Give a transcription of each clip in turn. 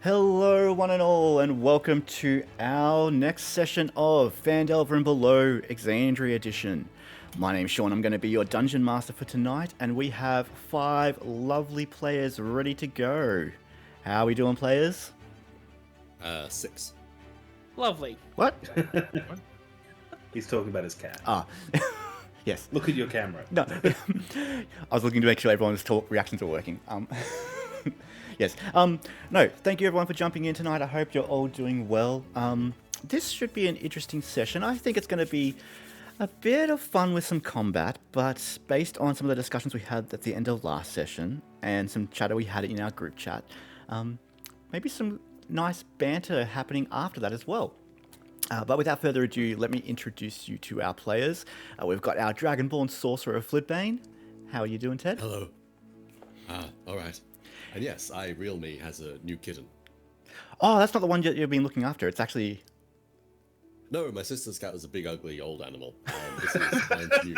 Hello, one and all, and welcome to our next session of Phandelver and Below Exandria Edition. My name's Sean, I'm going to be your Dungeon Master for tonight, and we have 5 lovely players ready to go. How are we doing, players? 6. Lovely. What? He's talking about his cat. Ah, yes. Look at your camera. No, I was looking to make sure everyone's reactions were working. Yes. No, thank you everyone for jumping in tonight. I hope you're all doing well. This should be an interesting session. I think it's going to be a bit of fun with some combat, but based on some of the discussions we had at the end of last session and some chatter we had in our group chat, maybe some nice banter happening after that as well. But without further ado, let me introduce you to our players. We've got our Dragonborn Sorcerer Flitbane. How are you doing, Ted? Hello. All right. And yes, Real Me has a new kitten. Oh, that's not the one you've been looking after. It's actually... No, my sister's cat was a big, ugly, old animal. This is mine's new,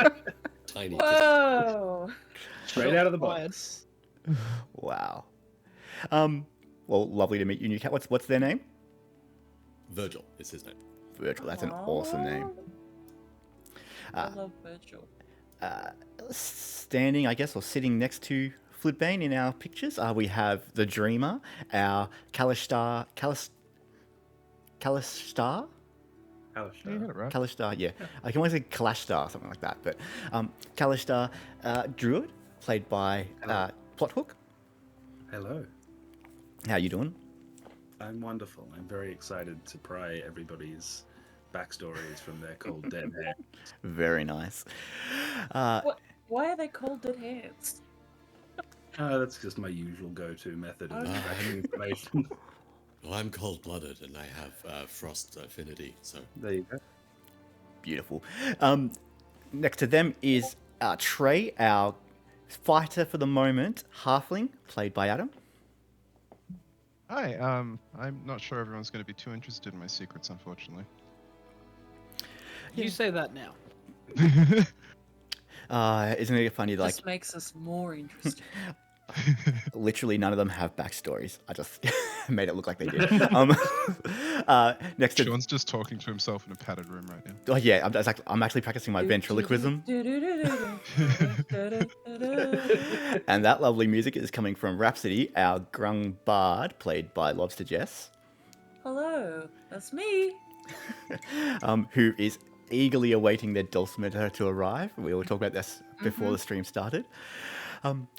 tiny kitten. Whoa! Straight out of the box. Wow. Well, lovely to meet you, new cat. What's their name? Virgil is his name. Virgil. That's an awesome name. I love Virgil. Standing, I guess, or sitting next to Flitbane in our pictures, we have the Dreamer, our Kalishtar. Alistair. Yeah, you got it right. Kalishtar, yeah. I can always say Kalashtar, something like that. But Kalishtar Druid, played by Plothook. Hello. How you doing? I'm wonderful. I'm very excited to pry everybody's backstories from their cold dead hair. Very nice. Why are they called dead hands? That's just my usual go-to method of extracting information. Well, I'm cold-blooded and I have frost affinity, so... There you go. Beautiful. Next to them is Trey, our fighter for the moment, Halfling, played by Adam. Hi, I'm not sure everyone's going to be too interested in my secrets, unfortunately. You say that now. Isn't it funny? Like, This makes us more interesting. literally none of them have backstories. I just made it look like they did. Next to Sean's just talking to himself in a padded room right now. oh yeah, I'm actually practicing my ventriloquism, and that lovely music is coming from Rhapsody, our grung bard, played by Lobster Jess, Hello, that's me. who is eagerly awaiting their dulcimer to arrive. We will talk about this before the stream started.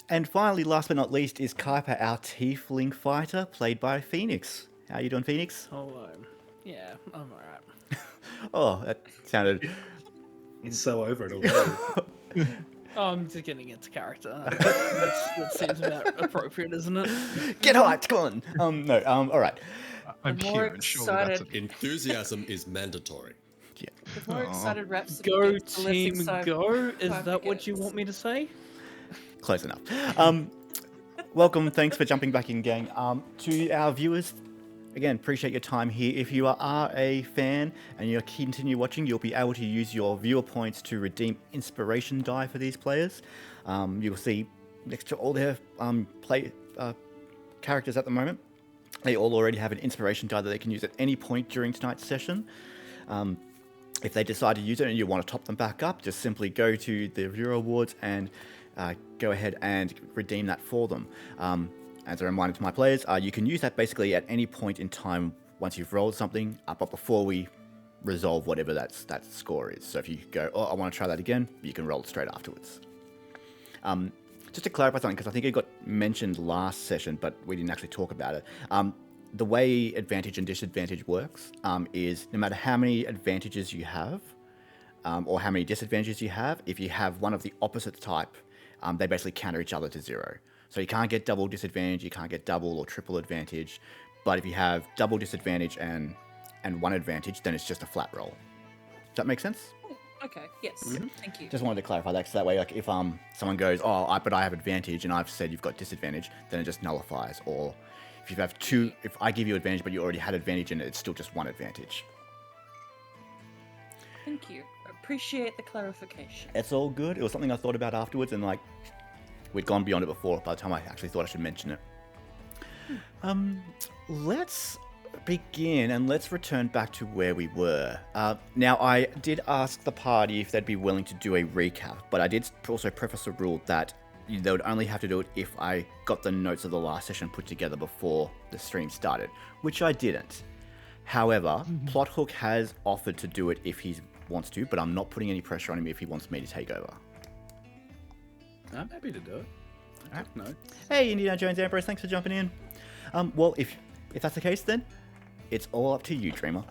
And finally, last but not least, is Kyper, our tiefling fighter, played by Phoenix. How you doing, Phoenix? Hello. Yeah, I'm alright. Oh, that sounded... It's so over it already. I'm just getting into character. That seems about appropriate, isn't it? Get hyped, come on! No, alright. I'm The more here, and surely that's excited- Enthusiasm is mandatory. The more excited Rhapsody Go gets, the less team excited go! Is Kyper that what you gets. want me to say? Close enough. Welcome, thanks for jumping back in, gang. To our viewers, again, appreciate your time here. If you are a fan and you continue watching, you'll be able to use your viewer points to redeem inspiration die for these players. You'll see next to all their characters at the moment, they all already have an inspiration die that they can use at any point during tonight's session. If they decide to use it and you want to top them back up, just simply go to the viewer awards and go ahead and redeem that for them. As a reminder to my players, you can use that basically at any point in time once you've rolled something, but before we resolve whatever that score is. So if you go, oh, I want to try that again, you can roll it straight afterwards. Just to clarify something, because I think it got mentioned last session, but we didn't actually talk about it. The way advantage and disadvantage works is no matter how many advantages you have, or how many disadvantages you have, if you have one of the opposite type, they basically counter each other to 0. So you can't get double disadvantage, you can't get double or triple advantage, but if you have double disadvantage and one advantage, then it's just a flat roll. Does that make sense? Okay, yes. Thank you. Just wanted to clarify that, because that way, like, if someone goes, oh, but I have advantage, and I've said you've got disadvantage, then it just nullifies. Or if you have 2, if I give you advantage, but you already had advantage, and it's still just 1 advantage. Thank you. Appreciate the clarification. It's all good. It was something I thought about afterwards, and like we'd gone beyond it before by the time I actually thought I should mention it. Let's begin and let's return back to where we were. Now, I did ask the party if they'd be willing to do a recap, but I did also preface a rule that they would only have to do it if I got the notes of the last session put together before the stream started, which I didn't. However, Plothook has offered to do it if he wants to, but I'm not putting any pressure on him if he wants me to take over. I'm happy to do it. I took notes. Hey, Indiana Jones Empress, thanks for jumping in. Well, if that's the case, then it's all up to you, Dreamer.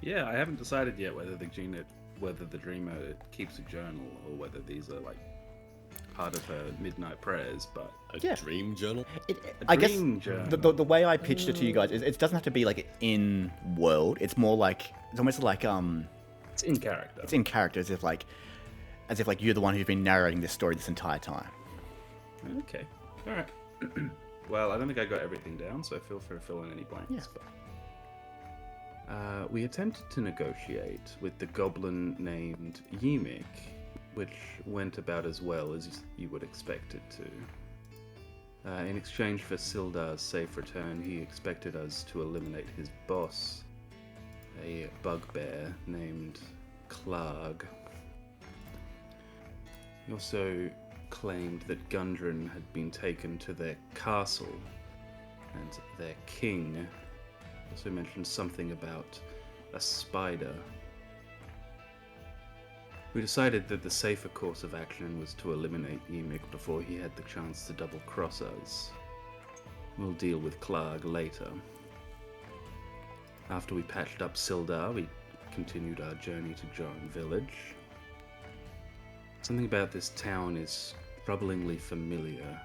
Yeah, I haven't decided yet whether the dreamer keeps a journal or whether these are like part of her midnight prayers. But A dream journal? I guess journal. the way I pitched it to you guys is it doesn't have to be like in world. It's more like it's almost like It's in character. it's in character, as if like you're the one who's been narrating this story this entire time. Okay. All right. Well, I don't think I got everything down, so feel free to fill in any blanks. Yeah. But we attempted to negotiate with the goblin named Ymik, which went about as well as you would expect it to. In exchange for Sildar's safe return, he expected us to eliminate his boss, a bugbear named Klarg. He also claimed that Gundren had been taken to their castle, and their king also mentioned something about a spider. We decided that the safer course of action was to eliminate Ymik before he had the chance to double-cross us. We'll deal with Klarg later. After we patched up Sildar, we continued our journey to Joran Village. Something about this town is troublingly familiar.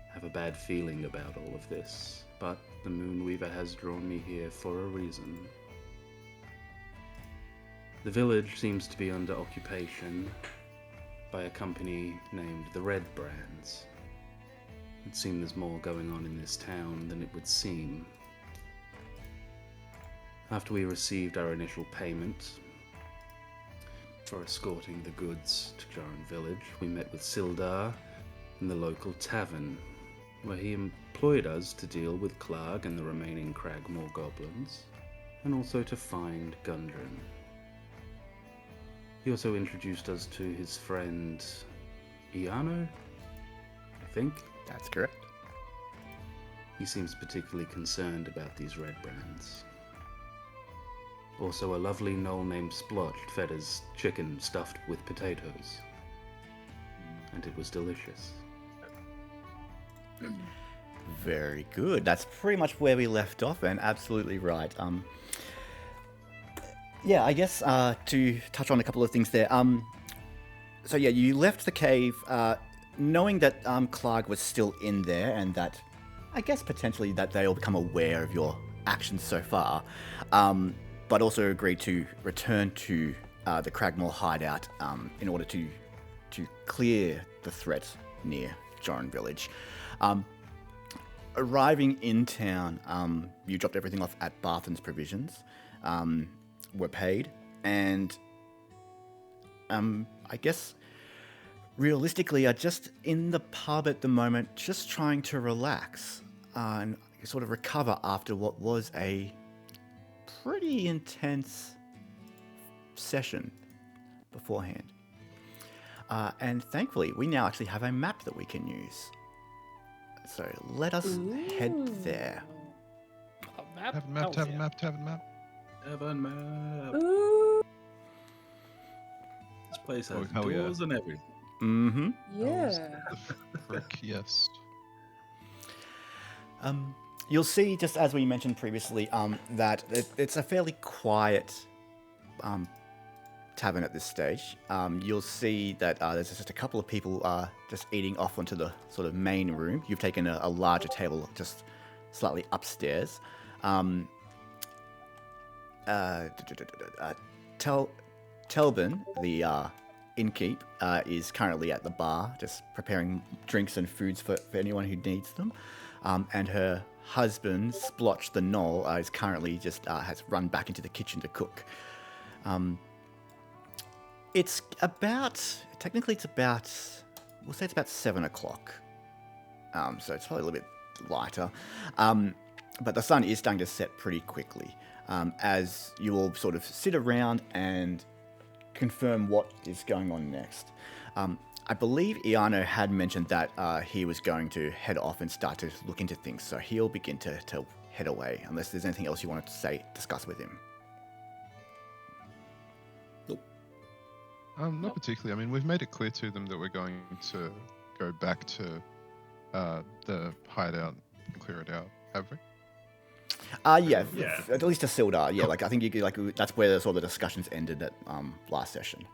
I have a bad feeling about all of this, but the Moonweaver has drawn me here for a reason. The village seems to be under occupation by a company named the Red Brands. It seems there's more going on in this town than it would seem. After we received our initial payment for escorting the goods to Joran Village, we met with Sildar in the local tavern, where he employed us to deal with Klarg and the remaining Cragmaw goblins, and also to find Gundren. He also introduced us to his friend Iano, I think. That's correct. He seems particularly concerned about these Red Brands. Also, a lovely gnoll named Splotched fed us chicken stuffed with potatoes. And it was delicious. Very good. That's pretty much where we left off, and absolutely right. Yeah, I guess to touch on a couple of things there. So yeah, you left the cave knowing that Klarg was still in there, and that I guess potentially that they'll become aware of your actions so far. But also agreed to return to the Cragmaw Hideout in order to clear the threat near Joran Village. Arriving in town, you dropped everything off at Barthen's Provisions, were paid, and I guess realistically are just in the pub at the moment, just trying to relax and sort of recover after what was a pretty intense session beforehand. And thankfully, we now actually have a map that we can use. So let us head there. A map? Have a map, Hells have a yeah. map, have a map. Heaven map. Ooh, This place has Oh, hell yeah. doors and everything. Mm-hmm. yeah. Frick, yes. You'll see, just as we mentioned previously, that it's a fairly quiet tavern at this stage. You'll see that there's just a couple of people just eating off onto the sort of main room. You've taken a larger table just slightly upstairs. Telvin, the innkeep, is currently at the bar, just preparing drinks and foods for anyone who needs them. And her husband, Splotch the Gnoll, is currently just has run back into the kitchen to cook. It's about, technically it's about, we'll say it's about 7 o'clock. So it's probably a little bit lighter. But the sun is starting to set pretty quickly as you all sort of sit around and confirm what is going on next. I believe Iano had mentioned that he was going to head off and start to look into things, so he'll begin to head away, unless there's anything else you wanted to discuss with him. Nope. Not particularly. I mean, we've made it clear to them that we're going to go back to the hideout and clear it out, have we? Yeah, Yeah. at least to Sildar. Yeah, like I think that's where the sort of discussions ended at last session.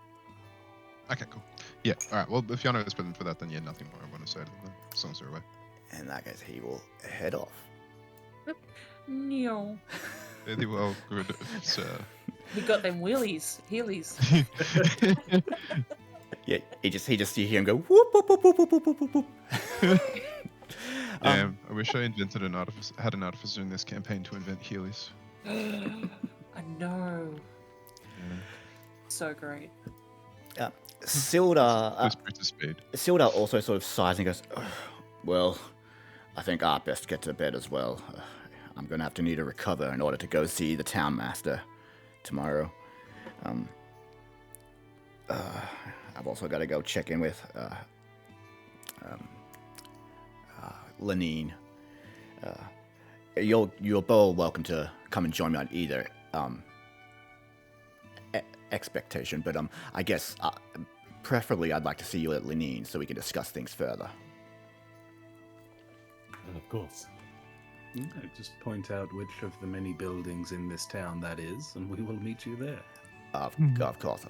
Okay, cool. Yeah, alright, well, if Yano is present for that, then yeah, nothing more I want to say to them, as long as they're away. In that case, he will head off. No. Very well, good, sir. We got them heelies. Yeah, he just you hear him go whoop whoop whoop whoop whoop whoop whoop whoop. Damn, I wish I invented had an artificer in this campaign to invent Heelys. I know. Yeah. So great. Sildar, Close to speed. Sildar also sort of sighs and goes, well, I think I'd best get to bed as well. I'm going to have to need to recover in order to go see the town master tomorrow. I've also got to go check in with Lenine. You're both welcome to come and join me on either expectation, but I guess preferably I'd like to see you at Lenine so we can discuss things further. Of course. Just point out which of the many buildings in this town that is, and we will meet you there. Of course.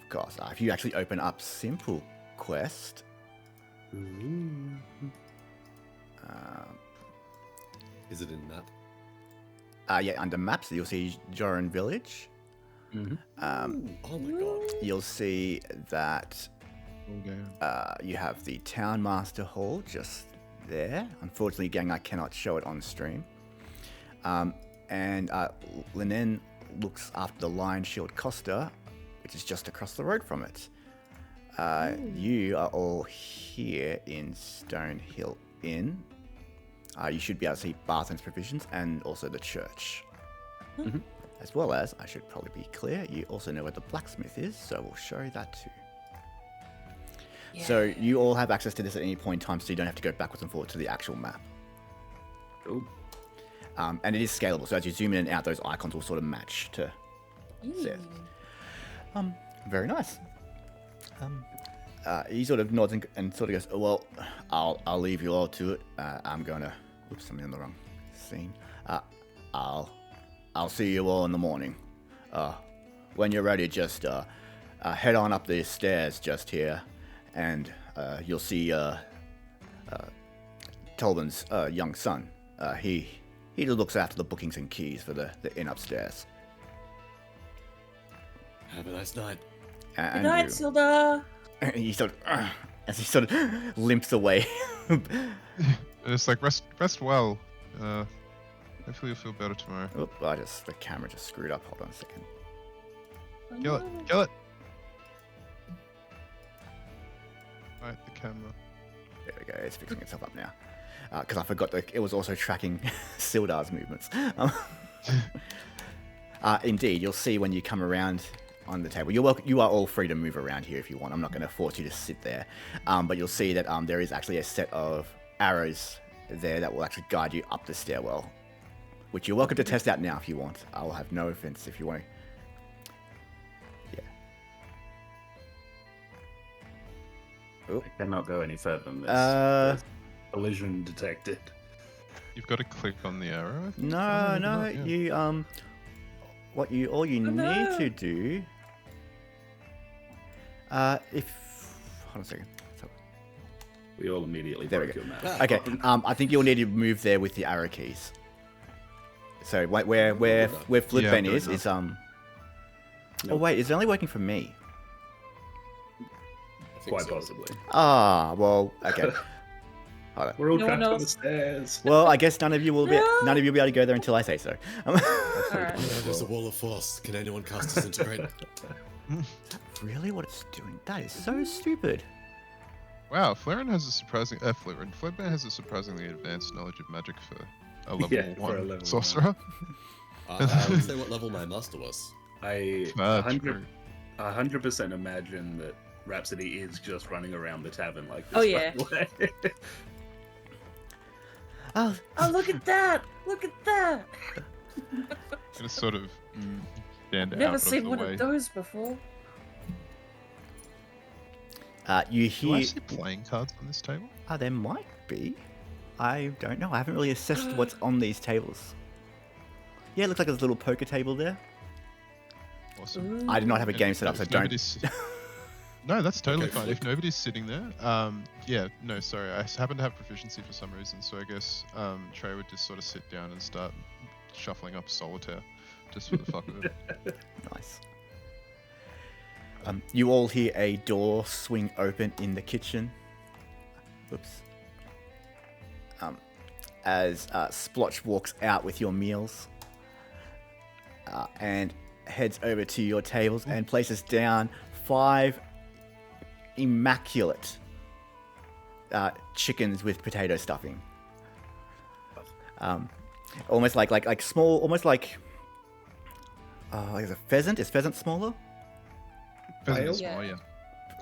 If you actually open up Simple Quest, Ooh. Is it in map? yeah, under maps you'll see Joran Village. Mm-hmm. Oh my god. You'll see that Okay. you have the Town Master Hall just there. Unfortunately, gang, I cannot show it on stream. And Linen looks after the Lion Shield Costa, which is just across the road from it. You are all here in Stonehill Inn. You should be able to see Barthen's Provisions and also the church. Mhm. As well as, I should probably be clear, you also know where the blacksmith is, so we'll show you that too. So you all have access to this at any point in time, so you don't have to go backwards and forwards to the actual map. Cool. And it is scalable, so as you zoom in and out, those icons will sort of match to set. Very nice. He sort of nods and sort of goes, oh, well, I'll leave you all to it. I'm going to... Oops, I'm in the wrong scene. I'll see you all in the morning. When you're ready, just head on up these stairs just here, and you'll see Tolban's young son. He looks after the bookings and keys for the inn upstairs. Have a nice night. Good night, Silda. He sort of, as he sort of limps away. It's like rest well. Hopefully you'll feel better tomorrow. Oop, the camera just screwed up. Hold on a second. Kill it. Right, the camera. There we go. It's fixing itself up now. Because I forgot that it was also tracking Sildar's movements. Indeed, you'll see when you come around on the table. You are all free to move around here if you want. I'm not going to force you to sit there. But you'll see that there is actually a set of arrows there that will actually guide you up the stairwell, which you're welcome to test out now if you want. I'll have no offense if you want to. Yeah. I cannot go any further than this. There's collision detected. You've got to click on the arrow. I think? No, Yeah. you all you need no. to do. Hold on a second. We all immediately There we broke go. your mouse. Okay, I think you'll need to move there with the arrow keys. So where Flip Yeah, Ben I'm is, doing it's Oh wait, is it only working for me? I think Quite so. possibly. Well, okay. Hold on. We're all No one trapped on the else. stairs. Well, I guess none of you will be No. able to go there until I say so. Alright. There's a wall of force. Can anyone cast Disintegrate? Really, what it's doing? That is so stupid. Wow, Flaren has a surprising. Flipman has a surprisingly advanced knowledge of magic for a level Yeah, for a 1 level sorcerer. I would say what level my master was. I True. 100% imagine that Rhapsody is just running around the tavern like this. Oh, yeah. by the way. Oh, Oh, look at that! Look at that! Gonna sort of stand out Never of seen the one way. of those before. you Do I hear... see playing cards on this table? There might be. I don't know. I haven't really assessed what's on these tables. Yeah, it looks like there's a little poker table there. Awesome. I did not have a And game set up, so if don't... nobody's- No, that's totally Okay, fine. flip. If nobody's sitting there, yeah, no, sorry, I happen to have proficiency for some reason, so I guess Trey would just sort of sit down and start shuffling up solitaire, just for the fuck of it. Nice. You all hear a door swing open in the kitchen. Oops. As Splotch walks out with your meals and heads over to your tables and places down 5 immaculate chickens with potato stuffing. Almost like small, almost like a pheasant. Is pheasant smaller? Pheasant is Yeah. small, yeah.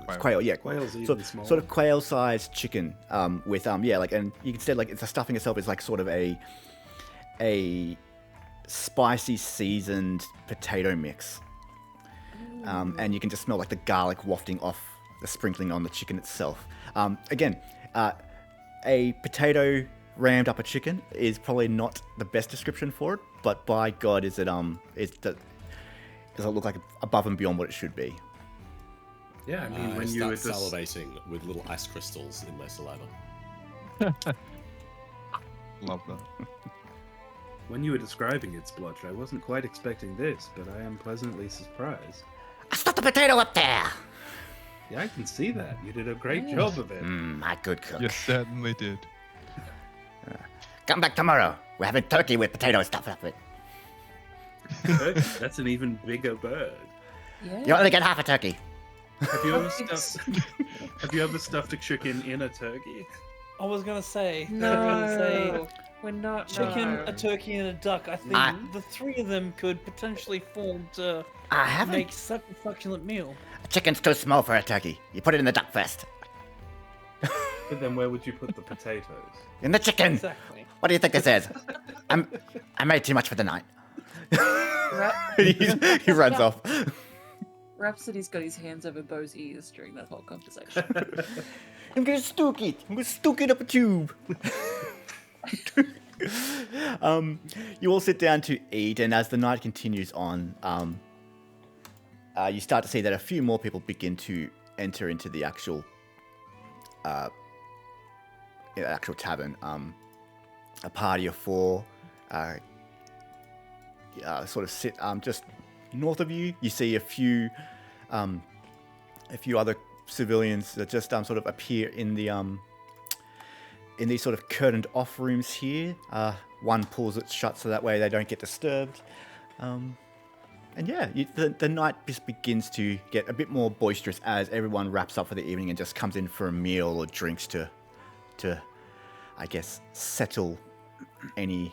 Quail. Quail, yeah. Quail's So, even smaller. sort of quail-sized chicken with yeah, like, and you can say like it's the stuffing itself is like sort of a spicy seasoned potato mix, and you can just smell like the garlic wafting off the sprinkling on the chicken itself. Again, a potato rammed up a chicken is probably not the best description for it, but by God, does it look like above and beyond what it should be. Yeah, I mean, I when you start were just... salivating with little ice crystals in my saliva. Love that. When you were describing it, Splotch, I wasn't quite expecting this, but I am pleasantly surprised. I stuffed the potato up there. Yeah, I can see that. You did a great job of it. My good cook. You certainly did. Come back tomorrow. We're having turkey with potato stuffed up it. Turkey, that's an even bigger bird. Yeah. You only get half a turkey. Have you ever stuffed a chicken in a turkey? I was gonna say. No, we're not. Chicken, no. a turkey, and a duck. I think I- the 3 of them could potentially form to I haven't. make such a succulent meal. A chicken's too small for a turkey. You put it in the duck first. But then where would you put the potatoes? In the chicken. Exactly. What do you think this is? I made too much for the night. Ra- he runs off. Rhapsody's got his hands over Bo's ears during that whole conversation. I'm gonna stook it. I'm gonna stook it up a tube. You all sit down to eat, and as the night continues on, you start to see that a few more people begin to enter into the actual tavern. A party of 4 sort of sit just north of you. You see a few other civilians that just sort of appear in the in these sort of curtained off rooms here. One pulls it shut so that way they don't get disturbed. And yeah, the night just begins to get a bit more boisterous as everyone wraps up for the evening and just comes in for a meal or drinks to I guess settle any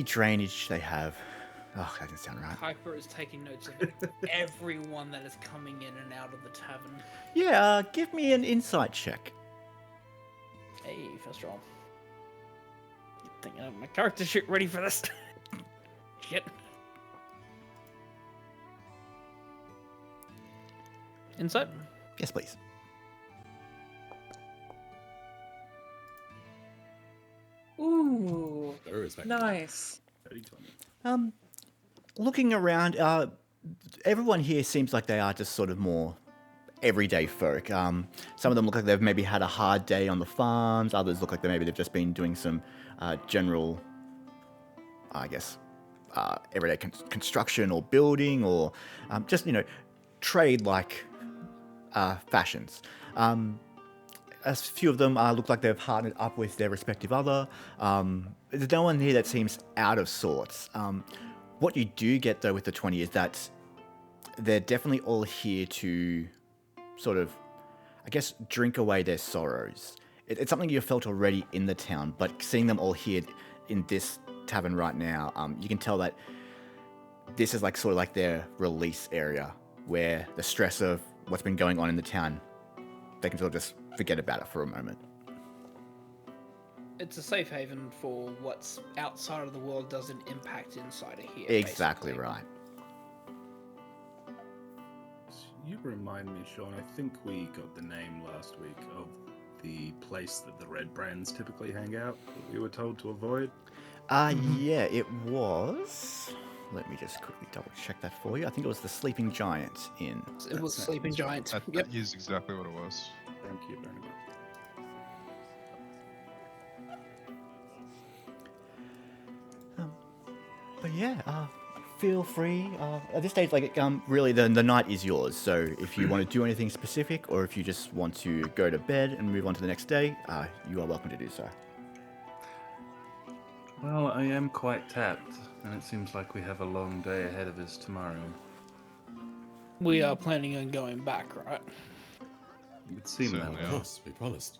drainage they have. Oh, that doesn't sound right. Kyper is taking notes of everyone that is coming in and out of the tavern. Yeah, give me an insight check. Hey, first roll. Thinking of my character sheet ready for this. Shit. Insight? Yes, please. Ooh, Very respectful. nice. 30-20. Looking around, everyone here seems like they are just sort of more everyday folk. Some of them look like they've maybe had a hard day on the farms. Others look like they've just been doing some general, I guess, everyday construction or building or just, trade-like fashions. A few of them look like they've partnered up with their respective other. There's no one here that seems out of sorts. What you do get, though, with the 20 is that they're definitely all here to sort of, I guess, drink away their sorrows. It's something you've felt already in the town, but seeing them all here in this tavern right now, you can tell that this is like sort of like their release area where the stress of what's been going on in the town, they can sort of just forget about it for a moment. It's a safe haven for what's outside of the world doesn't impact inside of here. Exactly basically. right. You remind me, Sean, I think we got the name last week of the place that the Red Brands typically hang out that we were told to avoid. Yeah, it was. Let me just quickly double check that for you. I think it was the Sleeping Giant Inn. It was That Sleeping sounds right. Giant. That is exactly what it was. Thank you very much. But yeah, feel free. At this stage, like, really, the night is yours. So if you want to do anything specific, or if you just want to go to bed and move on to the next day, you are welcome to do so. Well, I am quite tapped, and it seems like we have a long day ahead of us tomorrow. We are planning on going back, right? It would seem that Certainly way. Of are. course, we promised.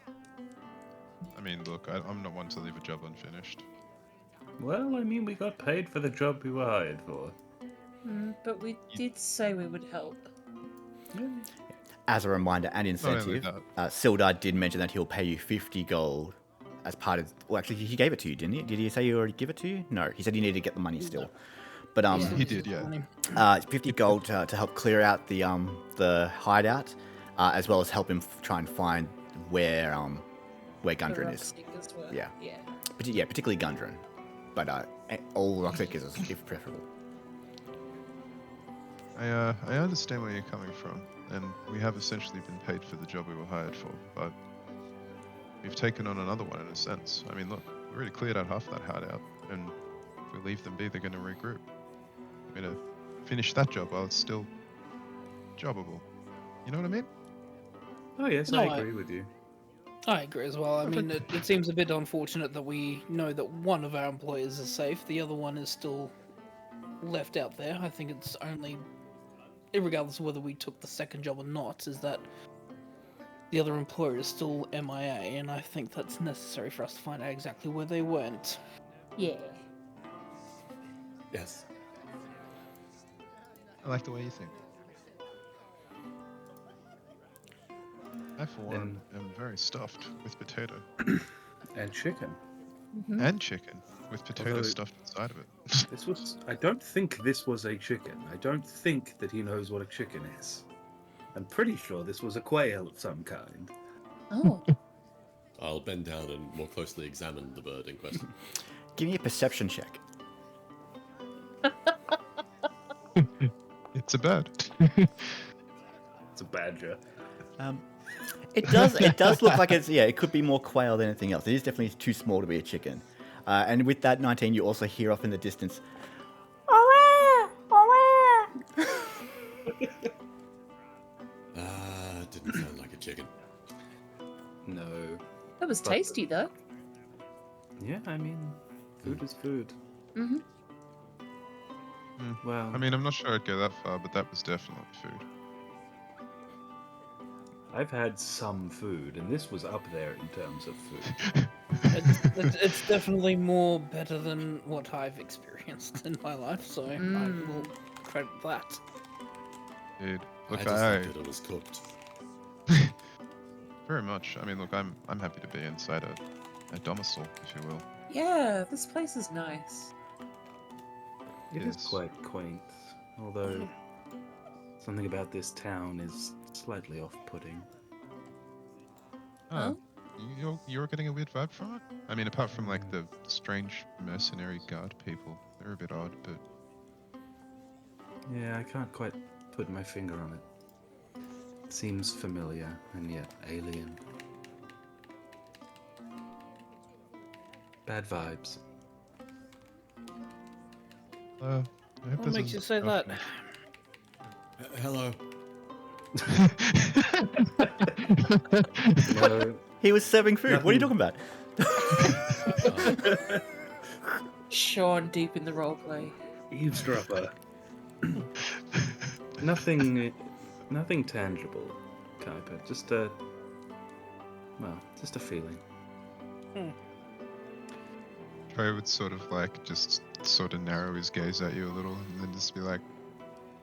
I mean, look, I'm not one to leave a job unfinished. Well, I mean, we got paid for the job we were hired for. But we did say we would help. As a reminder and Not only incentive, Sildar did mention that he'll pay you 50 gold as part of. Well, actually, he gave it to you, didn't he? Did he say he already give it to you? No, he said you need to get the money still. But He did, yeah. 50 gold to help clear out the hideout, as well as help him try and find where Gundren is. Seekers were. Yeah. Yeah. But yeah, particularly Gundren. But all Rockseekers is if preferable. I understand where you're coming from, and we have essentially been paid for the job we were hired for, but we've taken on another one in a sense. I mean, look, we already cleared out half that hideout, and if we leave them be, they're going to regroup. We're going to finish that job while it's still jobbable. You know what I mean? Oh, yes, No, I agree with you. I agree as well. I mean, it seems a bit unfortunate that we know that one of our employers is safe, the other one is still left out there. I think it's only, regardless of whether we took the second job or not, is that the other employer is still MIA, and I think that's necessary for us to find out exactly where they went. Yeah. Yes. I like the way you think. I, for one, am very stuffed with potato. And chicken. And chicken, with potato Although- stuffed inside of it. This was. I don't think this was a chicken. I don't think that he knows what a chicken is. I'm pretty sure this was a quail of some kind. Oh. I'll bend down and more closely examine the bird in question. Give me a perception check. It's a bird. It's a badger. It does look like it could be more quail than anything else. It is definitely too small to be a chicken. And with that 19, you also hear off in the distance. Didn't sound like a chicken. No. That was But- tasty though. Yeah, I mean, food is food. Mm-hmm. Well, I mean, I'm not sure I'd go that far, but that was definitely food. I've had some food, and this was up there in terms of food. It's definitely more better than what I've experienced in my life, so I will credit that. Dude, I look, just I thought that it was cooked. very much. I mean, look, I'm happy to be inside a domicile, if you will. Yeah, this place is nice. It is Yes. quite quaint, although something about this town is slightly off-putting. Oh, you're getting a weird vibe from it? I mean, apart from like the strange mercenary guard people, they're a bit odd, but Yeah, I can't quite put my finger on it. It seems familiar and yet alien. Bad vibes. I hope What this makes you isn't say that? Hello. No, He was serving food. What are you talking about? Sean deep in the roleplay. Eavesdropper. nothing tangible, Kyper. Just a Well, just a feeling. Trey would sort of like just sort of narrow his gaze at you a little and then just be like,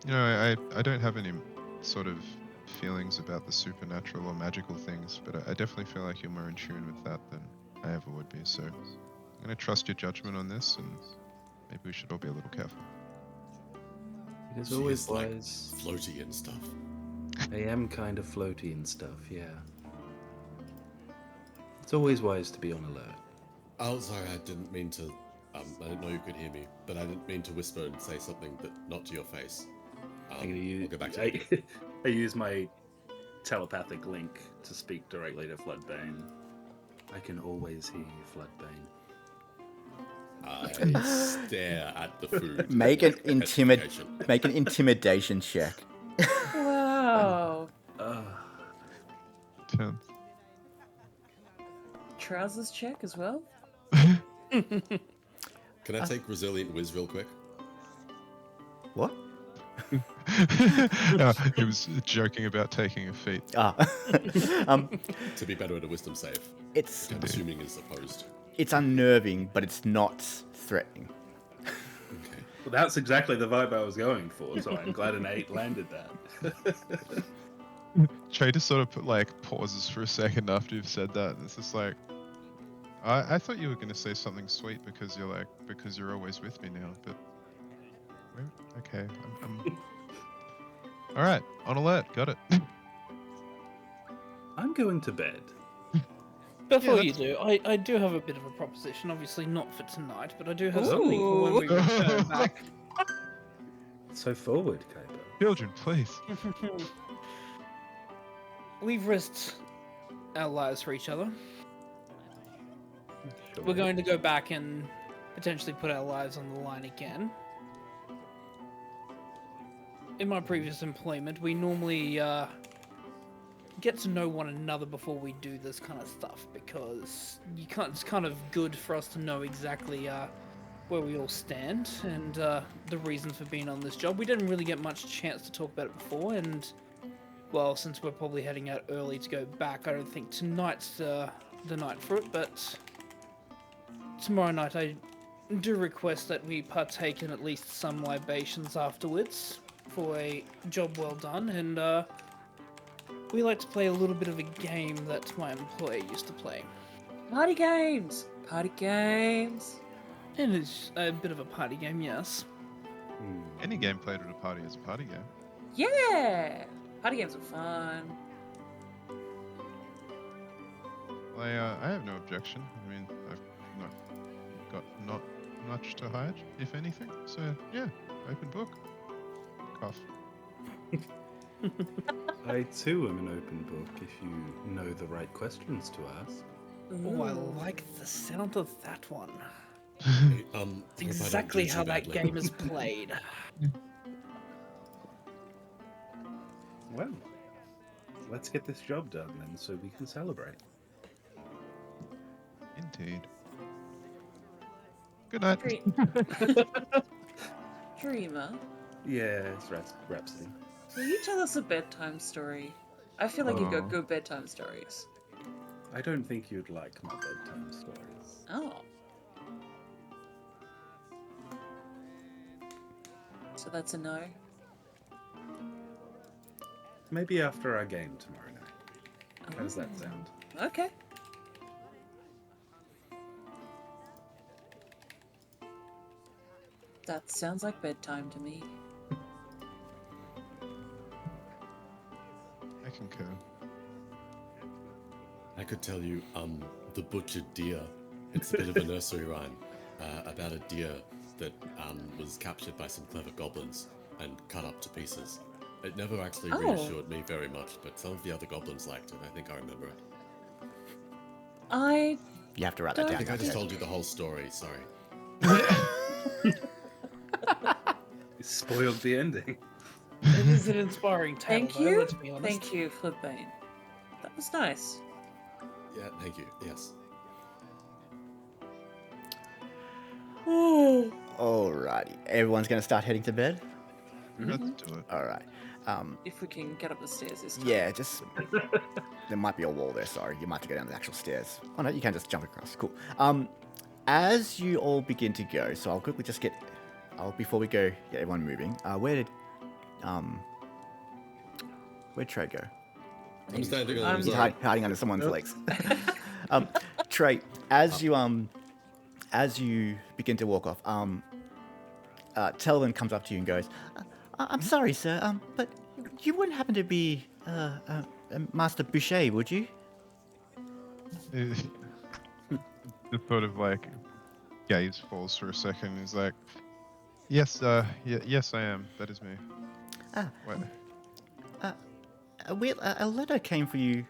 I don't have any sort of feelings about the supernatural or magical things, but I definitely feel like you're more in tune with that than I ever would be. So I'm going to trust your judgment on this, and maybe we should all be a little careful. It is She always is, like, wise. floaty and stuff. I am kind of floaty and stuff, yeah. It's always wise to be on alert. Oh, sorry, I didn't mean to. I didn't know you could hear me, but I didn't mean to whisper and say something that not to your face. I'm gonna use, I'll go back to you. I use my telepathic link to speak directly to Floodbane. I can always hear you, Floodbane. I stare at the food. Make an Petrification. make an intimidation check. Wow. 10. Trousers check as well. Can I take Resilient Whiz real quick? What? No, he was joking about taking a feat. Ah. To be better at a wisdom save. It's Which I'm assuming is opposed. it's unnerving, but it's not threatening. Okay. Well, that's exactly the vibe I was going for, so I'm glad an 8 landed that. Trey just sort of pauses for a second after you've said that, and it's just like, I thought you were going to say something sweet because you're always with me now, but okay, I'm all right, on alert, got it. I'm going to bed. Before you do, I do have a bit of a proposition. Obviously not for tonight, but I do have something for when we return back. So forward, Kyper. Children, please. We've risked our lives for each other. Sure. We're going to go back and potentially put our lives on the line again. In my previous employment, we normally get to know one another before we do this kind of stuff, because it's kind of good for us to know exactly where we all stand and the reasons for being on this job. We didn't really get much chance to talk about it before, and well, since we're probably heading out early to go back, I don't think tonight's the night for it, but tomorrow night I do request that we partake in at least some libations afterwards for a job well done, and we like to play a little bit of a game that my employer used to play. Party games. Party games. And it's a bit of a party game, yes. Any game played at a party is a party game. Yeah. Party games are fun. I have no objection. I mean, I've not much to hide, if anything. So yeah, open book. Cough. I too am an open book if you know the right questions to ask. Oh, I like the sound of that one. Hey, It's hope I don't exactly do too how that badly. game is played. Well, let's get this job done then so we can celebrate. Indeed. Good night. Dreamer, Yes, Rhapsody. will you tell us a bedtime story? I feel like you've Oh. got good bedtime stories. I don't think you'd like my bedtime stories. Oh. So that's a no. Maybe after our game tomorrow night. How does that sound? Okay. That sounds like bedtime to me. I concur. I could tell you, The Butchered Deer. It's a bit of a nursery rhyme about a deer that was captured by some clever goblins and cut up to pieces. It never actually reassured me very much, but some of the other goblins liked it. I think I remember it. You have to write that I down. think I just told you the whole story, sorry. You spoiled the ending. It is an inspiring tale, Thank though, you. let's be honest. Thank you, Flipbane. That was nice. Yeah, thank you, yes. Alrighty, everyone's gonna start heading to bed. Let's do it. All right. If we can get up the stairs this time. Yeah, just there might be a wall there. Sorry, you might have to go down the actual stairs. Oh no, you can just jump across. Cool. As you all begin to go, so I'll quickly just get. Before we go, get everyone moving. Where'd Trey go? I'm standing on He's his hiding under someone's legs. Trey, as you begin to walk off, Telvin comes up to you and goes, "I'm sorry, sir, but you wouldn't happen to be Master Boucher, would you?" Just sort of like gaze falls for a second. He's like, "Yes, yes, I am. That is me." What? A letter came for you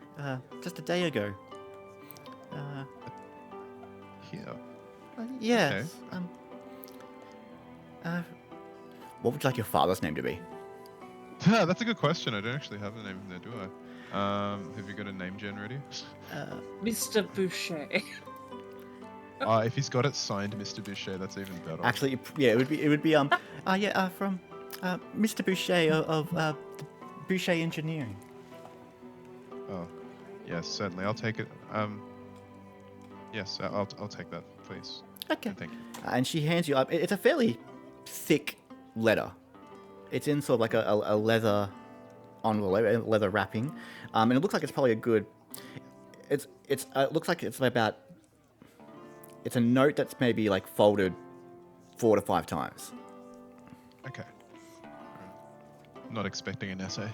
just a day ago. Here. Yes. What would you like your father's name to be? That's a good question. I don't actually have a name in there, do I? Have you got a name gen ready? Mr. Boucher. If he's got it signed, Mr. Boucher, that's even better. Actually, yeah, it would be from Mr. Boucher of Boucher Engineering. Oh, yes, certainly. I'll take it. Yes, I'll take that, please. Okay. And thank you. And she hands you up. It's a fairly thick letter. It's in sort of like a leather envelope, leather wrapping, and it looks like it's probably a good. It looks like it's about. It's a note that's maybe like folded 4 to 5 times. Okay. Not expecting an essay.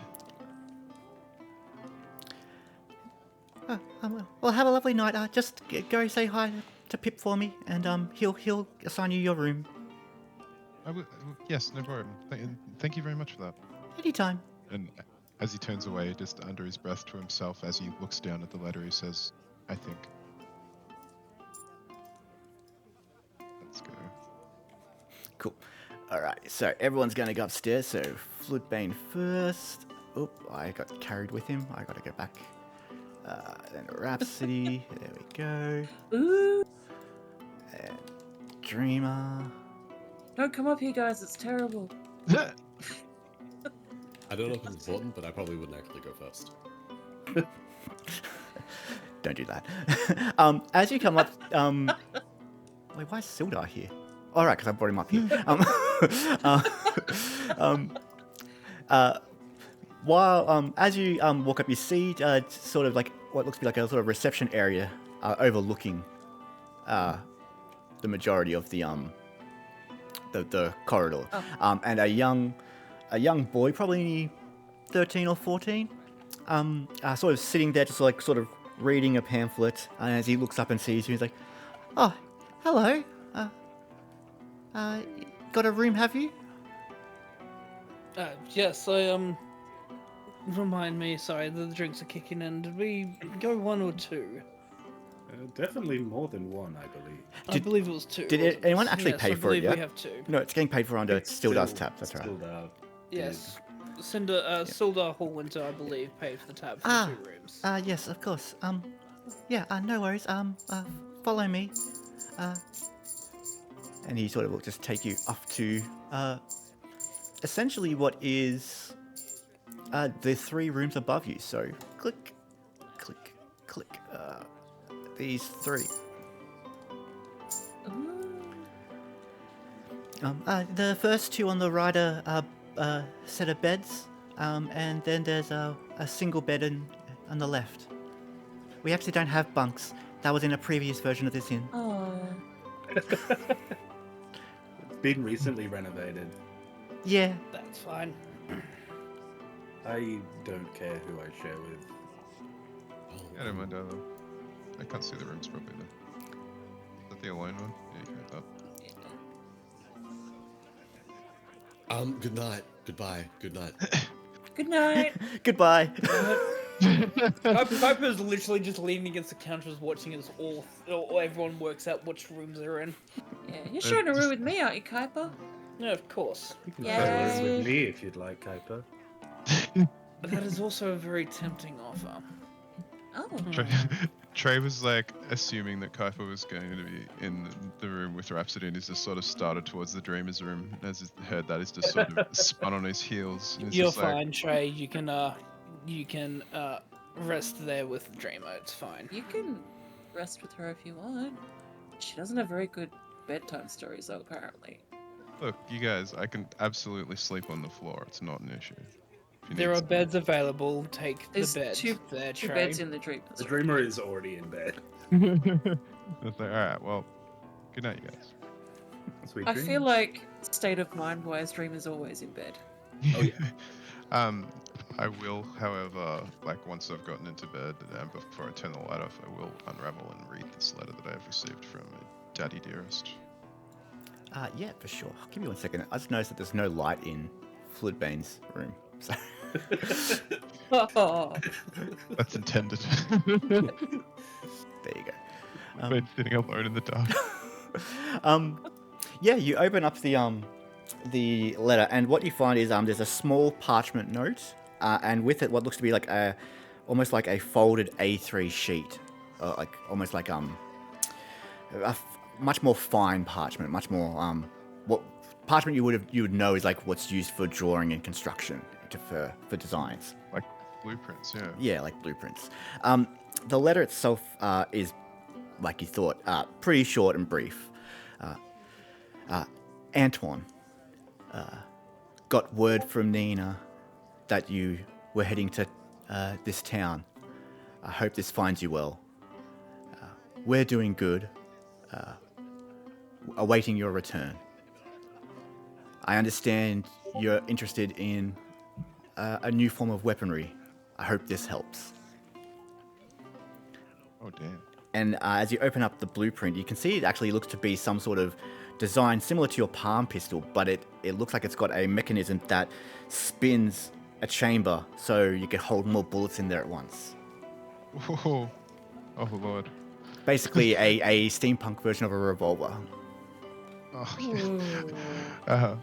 Well, have a lovely night. Just go say hi to Pip for me, and he'll assign you your room. Yes, no problem. Thank you very much for that. Anytime. And as he turns away, just under his breath to himself, as he looks down at the letter, he says, "I think." Let's go. Cool. All right. So everyone's going to go upstairs. So Floodbane first. Oop, I got carried with him. I got to go back. Then Rhapsody. There we go. Ooh. And Dreamer. Don't come up here, guys. It's terrible. I don't know if it's important, but I probably wouldn't actually go first. Don't do that. As you come up, wait, why is Sildar here? All right, because I brought him up here. While as you walk up, you see sort of like what looks to be like a sort of reception area overlooking the majority of the corridor, and a young boy, probably 13 or 14, sort of sitting there, just like sort of reading a pamphlet. And as he looks up and sees you, he's like, "Oh, hello. Got a room, have you?" Yes, I remind me, sorry, the drinks are kicking in. Did we go 1 or 2? Definitely more than 1, I believe. I believe it was 2. Did anyone actually pay for it I believe yet? we have 2. No, it's getting paid for under Stildar's tab. That's right. Sildar Yes. Sildar Hallwinter, I believe, paid for the tab for 2 rooms. Yes, of course. Yeah, no worries. Follow me. And he sort of will just take you up to, essentially what is, the 3 rooms above you. So, click, click, click, these 3. The first 2 on the right are set of beds, and then there's a single bed on the left. We actually don't have bunks. That was in a previous version of this inn. Oh. It's been recently renovated. Yeah. That's fine. I don't care who I share with. I don't mind either. I can't see the rooms properly though. Is that the alone one? Yeah, you can have that. Good night. Goodbye. Good night. Good night. Goodbye. Kyper's literally just leaning against the counter, watching as all everyone works out which rooms they're in. Yeah, you're sharing a room with me, aren't you, Kyper? No, of course. You can Yay. share it with me if you'd like, Kyper. But that is also a very tempting offer. Oh. Trey was like assuming that Kyper was going to be in the room with Rhapsody, and he's just sort of started towards the Dreamer's room. And as he's heard that, he's just sort of spun on his heels. And he's You're just like, fine, Trey. You can rest there with Dreamer. It's fine. You can rest with her if you want. She doesn't have very good bedtime stories, though, apparently. look, you guys, I can absolutely sleep on the floor. It's not an issue. If you There need are some- beds available. Take There's the bed two there, Two Trey. beds in the Dreamer's The room. dreamer is already in bed. It's like, all right, well, good night, you guys. Sweet I dreams. feel like, state of mind-wise, Dreamer's always in bed. Oh, yeah. I will, however, like once I've gotten into bed and before I turn the light off, I will unravel and read this letter that I have received from Daddy Dearest. Yeah, for sure. Give me 1 second. I just noticed that there's no light in Floodbane's room. So Oh, That's intended. there you go. Been sitting alone in the dark. Yeah, you open up the letter, and what you find is there's a small parchment note, and with it, what looks to be like almost like a folded A3 sheet, like almost like much more fine parchment, much more what parchment you would know is like what's used for drawing and construction for designs. Like blueprints, yeah. Yeah, like blueprints. The letter itself is, like you thought, pretty short and brief. Antoine, got word from Nina that you were heading to this town. I hope this finds you well. We're doing good. Awaiting your return. I understand you're interested in a new form of weaponry. I hope this helps. Oh, damn. And as you open up the blueprint, you can see it actually looks to be some sort of design similar to your palm pistol, but it looks like it's got a mechanism that spins a chamber so you can hold more bullets in there at once. Whoa. Oh, Lord. Basically a steampunk version of a revolver. Oh, yeah.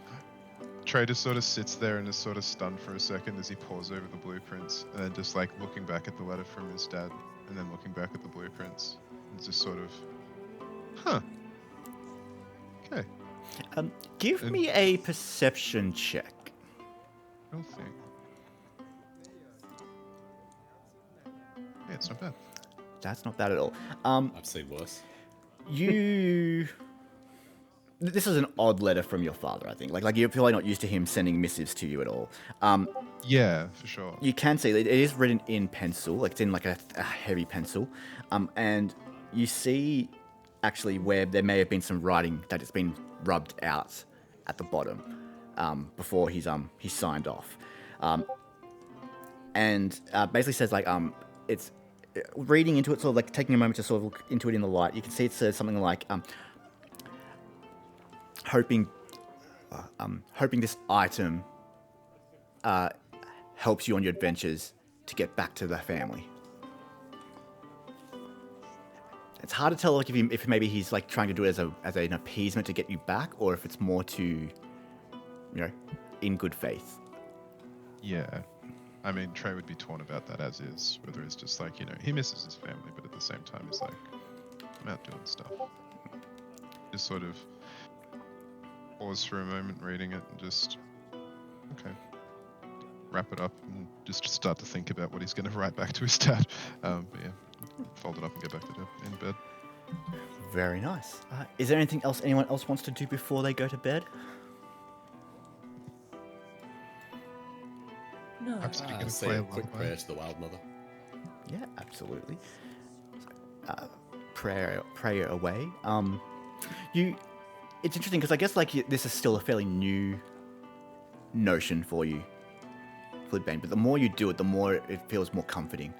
Trey just sort of sits there and is sort of stunned for a second as he pores over the blueprints, and then just like looking back at the letter from his dad, and then looking back at the blueprints, and just sort of, huh. Okay. Give me a perception check. Real thing. Yeah, it's not bad. That's not bad at all. I've seen worse. This is an odd letter from your father, I think. Like you're probably not used to him sending missives to you at all. Yeah, for sure. You can see it is written in pencil, like it's in like a heavy pencil, and you see actually where there may have been some writing that it's been rubbed out at the bottom before he's signed off, and basically says like it's reading into it, sort of like taking a moment to sort of look into it in the light. You can see it says something like hoping this item helps you on your adventures to get back to the family. It's hard to tell, like if maybe he's like trying to do it as an appeasement to get you back, or if it's more to, in good faith. Yeah. I mean, Trey would be torn about that as is, whether it's just like, he misses his family, but at the same time, he's like, I'm out doing stuff. Just sort of pause for a moment reading it and just, okay, wrap it up and just start to think about what he's going to write back to his dad. But yeah, fold it up and get back to in bed. Very nice. Is there anything else anyone else wants to do before they go to bed? no. Perhaps you're going to Say play a a quick lullaby. prayer to the Wild Mother. Yeah, absolutely. Prayer away. It's interesting because I guess like this is still a fairly new notion for you, Floodbane. But the more you do it, the more it feels more comforting.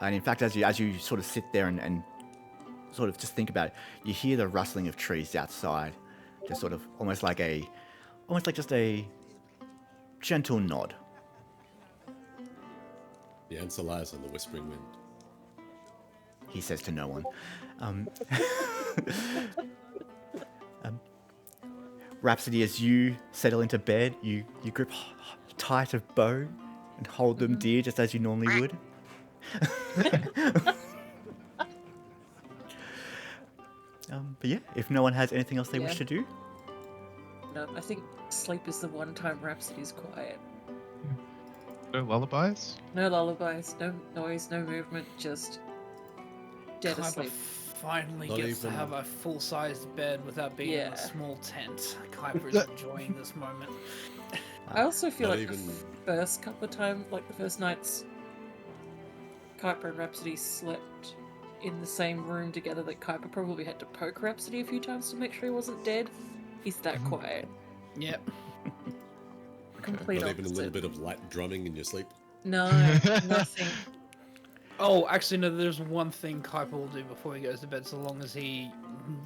And in fact, as you sort of sit there and sort of just think about it, you hear the rustling of trees outside, just sort of almost like just a gentle nod. The answer lies in the whispering wind. He says to no one. Rhapsody, as you settle into bed, you grip tight of Bo and hold them dear just as you normally would. But yeah, if no one has anything else they Yeah. wish to do, No, I think sleep is the one time Rhapsody's quiet. No lullabies? No lullabies, no noise, no movement, just dead Kyper asleep. finally Not gets to even- have a full-sized bed without being in Yeah. a small tent. Kyper is enjoying this moment. I also feel Not like the even- first couple of times, like the first nights, Kyper and Rhapsody slept in the same room together, that Kyper probably had to poke Rhapsody a few times to make sure he wasn't dead. He's that quiet. Yep. Complete Not even a little opposite. bit of light drumming in your sleep. No, nothing. Oh, actually, no, there's one thing Kyper will do before he goes to bed, so long as he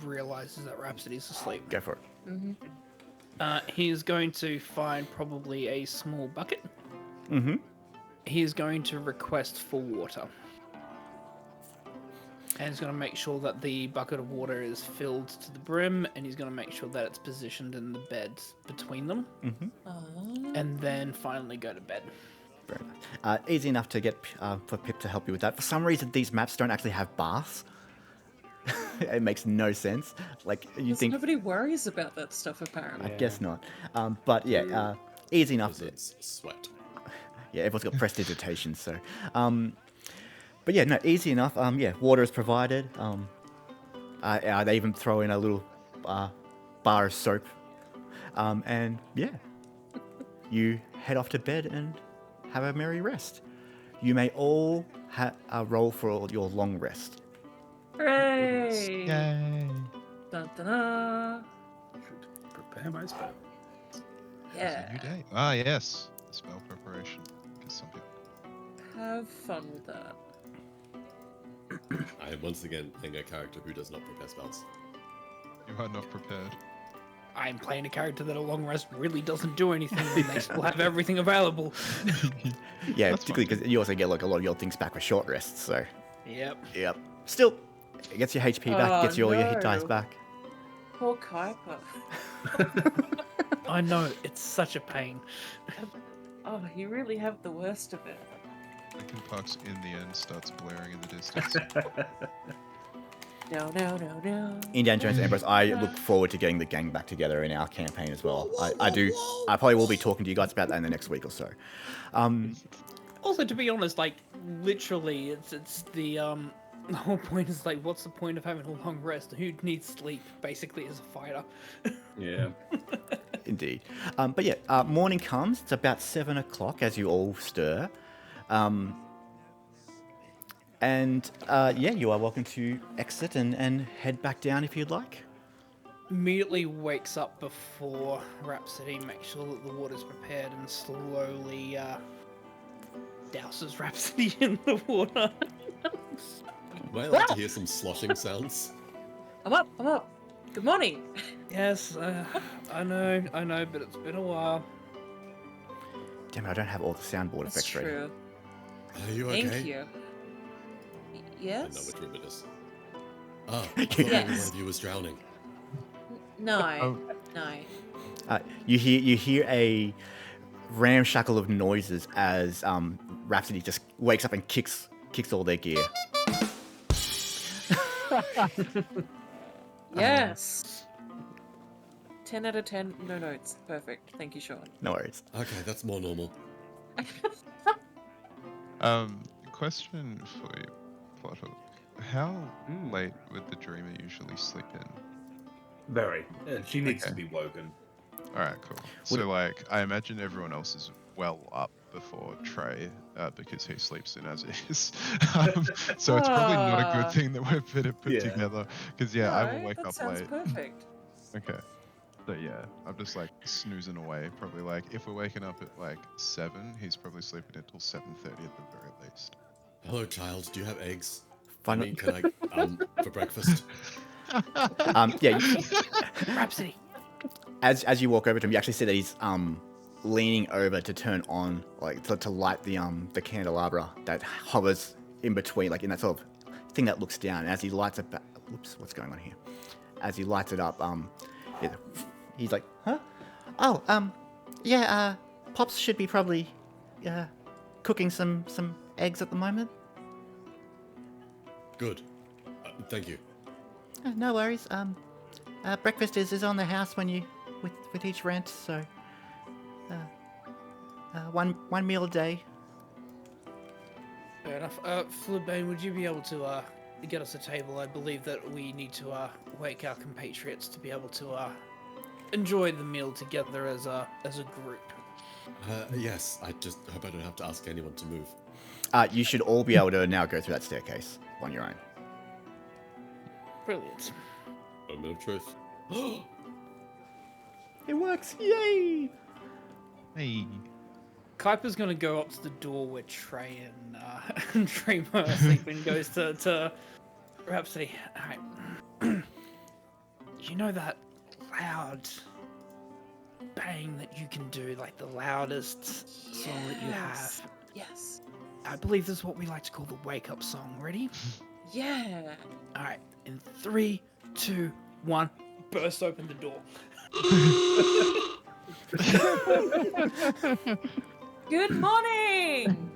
realizes that Rhapsody's asleep. go for it. Hmm. He's going to find probably a small bucket. Mm-hmm. He is going to request for water. And he's going to make sure that the bucket of water is filled to the brim, and he's going to make sure that it's positioned in the bed between them, Mm-hmm. and then finally go to bed. Very nice. Easy enough to get for Pip to help you with that. For some reason, these maps don't actually have baths. It makes no sense. Like you Because think, nobody worries about that stuff, apparently. I guess not. But yeah, easy enough. Wizards sweat. Yeah, everyone's got prestidigitation, so. But yeah, no, easy enough. Yeah, water is provided. They even throw in a little bar of soap. And yeah, you head off to bed and have a merry rest. You may all roll for your long rest. Hooray! Yay! Dun, dun, dun. Should prepare my spell. It's a new Yeah. day. Ah, yes. Spell preparation. Because some people. Have fun with that. I am once again playing a character who does not prepare spells. You are not prepared. I'm playing a character that a long rest really doesn't do anything when they still have everything available. Yeah, That's particularly fine. because you also get like a lot of your things back with short rests. So Yep. yep. Still, it gets your HP back, Oh, gets you all your hit dice no. back. Poor Kyper. I know, it's such a pain. Oh, you really have the worst of it. Linkin Park's In the End starts blaring in the distance. No, no, no, no. Indiana Jones and Empress, I look forward to getting the gang back together in our campaign as well. I do. I probably will be talking to you guys about that in the next week or so. Also, to be honest, like, literally, it's the whole point is like, what's the point of having a long rest? Who needs sleep, basically, as a fighter? Yeah. Indeed. But yeah, morning comes. It's about 7 o'clock as you all stir. And yeah, you are welcome to exit and head back down if you'd like. Immediately wakes up before Rhapsody, makes sure that the water's prepared, and slowly douses Rhapsody in the water. Am I allowed to hear some sloshing sounds? I'm up, I'm up. Good morning. Yes, I know, but it's been a while. Damn it, I don't have all the soundboard That's effects ready. true. Are you okay? Thank you. I know Yes? which room it is. Ah, I thought maybe one Yes. of you was drowning. No. No. You hear a ramshackle of noises as Rhapsody just wakes up and kicks all their gear. Yes. 10 out of 10, no notes. Perfect. Thank you, Sean. No worries. Okay, that's more normal. Question for you, Plotter. How Mm. late would the dreamer usually sleep in? Very. She needs to Okay. be woken. Alright, cool. So, like, I imagine everyone else is well up before Trey, because he sleeps in as is. So it's probably not a Ah. good thing that we've put Yeah. together. Because, yeah, I will No, wake that up sounds late. perfect. Okay. So, yeah, I'm just, like, snoozing away. Probably, like, if we're waking up at, like, 7, he's probably sleeping until 7:30 at the very least. Hello, child. Do you have eggs? Fun- I mean, can I, for breakfast? Yeah, Rhapsody. as you walk over to him, you actually see that he's leaning over to turn on, like to light the candelabra that hovers in between, like in that sort of thing that looks down. And as he lights it, whoops, what's going on here? As he lights it up, yeah, he's like, huh? Oh, yeah, Pops should be probably cooking some eggs at the moment. Good. Thank you. No worries. Breakfast is on the house when you with each rent. So, one meal a day. Fair enough. Flibbane, would you be able to get us a table? I believe that we need to wake our compatriots to be able to enjoy the meal together as a group. Yes, I just hope I don't have to ask anyone to move. You should all be able to now go through that staircase on your own. Brilliant. Moment of truth. It works! Yay! Hey. Kyper's gonna go up to the door where Trey and Dreamer are sleeping, goes to Rhapsody. Alright. You know that loud bang that you can do, like the loudest song that you have? Yes. I believe this is what we like to call the wake up song. Ready? Yeah. Alright, in 3, 2, 1, burst open the door. Good morning.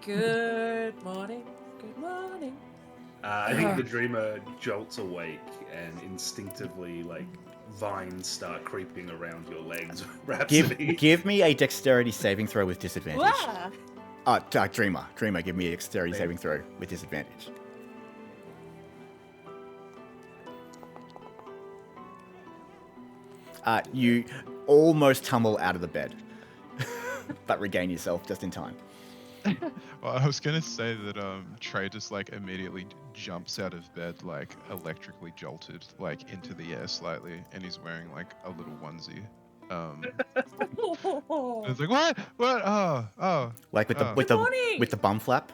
Good morning. Good morning. I think the dreamer jolts awake and instinctively, like, vines start creeping around your legs. Rhapsody. Give me a dexterity saving throw with disadvantage. Wow. Dreamer, give me a dexterity saving throw with disadvantage. You almost tumble out of the bed, but regain yourself just in time. Well, I was gonna say that Trey just like immediately jumps out of bed, like electrically jolted, like into the air slightly, and he's wearing like a little onesie. And it's like what? Oh. Like with Good morning. the bum flap.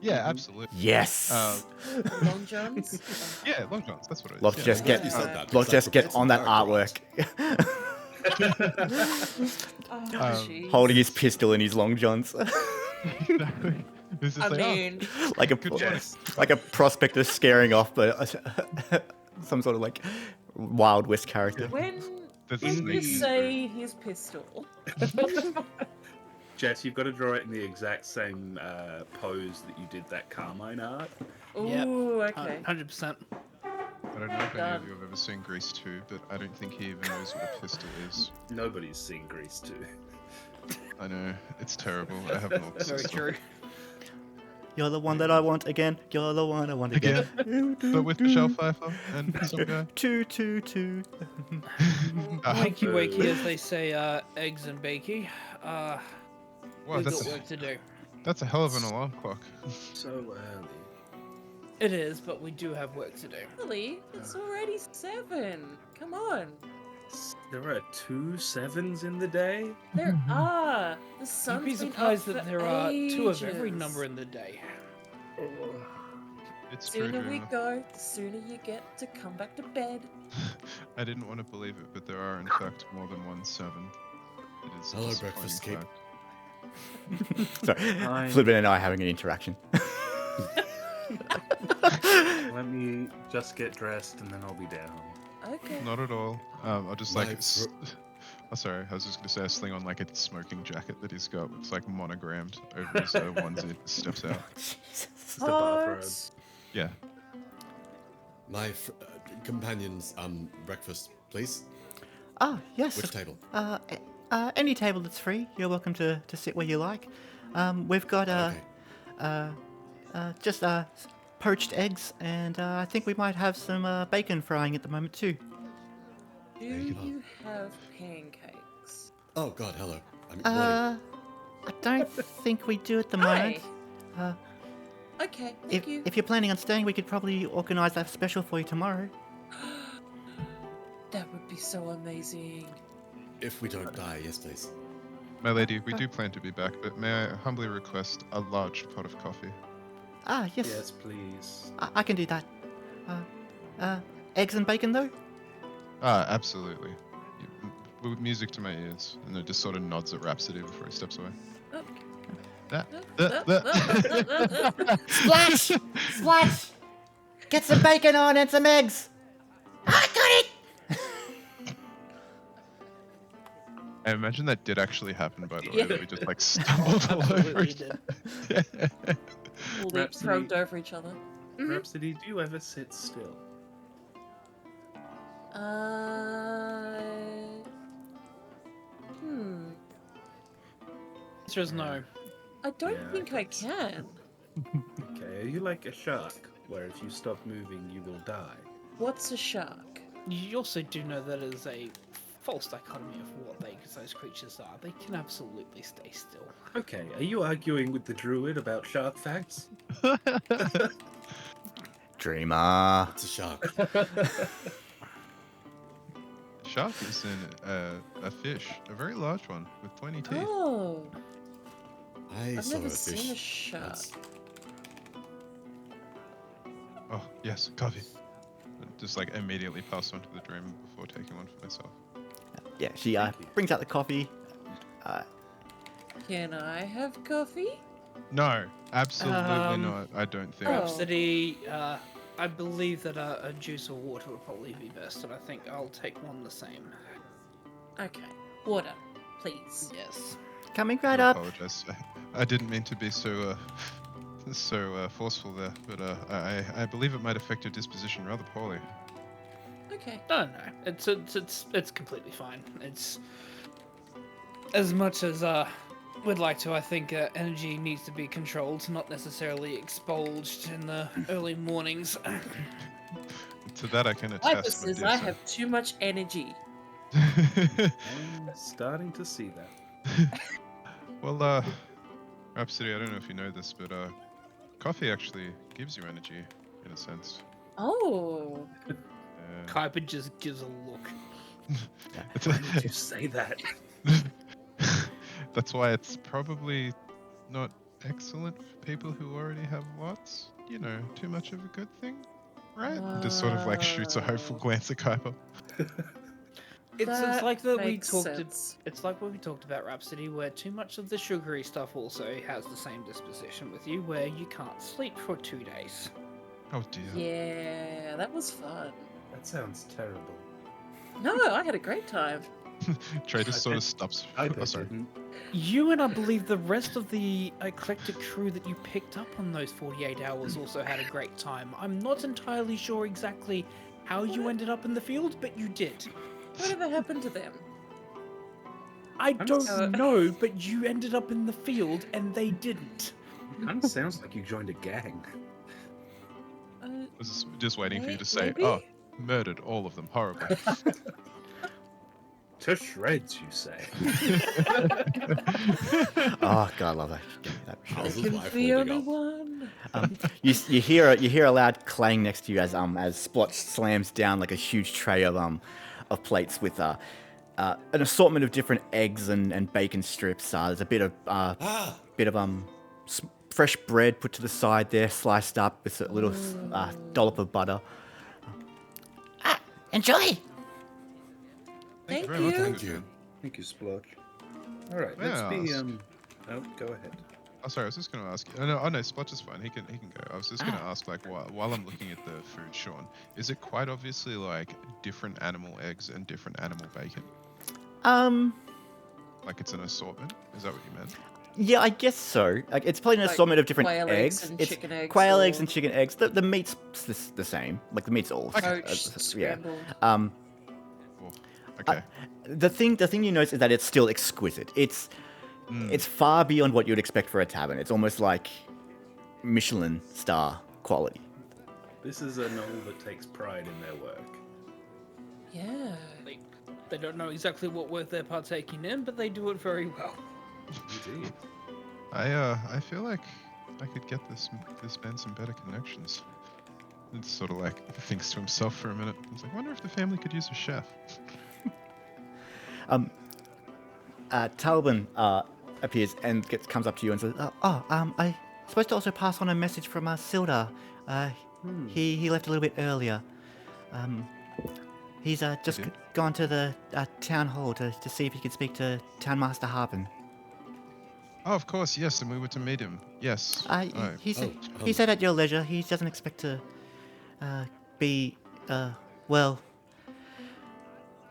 Yeah, absolutely. Yes. Long Johns. Yeah, long johns. That's what it is. Let's yeah. just Glad you said that, because let's that just get protects on the that character. artwork. Jeez. Holding his pistol in his long johns, Exactly. This is I like, mean, like a prospector scaring off some sort of like Wild West character. when That's did you sneaky. say his pistol? Jess, you've got to draw it in the exact same pose that you did that Carmine art. Yep. Ooh, okay. 100%. I don't know if any of you have ever seen Grease 2, but I don't think he even knows what a pistol is. Nobody's seen Grease 2. I know, it's terrible. I have an older Very sister. true. You're the one that I want again. You're the one I want again. But with Michelle Pfeiffer and some guy. Two, two, two. Wakey wakey, as they say, eggs and bakey. Wow, We've that's got work to do. a hell of an alarm clock. So early. It is, but we do have work to do. Really? It's already 7. Come on. There are 2 7s in the day? There are. The sun's You'd be been surprised up that for there are 2 of every ages. number in the day. It's true, Sooner we Dreamer. go, the sooner you get to come back to bed. I didn't want to believe it, but there are in fact more than 1 7. It is a Hello, disappointing breakfast cake. fact. Sorry, Hi. Flibbin and I are having an interaction. Let me just get dressed and then I'll be down. Okay. Not at all. I'll just My like. Oh, sorry, I was just gonna say I sling on like a smoking jacket that he's got. It's like monogrammed over his onesie. Steps out. The bathrobe. Hugs. Yeah. My companions, breakfast, please. Ah, yes. Which table? Any table that's free. You're welcome to sit where you like. We've got Okay. just poached eggs, and I think we might have some bacon frying at the moment too. Do you go. you have pancakes? Oh God, hello. Morning. I don't think we do at the Hi. moment. Okay, thank you. If you're planning on staying, we could probably organise that special for you tomorrow. That would be so amazing. If we don't die, yes, please. My lady, we do plan to be back, but may I humbly request a large pot of coffee? Ah, yes. Yes, please. I can do that. Eggs and bacon though? Absolutely. Music to my ears, and it just sort of nods at Rhapsody before he steps away. Splash! Splash! Get some bacon on and some eggs! I got it! I imagine that did actually happen, by the way, Yeah. that we just like stumbled all over Absolutely each did. All Rhapsody. leapfrogged over each other. Rhapsody, do you ever sit still? Answer is no. I don't Yeah, think I that's- can. Okay, are you like a shark, where if you stop moving, you will die? What's a shark? You also do know that is a false dichotomy of what those creatures are. They can absolutely stay still. Okay, are you arguing with the druid about shark facts? Dreamer. It's a shark. Shark is a fish, a very large one with pointy teeth. Oh, I I've saw never a fish. seen a shark. That's- Oh, yes, coffee. Just like immediately pass on to the dream before taking one for myself. Yeah, she Thank you. brings out the coffee. Can I have coffee? No, absolutely Um, not. I don't think. Oh. Rhapsody, I believe that a juice or water would probably be best, and I think I'll take one the same. Okay, water, please. Yes. Coming right I up. apologize. I didn't mean to be so forceful there, but I believe it might affect your disposition rather poorly. Okay. No, it's completely fine. It's as much as we'd like to. I think energy needs to be controlled, not necessarily expulged in the early mornings. To that I can Piper attest. my says dear I sir. have too much energy. I'm starting to see that. Well, Rhapsody, I don't know if you know this, but coffee actually gives you energy, in a sense. Oh. Kyper just gives a look. Why would you say that? That's why it's probably not excellent for people who already have lots. You know, too much of a good thing, right? Just sort of like shoots a hopeful Wow. glance at Kyper. It's That like that we makes talked. sense. It's like what we talked about Rhapsody, where too much of the sugary stuff also has the same disposition with you, where you can't sleep for 2 days. Oh dear. Yeah, that was fun. That sounds terrible. No, I had a great time. Trey just I sort of bet- stops. I Oh, bet sorry. didn't. You and I believe the rest of the eclectic crew that you picked up on those 48 hours also had a great time. I'm not entirely sure exactly how you ended up in the field, but you did. Whatever happened to them? I don't so- know, but you ended up in the field and they didn't. Kind of sounds like you joined a gang. Uh, I was just waiting for you to say, Maybe? "Oh, murdered all of them horribly." To shreds, you say. Oh god, I love that. Give me that. How's I his can wife be holding only up? one. You hear a loud clang next to you as Splotch slams down like a huge tray of plates with an assortment of different eggs and bacon strips. There's a bit of fresh bread put to the side there, sliced up with a little dollop of butter. Enjoy. Thank very much. you. Thank you. Thank you, Splotch. Alright, May let's I be, ask? Oh, go ahead. Oh, sorry, I was just going to ask you. Oh, no, Splotch is fine. He can go. I was just going to ask, like, while I'm looking at the food, Sean, is it quite obviously like different animal eggs and different animal bacon? Like it's an assortment? Is that what you meant? Yeah, I guess so. Like, it's probably an Like assortment of different quail eggs eggs. and It's chicken eggs quail or- eggs and chicken eggs. The meat's the same. Like the meat's all. Poached, scrambled. Oh, okay. The thing you notice is that it's still exquisite. It's far beyond what you'd expect for a tavern. It's almost like Michelin star quality. This is a novel that takes pride in their work. Yeah. They don't know exactly what work they're partaking in, but they do it very well. Indeed. I feel like I could get this man some better connections. It's sort of like thinks to himself for a minute. He's like, wonder if the family could use a chef. Talbin appears and comes up to you and says, I'm supposed to also pass on a message from Silda. He left a little bit earlier. He's just did? gone to the town hall to see if he could speak to Townmaster Harpen. Oh, of course, yes, and we were to meet him. Yes. He said at your leisure. He doesn't expect to be well.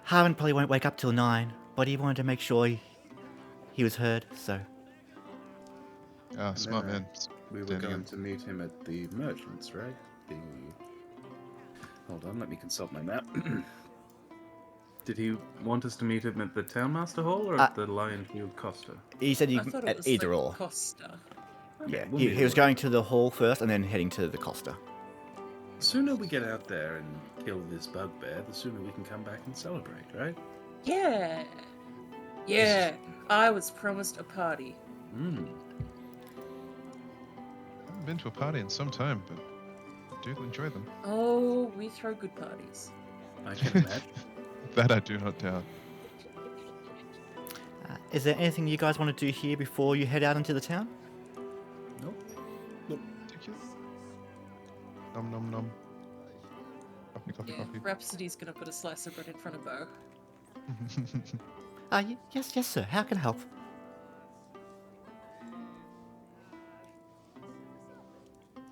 Harpen probably won't wake up till 9, but he wanted to make sure he was heard. So Smart then, man. We were Standing going up. to meet him at the merchants, right? Hold on, let me consult my map. Did he want us to meet him at the Townmaster Hall or Uh, at the Lionfield Costa? He said you I thought it at was either like or. Costa. Yeah, we'll he meet was him. going to the hall first and then heading to the Costa. The sooner we get out there and kill this bugbear, the sooner we can come back and celebrate, right? Yeah. Yeah. I was promised a party. Mm. I haven't been to a party in some time, but I do enjoy them. Oh, we throw good parties. I can imagine. That I do not doubt. Is there anything you guys want to do here before you head out into the town? Nope. Thank you. Nom nom nom. Coffee, coffee, Yeah. coffee. Rhapsody's gonna put a slice of bread in front of Bo. Yes, sir. How can I help?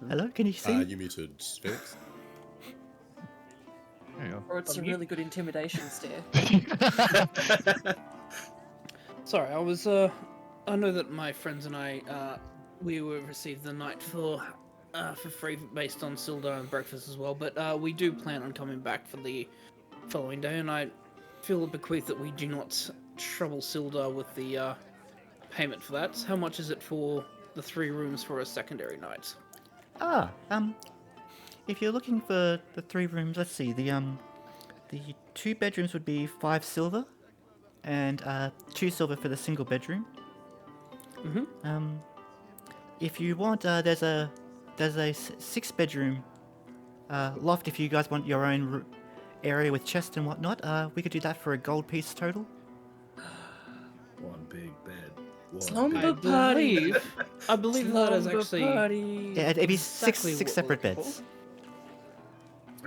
Hello, can you see? You muted Phoenix. There you go. Or it's a you- really good intimidation stare. Sorry, I was. I know that my friends and I, we were received the night for free based on Sildar and breakfast as well. But we do plan on coming back for the following day, and I feel a bequeath that we do not trouble Sildar with the payment for that. How much is it for the 3 rooms for a secondary night? If you're looking for the 3 rooms, let's see. The 2 bedrooms would be 5 silver, and 2 silver for the single bedroom. Mm-hmm. If you want, there's a 6 bedroom loft. If you guys want your own area with chest and whatnot, we could do that for a gold piece total. One big bed. Slumber party. I believe that is Slumber actually. party. Yeah, it'd be Exactly six what we're separate looking beds.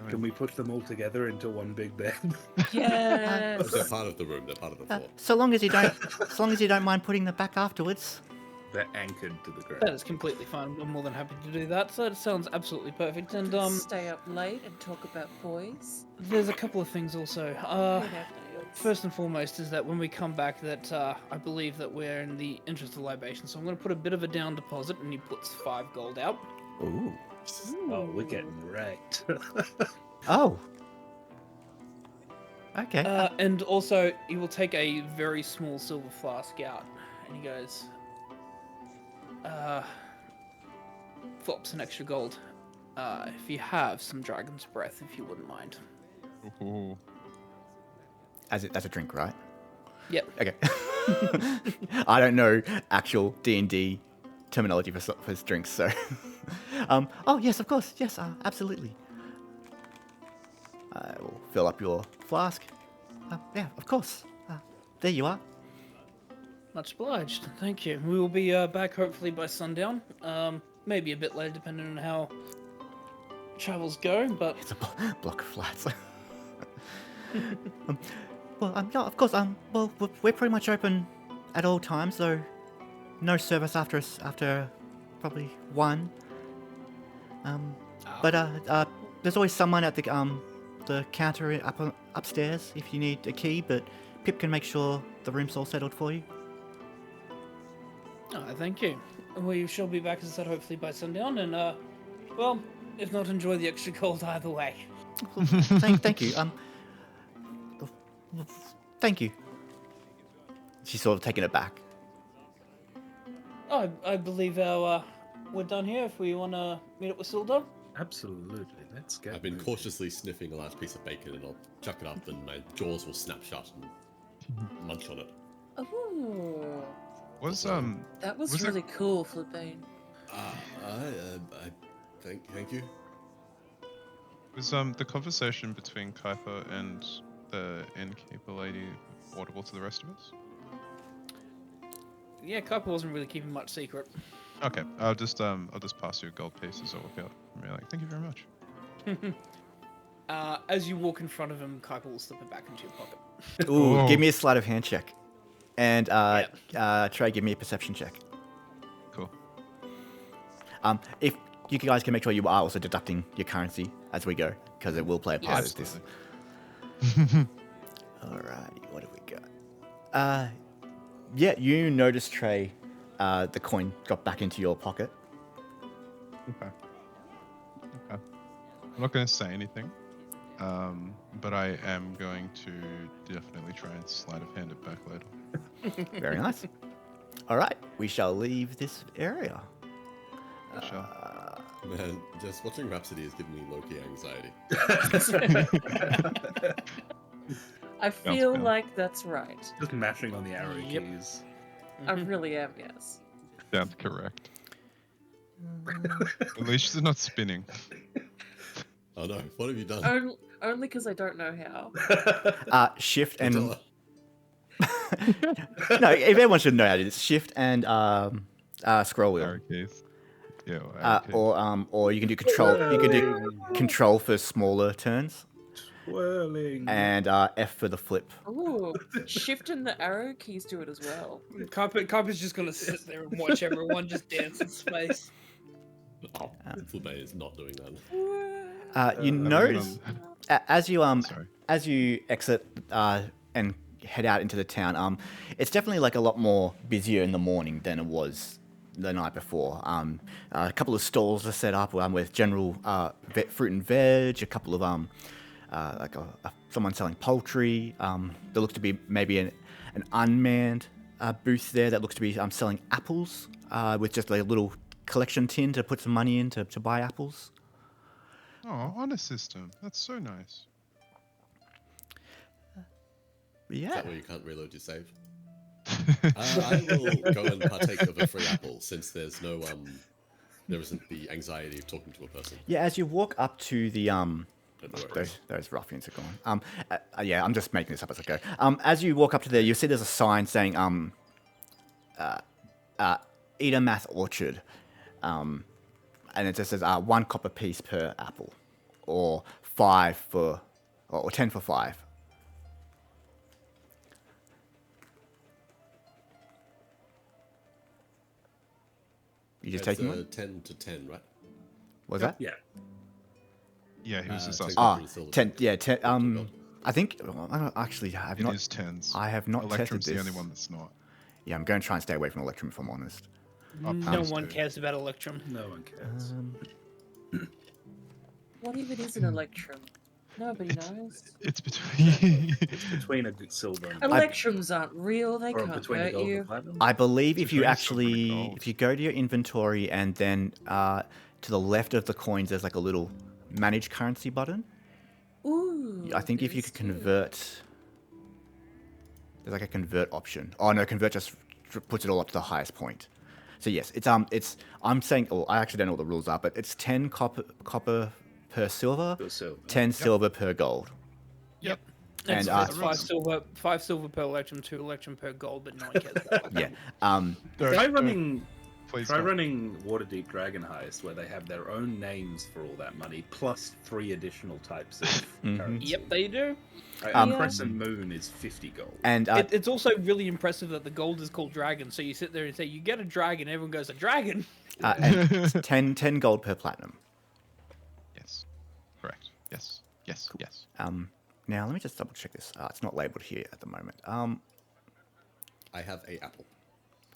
Can we put them all together into one big bed? Yes. They're part of the room. They're part of the floor. So long as you don't mind putting them back afterwards. They're anchored to the ground. That is completely fine. I'm more than happy to do that. So it sounds absolutely perfect. And Stay up late and talk about boys. there's a couple of things also. We have nails. First and foremost is that when we come back, that I believe that we're in the interest of libation. So I'm going to put a bit of a down deposit, and he puts 5 gold out. Ooh. Oh, we're getting wrecked. Oh. Okay. And also, he will take a very small silver flask out, and he goes, flops an extra gold. If you have some dragon's breath, if you wouldn't mind. Ooh. As a drink, right? Yep. Okay. I don't know actual D&D terminology for drinks, so. Oh yes, of course. Yes, absolutely. I will fill up your flask. Yeah, of course. There you are. Much obliged. Thank you. We will be back hopefully by sundown. Maybe a bit later, depending on how travels go. But It's a block of flats. Yeah, of course. Well, we're pretty much open at all times, though. No service after probably 1. But there's always someone at the counter upstairs if you need a key. But Pip can make sure the room's all settled for you. thank you. We shall be back, as I said, hopefully by sundown. And well, if not, enjoy the extra gold either way. Thank you. Thank you. She's sort of taken it back. I believe we're done here. If we want to meet up with Sildar. Absolutely. Let's go. I've been cautiously sniffing a large piece of bacon, and I'll chuck it up, and my jaws will snap shut and munch on it. Ooh, Was that was Was there- really cool, Flippane. Thank you. was the conversation between Kyper and the innkeeper lady audible to the rest of us? Yeah, Kyper wasn't really keeping much secret. Okay, I'll just pass you a gold piece as I walk out. And be like, thank you very much. As you walk in front of him, Kyper will slip it back into your pocket. Ooh, Oh. give me a sleight of hand check. And Trey, give me a perception check. Cool. If you guys can make sure you are also deducting your currency as we go, because it will play a part of this. Alrighty, what have we got? Yeah, you notice, Trey, the coin got back into your pocket. Okay. I'm not going to say anything. But I am going to definitely try and sleight of hand it back later. Very nice. All right, we shall leave this area. For sure. Man, just watching Rhapsody is giving me low-key anxiety. I feel fair. like that's right. Just mashing on the arrow Yep. keys. I really am, yes. Sounds correct. At least she's not spinning. Oh no, what have you done? Only because I don't know how. Shift and Adela. no, everyone should know how to do this. Shift and scroll wheel. Arrow keys. Yeah, or arrow keys. Or you can do control. You can do control for smaller turns, Whirling. and F for the flip. Ooh, shift and the arrow keys do it as well. Kyper's just gonna sit there and watch everyone just dance in space. Oh, Fubei is not doing that. You notice as you Sorry. as you exit and head out into the town, it's definitely like a lot more busier in the morning than it was the night before. A couple of stalls are set up with general fruit and veg. A couple of like someone selling poultry. There looks to be maybe an unmanned booth there that looks to be selling apples with just like a little collection tin to put some money in to buy apples. Oh, honor system. That's so nice. Is Yeah. that where you can't reload your save? I will go and partake of a free apple since there's no there isn't the anxiety of talking to a person. Yeah, as you walk up to the Don't know where it is. those ruffians are gone. Yeah, I'm just making this up as I go. As you walk up to there, you'll see there's a sign saying Edomath Orchard, and it just says 1 copper piece per apple, or 5 for, or 10 for 5. You just It's taking one? 10 to 10, right? Was that? Yeah. Yeah, he was just take asking. that. 10. Yeah, 10. I think I don't actually have It not. is tens. I have not tested Electrum's this. the only one that's not. Yeah, I'm going to try and stay away from Electrum if I'm honest. Oh, No please one do. cares about Electrum. No one cares. What even is an electrum? Nobody knows. It's between. It's between a good silver and Electrums aren't real, they or can't between a hurt gold and you. platinum. I believe if you between silver and actually, gold. if you go to your inventory and then to the left of the coins, there's like a little manage currency button. Ooh. I think if you could convert, there's like a convert option. Oh no, convert just puts it all up to the highest point. So yes, it's I'm saying, oh, I actually don't know what the rules are, but it's 10 copper per silver, Per silver. 10 silver per gold. Yep. And, It's 5 silver per Electrum, 2 Electrum per gold, but no one cares about that. Yeah. Try running. Please Try don't. running Waterdeep Dragon Heist, where they have their own names for all that money, plus 3 additional types of currency. Yep, they do. Crescent Moon is 50 gold. And It's also really impressive that the gold is called dragon. So you sit there and say, you get a dragon, everyone goes, a dragon? and it's 10 gold per platinum. Yes. Correct. Yes. Yes. Yes. Now let me just double check this. It's not labeled here at the moment. I have a apple.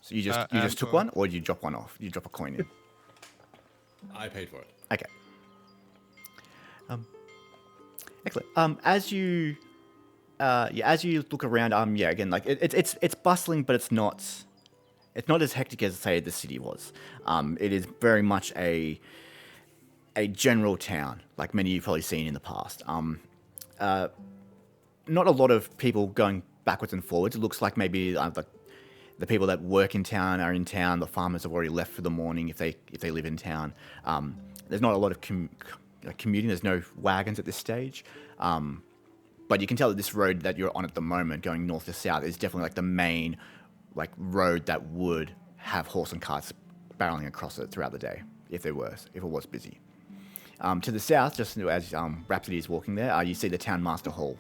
So you just took one, or did you drop one off? You drop a coin in. I paid for it. Okay. Excellent. As you look around, again, like it's bustling, but it's not as hectic as say the city was. It is very much a general town, like many you've probably seen in the past. Not a lot of people going backwards and forwards. It looks like maybe the people that work in town are in town. The farmers have already left for the morning if they live in town. There's not a lot of commuting. There's no wagons at this stage. But you can tell that this road that you're on at the moment, going north to south, is definitely like the main road that would have horse and carts barreling across it throughout the day if it was busy. To the south, just as Rhapsody is walking there, you see the Town Master Hall.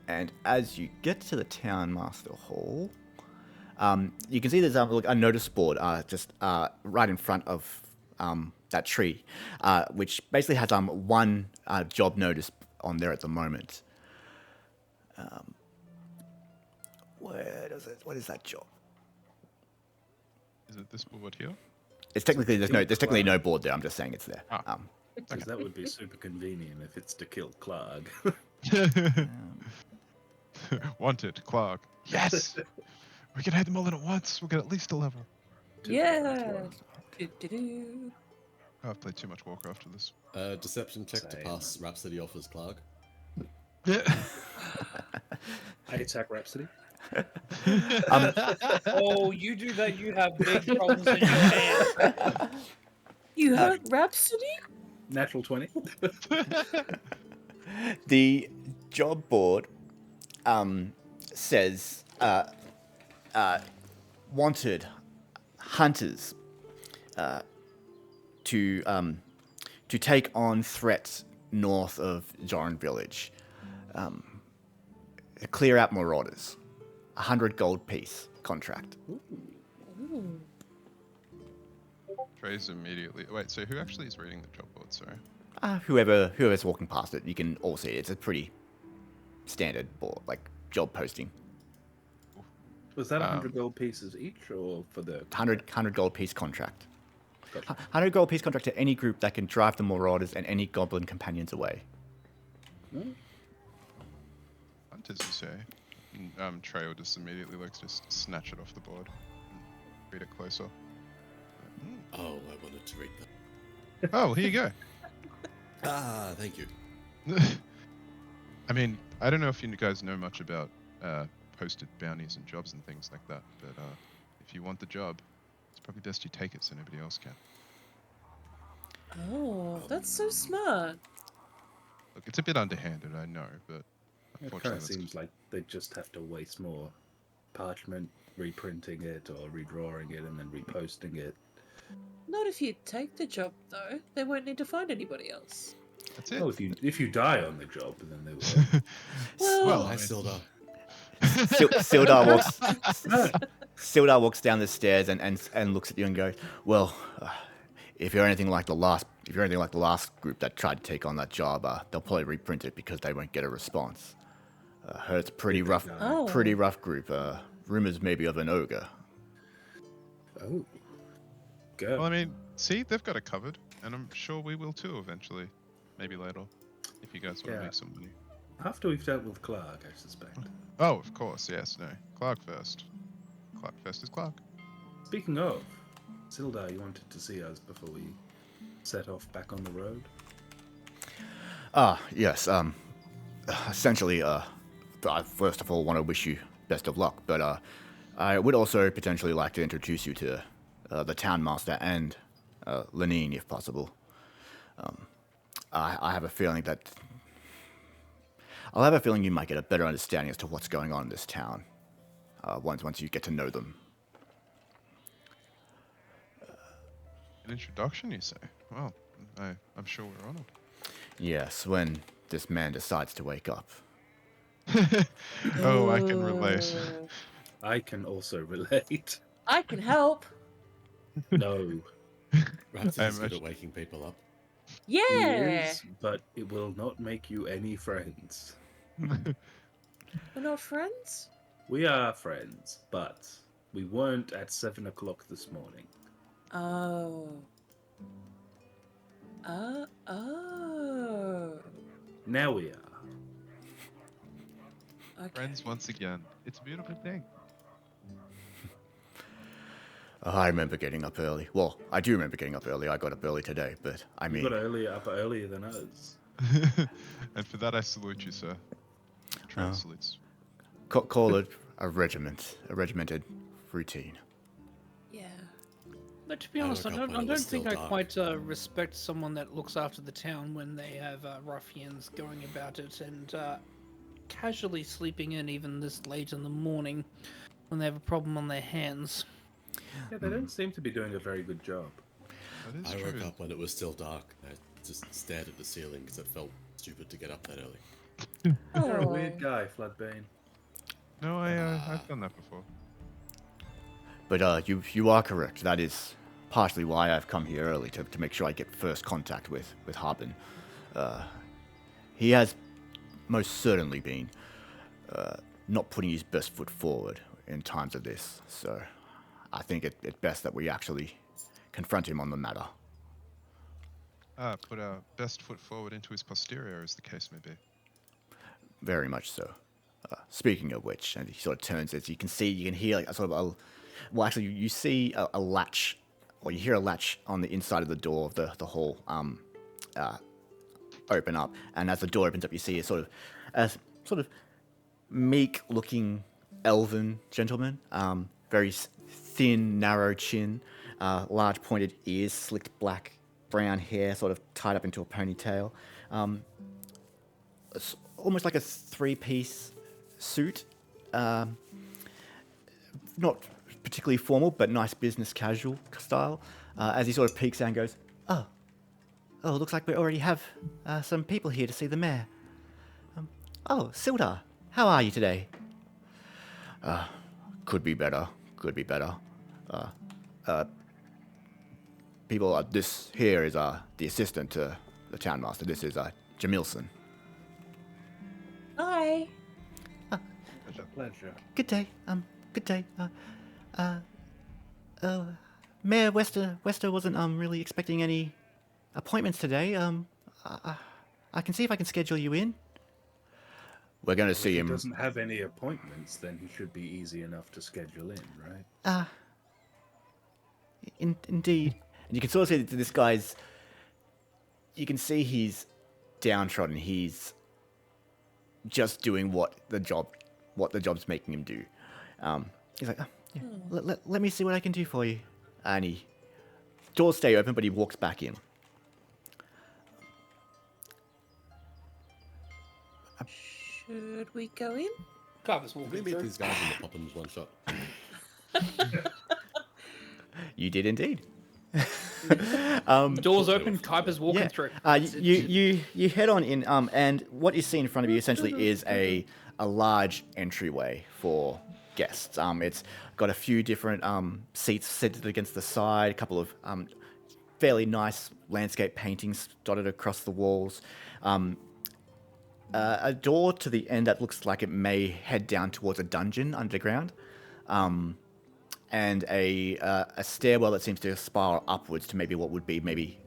And as you get to the Town Master Hall, you can see there's a notice board just right in front of that tree, which basically has one job notice on there at the moment. What is that job? Is it this board here? It's technically there's technically no board there. I'm just saying it's there. Because that would be super convenient if it's to kill Klarg. Wanted, Klarg. Yes! We can hit them all in at once. We'll get at least a level. Yeah. Do-do-do. Oh, I've played too much Warcraft for this. Deception check to Same. pass Rhapsody off as Klarg. I attack Rhapsody. Oh, you do that, you have big problems in your hands. You heard Rhapsody? Natural 20. The job board says wanted hunters to take on threats north of Zoran Village. Clear out marauders. 100 gold piece contract. Ooh. Trey's immediately. Wait, so who actually is reading the job board? Sorry. Whoever's walking past it, you can all see it. It's a pretty standard board, like job posting. Was that 100 gold pieces each, or for the 100 gold piece contract. Gotcha. 100 gold piece contract to any group that can drive the marauders and any goblin companions away. Hunters, you say? And, Trey will just immediately just snatch it off the board and read it closer. Oh, I wanted to read that. Oh, well, here you go. Ah, thank you. I mean, I don't know if you guys know much about posted bounties and jobs and things like that, but if you want the job, it's probably best you take it so nobody else can. Oh, that's so smart. Look, it's a bit underhanded, I know, but It unfortunately, kind of that's seems like they just have to waste more parchment reprinting it or redrawing it and then reposting it. Not if you take the job, though. They won't need to find anybody else. that's it. Well, if you die on the job, then they will. Well, I still don't. Sildar walks down the stairs and looks at you and goes, "Well, if you're anything like the last group that tried to take on that job, they'll probably reprint it because they won't get a response. Heard it's a pretty rough group. Rumors maybe of an ogre." Oh, go. Well, I mean, see, they've got it covered, and I'm sure we will too eventually. Maybe later, if you guys want to Yeah. make some money. After we've dealt with Klarg, I suspect. Oh, of course, yes, no. Klarg first. Klarg first is Klarg. Speaking of, Sildar, you wanted to see us before we set off back on the road? Yes. Essentially, I first of all want to wish you best of luck, but I would also potentially like to introduce you to the town master and Lenine, if possible. I have a feeling that you might get a better understanding as to what's going on in this town once you get to know them. An introduction, you say? Well, I'm sure we're honored. Yes, when this man decides to wake up. Oh, I can relate. I can also relate. I can help. No. Rhapsody's good at waking people up. Yeah. Yes, but it will not make you any friends. We're not friends? We are friends, but we weren't at 7 o'clock this morning. Oh. Oh. Now we are. Okay. Friends once again. It's a beautiful thing. I remember getting up early. Well, I do remember getting up early. I got up early today, but I mean... You got up earlier than us. And for that, I salute you, sir. Trent salutes. Call it a regimented routine. Yeah. But to be I honest, I woke up don't, when I it don't was think still I dark. quite respect someone that looks after the town when they have ruffians going about it and casually sleeping in even this late in the morning when they have a problem on their hands. Yeah, they don't seem to be doing a very good job. That is I true. woke up when it was still dark. I just stared at the ceiling because it felt stupid to get up that early. You're a Oh. weird guy, Floodbane. No, I've done that before. But you are correct. That is partially why I've come here early, to make sure I get first contact with Harbin. He has most certainly been not putting his best foot forward in times of this, so I think it's best that we actually confront him on the matter. Put our best foot forward into his posterior, as the case may be. Very much so. Speaking of which, and he sort of turns as you can hear like a sort of a, well, actually, you see a latch, or you hear a latch on the inside of the door of the hall open up, and as the door opens up, you see a sort of meek-looking elven gentleman, very thin, narrow chin, large pointed ears, slicked black brown hair, sort of tied up into a ponytail. It's almost like a three-piece suit. Not particularly formal, but nice business casual style. As he sort of peeks out and goes, "Oh, looks like we already have some people here to see the mayor. Oh, Sildar, how are you today?" Could be better. People, this here is the assistant to the townmaster. This is Jamilson. Hi. Pleasure. Good day. Good day. Mayor Wester wasn't really expecting any appointments today. I can see if I can schedule you in. We're going to see If he him. doesn't have any appointments, then he should be easy enough to schedule in, right? Indeed. And you can sort of see that this guy's. You can see he's downtrodden. He's just doing what the job's making him do. He's like, yeah, let me see what I can do for you. And doors stay open, but he walks back in. Should we go in? Kyper's Can we walking meet through. these guys in the Poppins one shot? You did indeed. Doors open, Kyper's walking through. You head on in, and what you see in front of you essentially is a large entryway for guests. It's got a few different seats centered against the side, a couple of fairly nice landscape paintings dotted across the walls. A door to the end that looks like it may head down towards a dungeon underground. And a stairwell that seems to spiral upwards to maybe what would be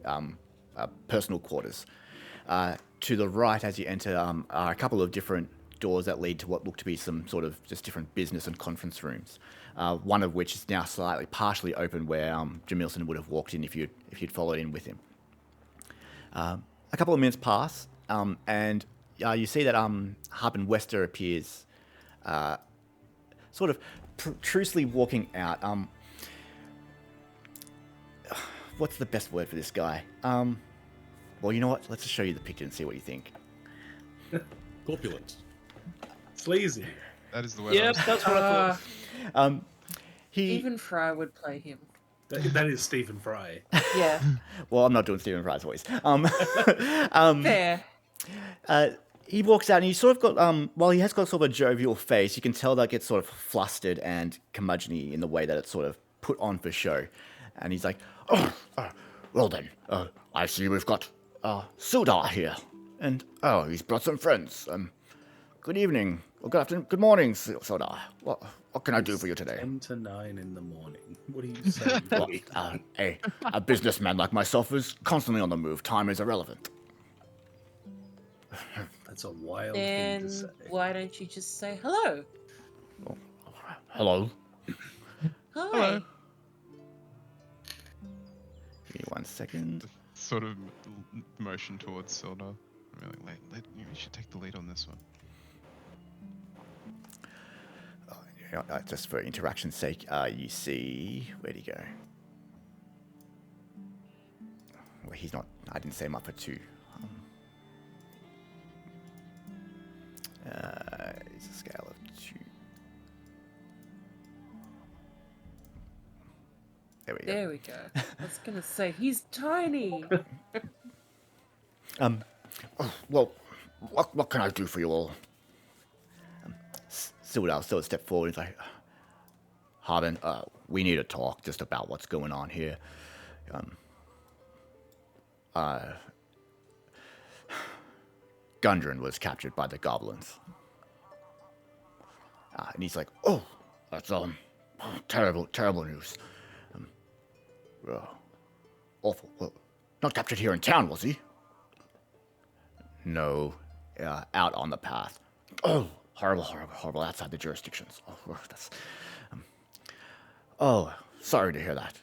personal quarters. To the right, as you enter, are a couple of different doors that lead to what look to be some sort of just different business and conference rooms. One of which is now partially open, where Jamilson would have walked in if you'd followed in with him. A couple of minutes pass, and you see that Harpen Wester appears, sort of truthfully walking out. What's the best word for this guy? Well, you know what? Let's just show you the picture and see what you think. Corpulent. Sleazy. That is the word. Yep, that's what I thought. Even Fry would play him. That is Stephen Fry. Yeah. Well, I'm not doing Stephen Fry's voice. Fair. He walks out and he's sort of got, while he has got sort of a jovial face, you can tell that gets sort of flustered and curmudgeon-y in the way that it's sort of put on for show. And he's like, well then, I see we've got Sildar here. And, he's brought some friends. Good evening, or good afternoon, good morning, Sildar. What can I do for you today? 10 to 9 in the morning. What are you saying? Well, a businessman like myself is constantly on the move. Time is irrelevant. That's a wild thing to Then say. why don't you just say hello? Hello. Hi. Give me 1 second. Sort of motion towards Sildar. I'm really late. You should take the lead on this one. Just for interaction's sake, you see... Where'd he go? Well, he's not... I didn't say him up for 2. It's a scale of 2. There we go. There we go. I was gonna say he's tiny. Well, what can I do for you all? Sildar still a step forward. He's like, Harben, we need to talk just about what's going on here. Gundren was captured by the goblins. And he's like, that's terrible news. Awful. Well, not captured here in town, was he? No, out on the path. Oh, horrible, horrible, horrible, outside the jurisdictions. Oh, that's... oh, sorry to hear that.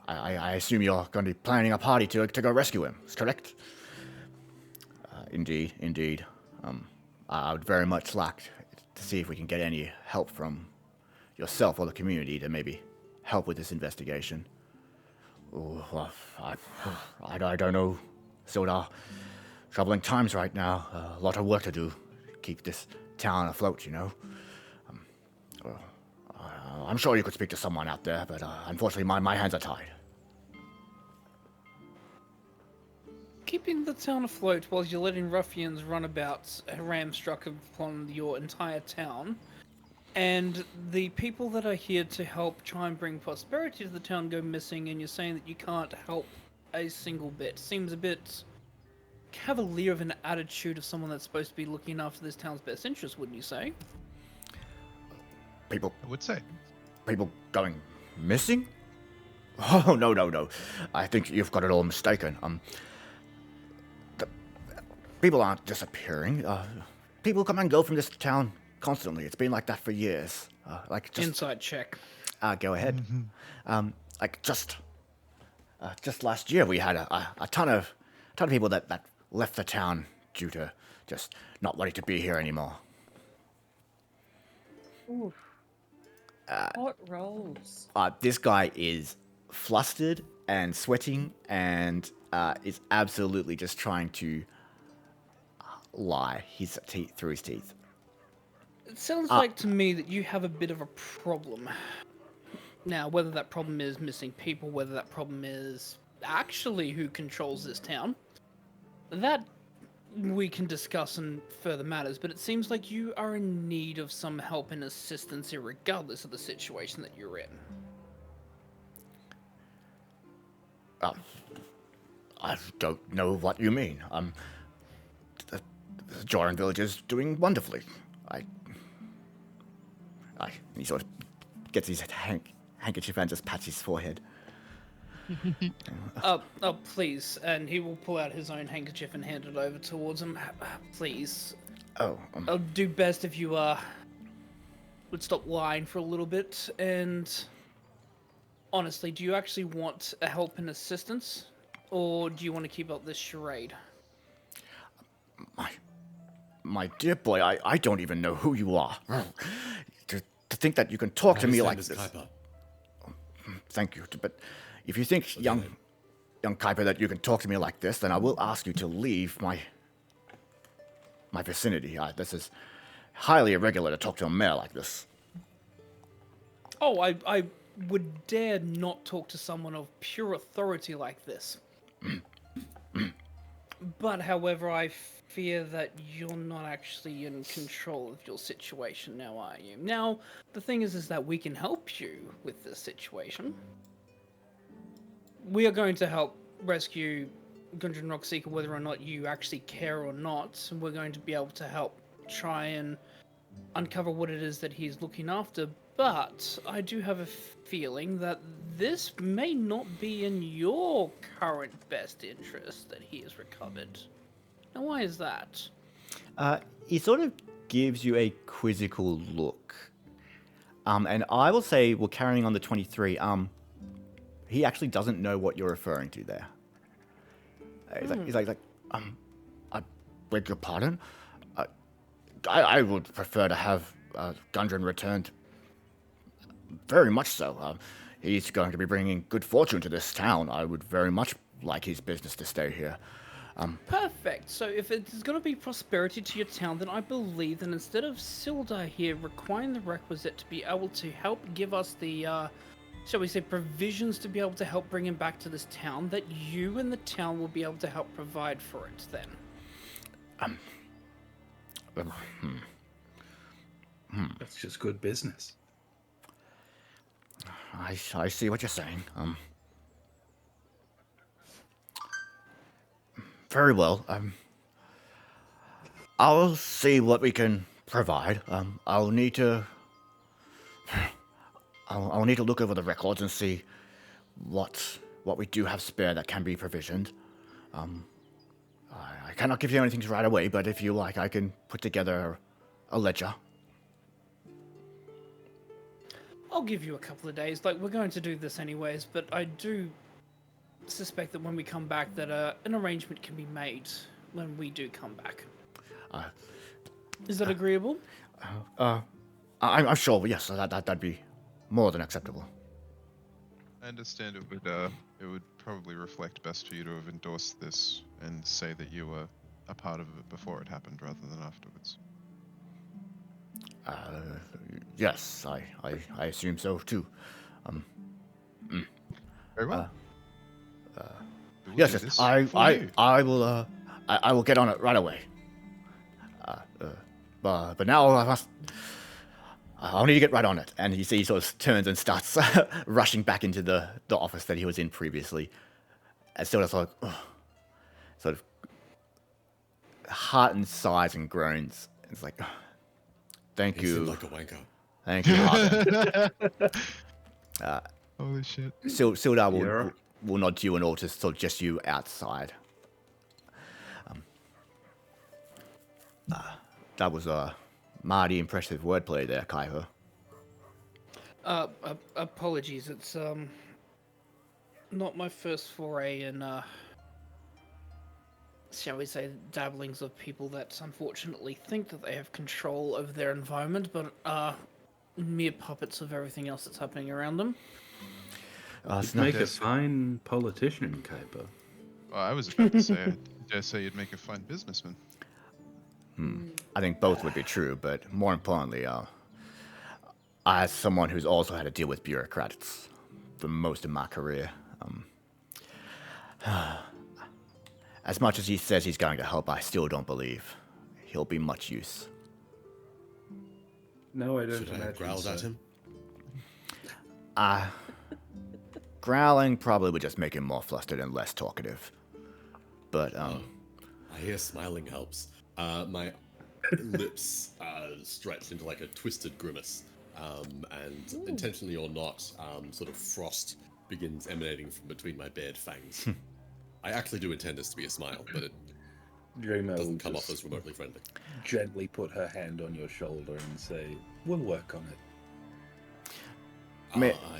I assume you're going to be planning a party to go rescue him, is correct? Indeed, indeed. I would very much like to see if we can get any help from yourself or the community to maybe help with this investigation. Oh, well, I don't know. Sildar, troubling times right now. A lot of work to do. Keep this town afloat, you know. I'm sure you could speak to someone out there, but unfortunately my hands are tied. Keeping the town afloat while you're letting ruffians run about ramstruck upon your entire town, and the people that are here to help try and bring prosperity to the town go missing, and you're saying that you can't help a single bit. Seems a bit cavalier of an attitude of someone that's supposed to be looking after this town's best interest, wouldn't you say? I would say. People going missing? Oh, no. I think you've got it all mistaken. People aren't disappearing. People come and go from this town constantly. It's been like that for years. Inside check. Go ahead. Just last year we had a ton of people that left the town due to just not wanting to be here anymore. Oof. Hot rolls. This guy is flustered and sweating and is absolutely just trying to lie his teeth through his teeth. It sounds like to me that you have a bit of a problem. Now, whether that problem is missing people, whether that problem is actually who controls this town, that we can discuss in further matters, but it seems like you are in need of some help and assistance regardless of the situation that you're in. I don't know what you mean. The Joran village is doing wonderfully. He sort of gets his handkerchief and just pats his forehead. Please, and he will pull out his own handkerchief and hand it over towards him. Please. I'll do best if you would stop lying for a little bit. And honestly, do you actually want a help and assistance, or do you want to keep up this charade? My dear boy, I don't even know who you are. To think that you can talk to me like this. Kyper. Thank you, but if you think, young Kyper, that you can talk to me like this, then I will ask you to leave my vicinity. This is highly irregular to talk to a mayor like this. Oh, I would dare not talk to someone of pure authority like this. But, however, I fear that you're not actually in control of your situation now, are you? Now, the thing is that we can help you with this situation. We are going to help rescue Gundren Rockseeker whether or not you actually care or not, and we're going to be able to help try and uncover what it is that he's looking after, but I do have a feeling that this may not be in your current best interest that he has recovered. Now, why is that? He sort of gives you a quizzical look. And I will say, well, carrying on the 23, he actually doesn't know what you're referring to there. He's like, I beg your pardon? I would prefer to have Gundren returned. Very much so. He's going to be bringing good fortune to this town. I would very much like his business to stay here. Perfect. So if it's going to be prosperity to your town, then I believe that instead of Sildar here requiring the requisite to be able to help give us the, shall we say, provisions to be able to help bring him back to this town, that you and the town will be able to help provide for it then. That's just good business. I see what you're saying. Very well. I'll see what we can provide. I'll need to look over the records and see what what we do have spare that can be provisioned. I cannot give you anything right away, but if you like, I can put together a ledger. I'll give you a couple of days. Like, we're going to do this anyways, but I do suspect that when we come back that an arrangement can be made when we do come back. Is that agreeable? I'm sure, yes, that'd be more than acceptable. I understand it would probably reflect best for you to have endorsed this and say that you were a part of it before it happened rather than afterwards. Yes, I assume so too. Very well. We'll Yes, do yes, this I for you. I will get on it right away. But now I'll need to get right on it. And you see he sort of turns and starts rushing back into the office that he was in previously. And sort of heart and sighs and groans. It's like, thank He seemed you. like a wanker. Thank you, Harvin. Holy shit. Sildar will nod to you and all to sort of just you outside. That was a mighty impressive wordplay there, Kyper. Apologies. It's not my first foray in shall we say, dabblings of people that unfortunately think that they have control over their environment, but are mere puppets of everything else that's happening around them. You'd make a fine politician, Kyper. Well, I was about to say, I dare say you'd make a fine businessman. I think both would be true, but more importantly, as someone who's also had to deal with bureaucrats for most of my career, as much as he says he's going to help, I still don't believe he'll be much use. No, I don't Should I have imagine growled so. at him? Growling probably would just make him more flustered and less talkative. But, I hear smiling helps. My lips stretch into like a twisted grimace, and intentionally or not, sort of frost begins emanating from between my bared fangs. I actually do intend this to be a smile, but it Dreamer doesn't will come off just as remotely friendly. gently put her hand on your shoulder and say, "We'll work on it."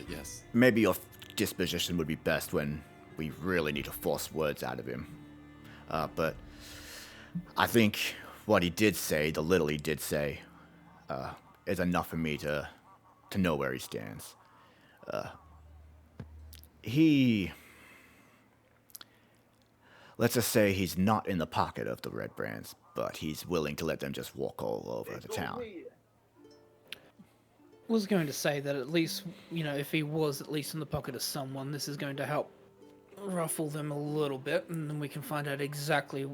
Yes. maybe your disposition would be best when we really need to force words out of him. But I think what he did say, the little he did say, is enough for me to know where he stands. Let's just say he's not in the pocket of the Red Brands, but he's willing to let them just walk all over the town. Was going to say that at least, if he was at least in the pocket of someone, this is going to help ruffle them a little bit, and then we can find out exactly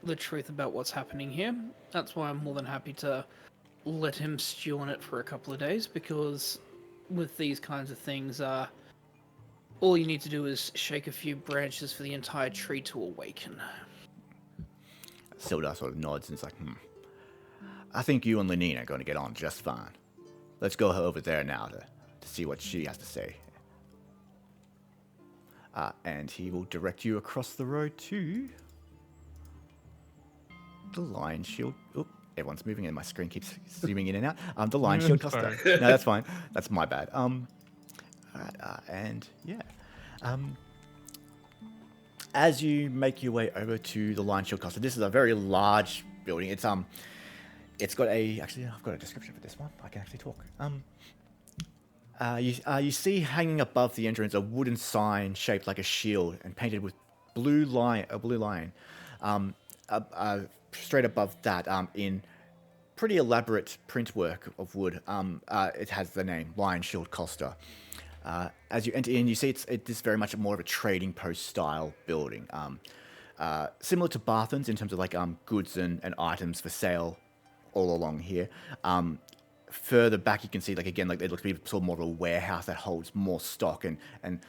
the truth about what's happening here. That's why I'm more than happy to let him stew on it for a couple of days, because with these kinds of things, all you need to do is shake a few branches for the entire tree to awaken. Sildar sort of nods and is like, I think you and Lenine are going to get on just fine. Let's go over there now to see what she has to say. And he will direct you across the road to the Lion Shield. Oop, everyone's moving and my screen keeps zooming in and out. The Lion Shield cluster. No, that's fine. That's my bad. And yeah. As you make your way over to the Lion Shield cluster, this is a very large building. It's got actually, I've got a description for this one. I can actually talk. You see hanging above the entrance a wooden sign shaped like a shield and painted with a blue lion. Straight above that, in pretty elaborate print work of wood, it has the name Lion Shield Costa. As you enter in, you see it's very much more of a trading post style building, similar to Barthen's in terms of like goods and items for sale all along here. Further back, you can see, it looks to be sort of more of a warehouse that holds more stock and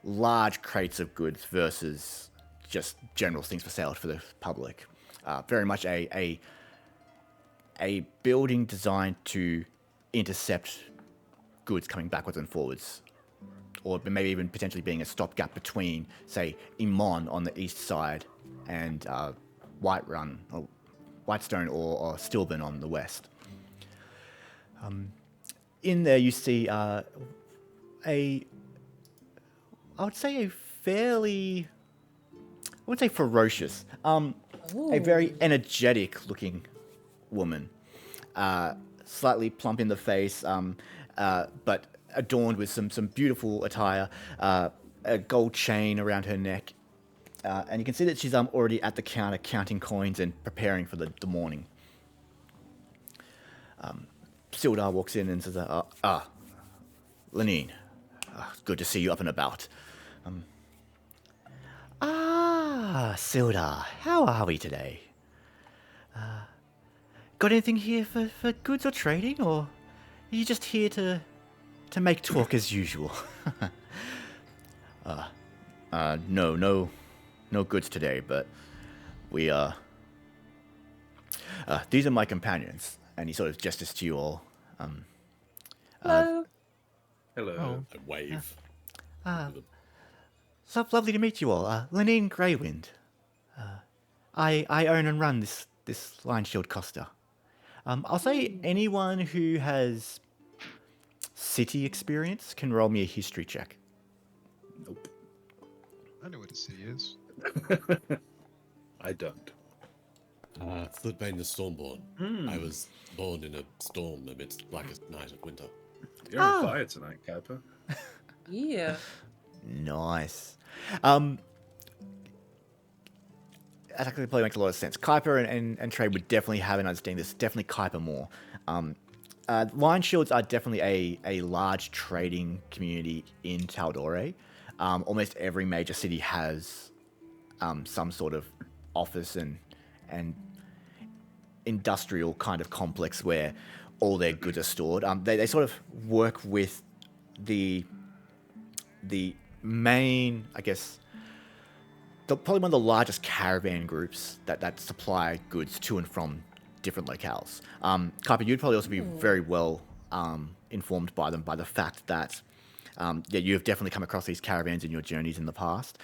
large crates of goods versus just general things for sale for the public. Very much a building designed to intercept goods coming backwards and forwards or maybe even potentially being a stopgap between, say, Imon on the east side and Whiterun, or Whitestone, or Stilburn on the west. In there, you see I would say a fairly, I wouldn't say ferocious, a very energetic-looking woman, slightly plump in the face, but adorned with some beautiful attire, a gold chain around her neck, and you can see that she's already at the counter counting coins and preparing for the morning. Sildar walks in and says, Lenine, good to see you up and about. Sildar, how are we today? Got anything here for goods or trading, or are you just here to make talk as usual? No goods today, but we these are my companions, and he sort of gestures to you all. Hello. Hello. I wave. So lovely to meet you all. Lenine Greywind. I own and run this Lion Shield Costa. I'll say anyone who has city experience can roll me a history check. Nope. I know what a city is. I don't. Floodbane the Stormborn. I was born in a storm amidst blackest night of winter. You're on fire tonight, Kyper. Yeah. Nice. That actually probably makes a lot of sense. Kyper and Trey would definitely have an understanding. This definitely Kyper more. Lion Shields are definitely a large trading community in Tal'Dorei. Almost every major city has some sort of office and industrial kind of complex where all their goods are stored. They sort of work with the main, I guess, probably one of the largest caravan groups that supply goods to and from different locales. Kyper, you'd probably also be very well informed by them, by the fact that you have definitely come across these caravans in your journeys in the past.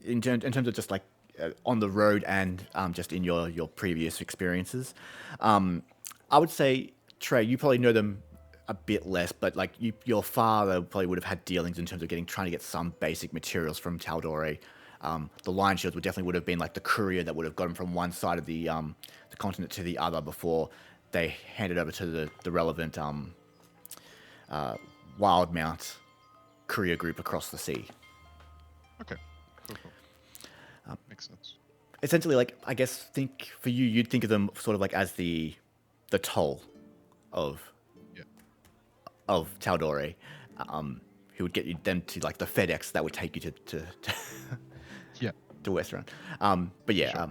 In terms of just like on the road and just in your previous experiences, I would say, Trey, you probably know them a bit less, but like your father probably would have had dealings in terms of trying to get some basic materials from Tal'Dorei. The Lion Shields would have been like the courier that would have got them from one side of the continent to the other before they handed over to the relevant Wildmount courier group across the sea. Okay, cool. Makes sense. Essentially, like, I guess think for you, you'd think of them sort of like as the toll of Tal'Dorei, who would get you then to like the FedEx that would take you to to Westerun. But yeah, sure.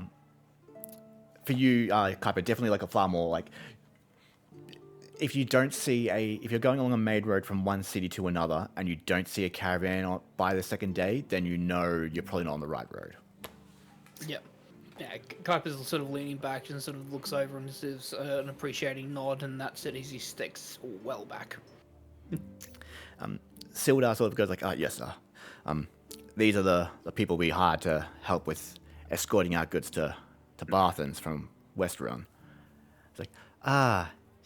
For you, Kyper, definitely like a far more like, if you're going along a main road from one city to another and you don't see a caravan by the second day, then you know you're probably not on the right road. Yep. Yeah, Kuiper's sort of leaning back and sort of looks over and gives an appreciating nod, and that's it as he sticks well back. Sildar sort of goes like, yes, sir. These are the people we hired to help with escorting our goods to Barthens from Westerun. It's like,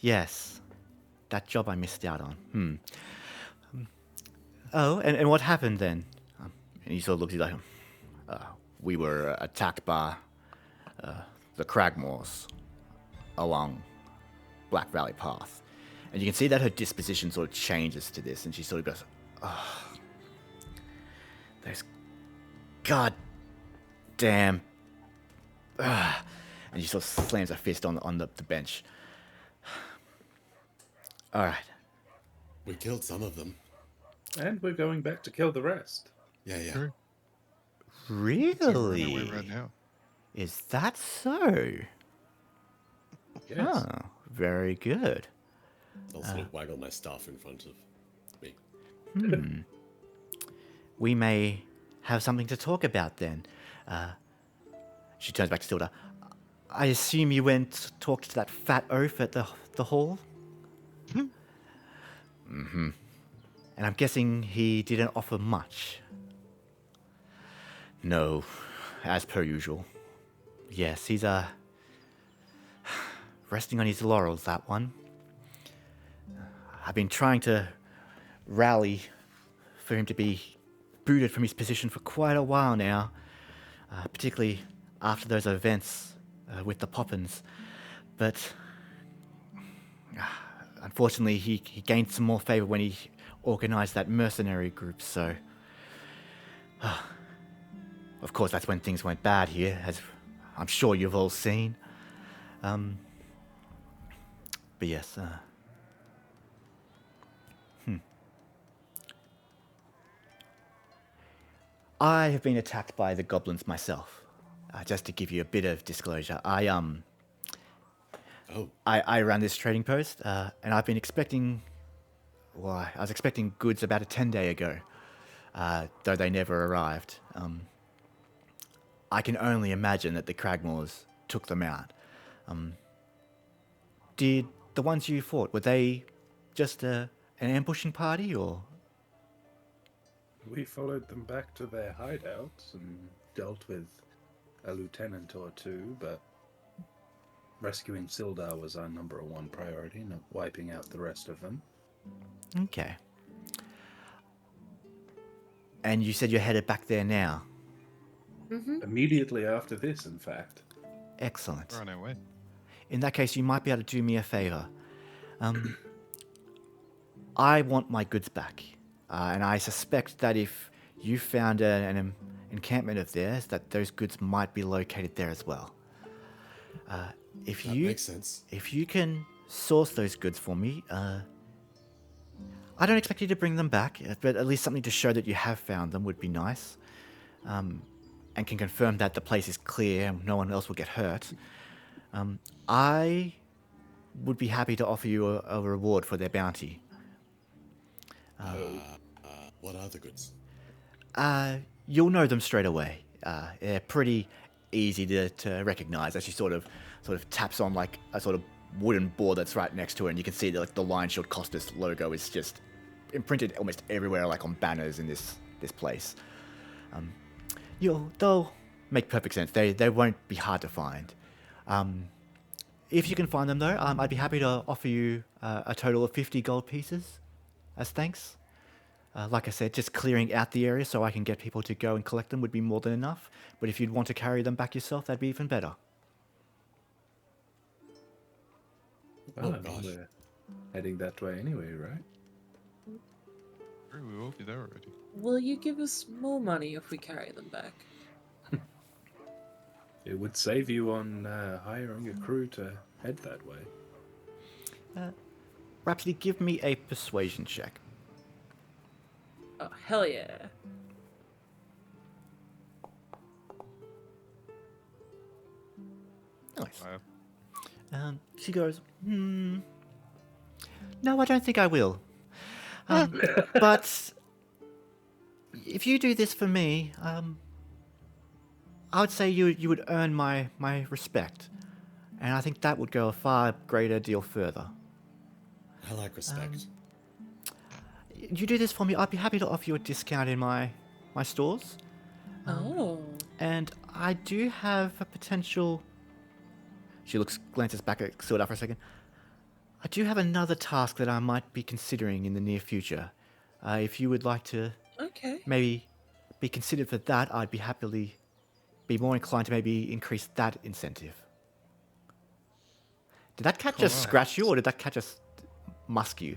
yes. That job I missed out on. And what happened then? And he sort of looks at you like, we were attacked by the Cragmaws along Black Valley Path. And you can see that her disposition sort of changes to this, and she sort of goes, those goddamn... and she sort of slams her fist on the bench. All right. We killed some of them. And we're going back to kill the rest. Yeah. Sure. Really? So we're running away right now. Is that so? Yes. Oh, very good. I'll sort of waggle my staff in front of me. We may have something to talk about then. She turns back to Sildar. I assume you went to talk to that fat oaf at the hall? And I'm guessing he didn't offer much. No, as per usual. Yes, he's resting on his laurels, that one. I've been trying to rally for him to be booted from his position for quite a while now, particularly after those events with the Poppins. But unfortunately, he gained some more favor when he organized that mercenary group, so... of course, that's when things went bad here, as I'm sure you've all seen. But yes, I have been attacked by the goblins myself. Just to give you a bit of disclosure, I ran this trading post, and I've been expecting... Well, I was expecting goods about a 10-day ago, though they never arrived. I can only imagine that the Cragmaws took them out. Did the ones you fought, were they just an ambushing party, or...? We followed them back to their hideouts and dealt with a lieutenant or two, but rescuing Sildar was our number one priority, not wiping out the rest of them. Okay. And you said you're headed back there now? Immediately after this, in fact. Excellent. We're on our way. In that case, you might be able to do me a favor. I want my goods back. And I suspect that if you found an encampment of theirs, that those goods might be located there as well. That makes sense. If you can source those goods for me, I don't expect you to bring them back, but at least something to show that you have found them would be nice. And can confirm that the place is clear and no one else will get hurt. I would be happy to offer you a reward for their bounty. What are the goods? You'll know them straight away. They're pretty easy to recognize as she sort of taps on like a sort of wooden board that's right next to her, and you can see that like the Lion Shield Costas logo is just imprinted almost everywhere, like on banners in this place. They'll make perfect sense. They won't be hard to find. If you can find them though, I'd be happy to offer you a total of 50 gold pieces as thanks. Like I said, just clearing out the area so I can get people to go and collect them would be more than enough. But if you'd want to carry them back yourself, that'd be even better. Well, Oh, gosh. we're heading that way anyway, right? Sure, we will be there already. Will you give us more money if we carry them back? It would save you on hiring a crew to head that way. Rhapsody, give me a persuasion check. Oh, hell yeah. Nice. Wow. She goes, no, I don't think I will. But if you do this for me, I would say you would earn my respect. And I think that would go a far greater deal further. I like respect. You do this for me, I'd be happy to offer you a discount in my stores. Oh. And I do have a potential... She glances back at Sildar for a second. I do have another task that I might be considering in the near future. If you would like to Okay. maybe be considered for that, I'd be more inclined to maybe increase that incentive. Did that cat just scratch you, or did that cat just musk you?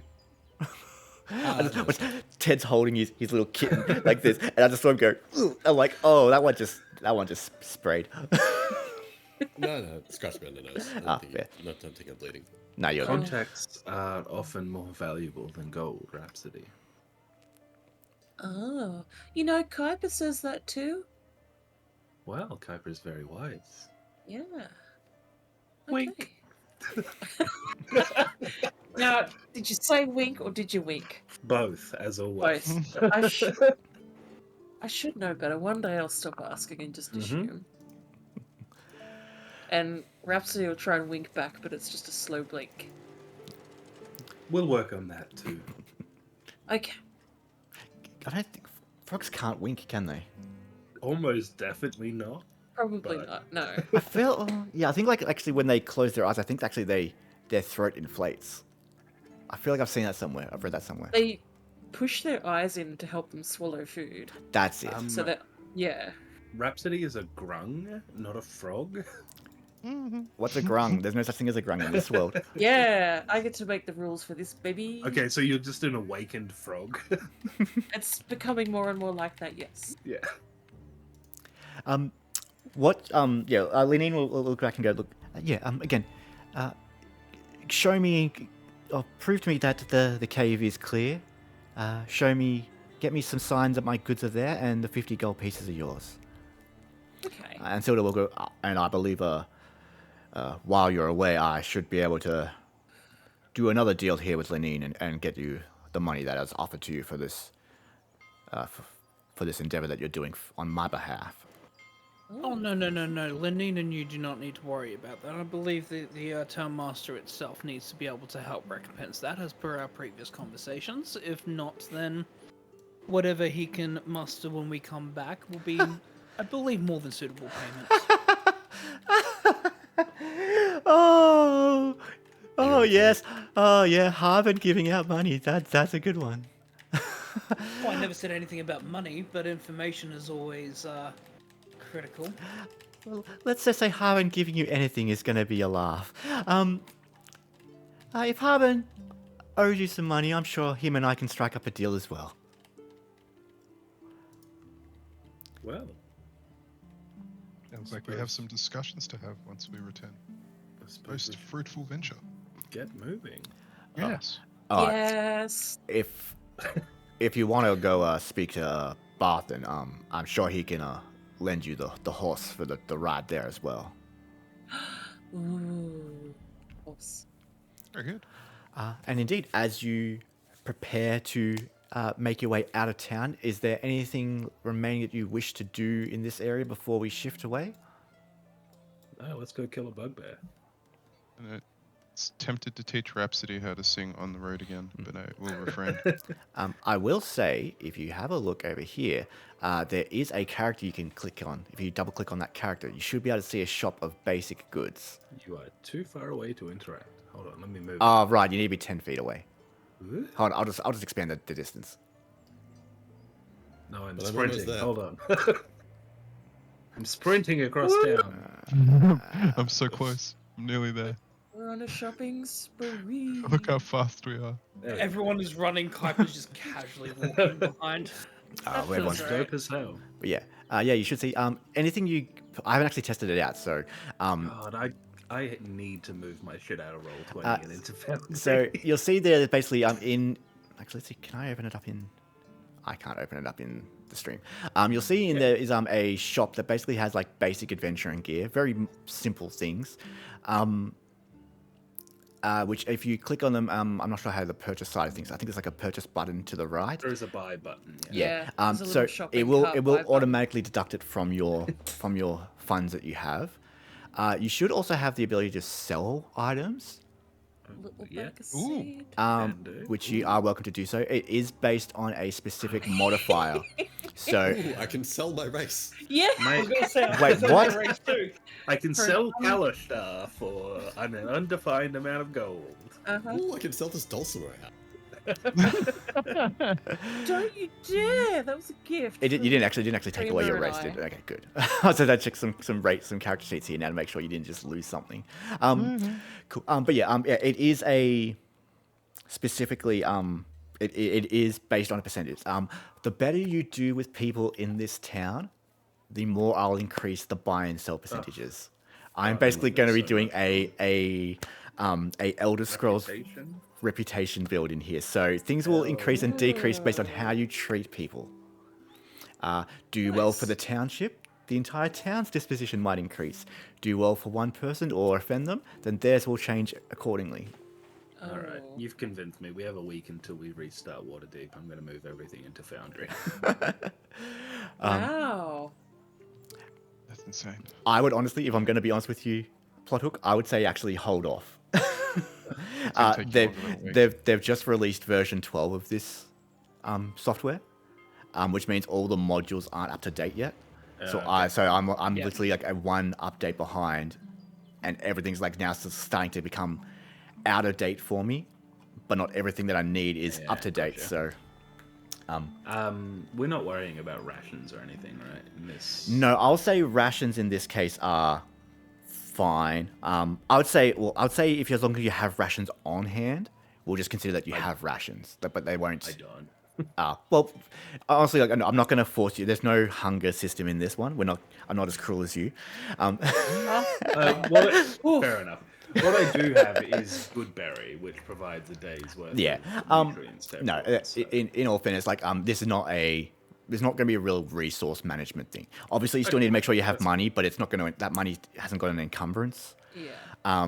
Ted's holding his little kitten like this, and I just saw him go. "Ugh." I'm like, oh, that one just sprayed. No, scratch me on the nose. Fair. Don't think I'm bleeding. No, you're good. Contacts are often more valuable than gold, Rhapsody. Oh. You know, Kyper says that too. Well, Kyper's very wise. Yeah. Wink. Okay. Now, did you say wink or did you wink? Both, as always. Both. I should know better. One day I'll stop asking and just assume. And Rhapsody will try and wink back, but it's just a slow blink. We'll work on that too. Okay. don't think frogs can't wink, can they? Almost definitely not. Probably But- not. No. I feel, yeah, I think like actually when they close their eyes, I think actually their throat inflates. I feel like I've seen that somewhere. I've read that somewhere. They push their eyes in to help them swallow food. That's it. So that, yeah. Rhapsody is a grung, not a frog. What's a grung? There's no such thing as a grung in this world. Yeah, I get to make the rules for this, baby. Okay, so you're just an awakened frog. It's becoming more and more like that, yes. Yeah. Lenine will look back and go, look, again, show me, or prove to me that the cave is clear. Get me some signs that my goods are there, and the 50 gold pieces are yours. Okay. And Silda will go, and I believe, while you're away, I should be able to do another deal here with Lenine and get you the money that is offered to you for this, for this endeavor that you're doing on my behalf. Oh, no. Lenine and you do not need to worry about that. I believe the town master itself needs to be able to help recompense that as per our previous conversations. If not, then whatever he can muster when we come back will be, I believe, more than suitable payments. Oh yes. Oh yeah, Harvard giving out money. That's a good one. Well, I never said anything about money, but information is always critical. Well, let's just say Harvard giving you anything is going to be a laugh. If Harvard owes you some money, I'm sure him and I can strike up a deal as well. Well, Sounds like we have some discussions to have once we return. I suppose Most we should fruitful venture. get moving. Yes. Yes. If you want to go speak to Barthen, I'm sure he can lend you the horse for the ride there as well. Ooh. Horse. Very good. And indeed, as you prepare to make your way out of town, is there anything remaining that you wish to do in this area before we shift away? Oh, let's go kill a bugbear. And it's tempted to teach Rhapsody how to sing on the road again, but I will refrain. I will say, if you have a look over here, there is a character you can click on. If you double click on that character, you should be able to see a shop of basic goods. You are too far away to interact. Hold on, let me move. Oh, right, you need to be 10 feet away. Huh? Hold on, I'll just expand the distance. No, I'm But I'm almost sprinting. there. Hold on. I'm sprinting across town. I'm so close. I'm nearly there. We're on a shopping spree. Look how fast we are. There we go. Everyone is running, Kyper's just casually walking behind. That feels everyone's right. Dope as hell. But yeah, you should see anything you. I haven't actually tested it out, so God, I need to move my shit out of roll 20 and into Foundry. so you'll see there basically in. Actually, let's see. Can I open it up in? I can't open it up in the stream. You'll see in there is a shop that basically has like basic adventuring gear, very simple things. Which if you click on them, I'm not sure how the purchase side of things. I think there's like a purchase button to the right. There is a buy button. Yeah, there's a So little it shopping will cart buy button. automatically deduct it from your funds that you have. You should also have the ability to sell items, Little Yeah. bag of Ooh. seed. Can do. which you are welcome to do so. It is based on a specific modifier. So Ooh, I can sell my race. Yeah. I was gonna say, Wait, that's what? my race too. I can For- sell Kalashtar for an undefined amount of gold. Uh-huh. Ooh, I can sell this dulcimer hat. Don't you dare! That was a gift. you didn't actually take away your Kramer race, and did? Okay, good. So I checked some character sheets here now to make sure you didn't just lose something. Cool. But yeah, it is a specifically it is based on a percentage. The better you do with people in this town, the more I'll increase the buy and sell percentages. I'm basically love going to that be so doing much. a Elder Scrolls Reputation? reputation build in here. So things will increase and decrease based on how you treat people. Do well for the township, the entire town's disposition might increase. Do well for one person or offend them, then theirs will change accordingly. All right, Oh. you've convinced me. We have a week until we restart Waterdeep. I'm going to move everything into Foundry. Wow. That's insane. I would honestly, if I'm going to be honest with you, Plothook, I would say actually hold off. gonna take you longer than a week. They've just released version 12 of this software. which means all the modules aren't up to date yet. So Okay. I'm Yeah. literally like a one update behind, and everything's like now starting to become out of date for me, but not everything that I need is Yeah, up to date. gotcha. So We're not worrying about rations or anything, right? In this. no, I'll say rations in this case are fine. I would say if as long as you have rations on hand, we'll just consider that you have rations, but they won't. I don't. Well, honestly, like, I'm not going to force you. There's no hunger system in this one. I'm not as cruel as you. Fair enough. What I do have is good berry, which provides a day's worth Yeah. of nutrients to No. everyone, so- In all fairness, like this is not going to be a real resource management thing. Obviously, you still need to make sure you have money, but it's not going to. That money hasn't got an encumbrance. Yeah.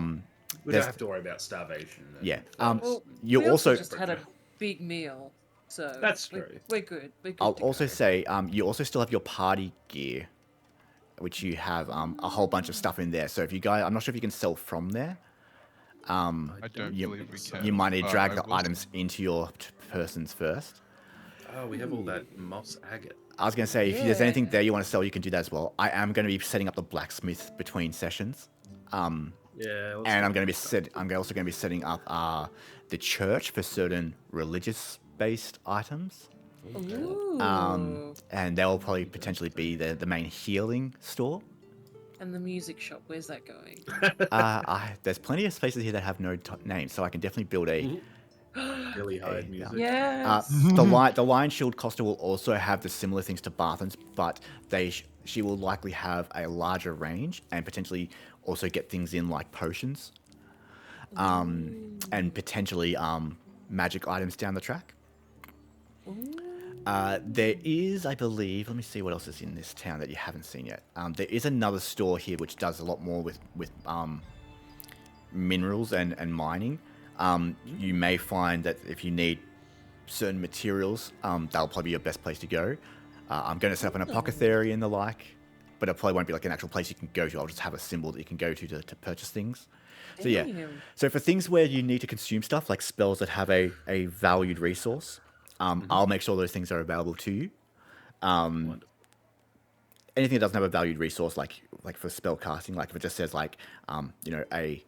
we don't have to worry about starvation. and Yeah. thirst. Well, You we also- just had a big meal, so That's we're, true. we're good. We're good. I'll to also go. say you also still have your party gear, which you have a whole bunch of stuff in there. So if you guys, I'm not sure if you can sell from there. I don't You, believe we can. you might need to but drag I the will items into your persons first. Oh, we have all that moss agate. I was going to say, if there's anything Yeah. there you want to sell, you can do that as well. I am going to be setting up the blacksmith between sessions. Yeah. And I'm going to be also going to be setting up the church for certain religious-based items. Ooh. And they'll probably potentially be the main healing store. And the music shop, where's that going? There's plenty of spaces here that have no names, so I can definitely build a. Billy Hyde music. Yes. The Lion Shield Costa will also have the similar things to Barthen's, but she will likely have a larger range and potentially also get things in like potions, and potentially magic items down the track. There is, I believe, let me see what else is in this town that you haven't seen yet. There is another store here which does a lot more with minerals and mining. You may find that if you need certain materials, that'll probably be your best place to go. I'm going to set up an apothecary and the like, but it probably won't be like an actual place you can go to. I'll just have a symbol that you can go to purchase things. So yeah, Damn. so for things where you need to consume stuff, like spells that have a valued resource, I'll make sure those things are available to you. Wonderful. Anything that doesn't have a valued resource, like for spell casting, like if it just says like, a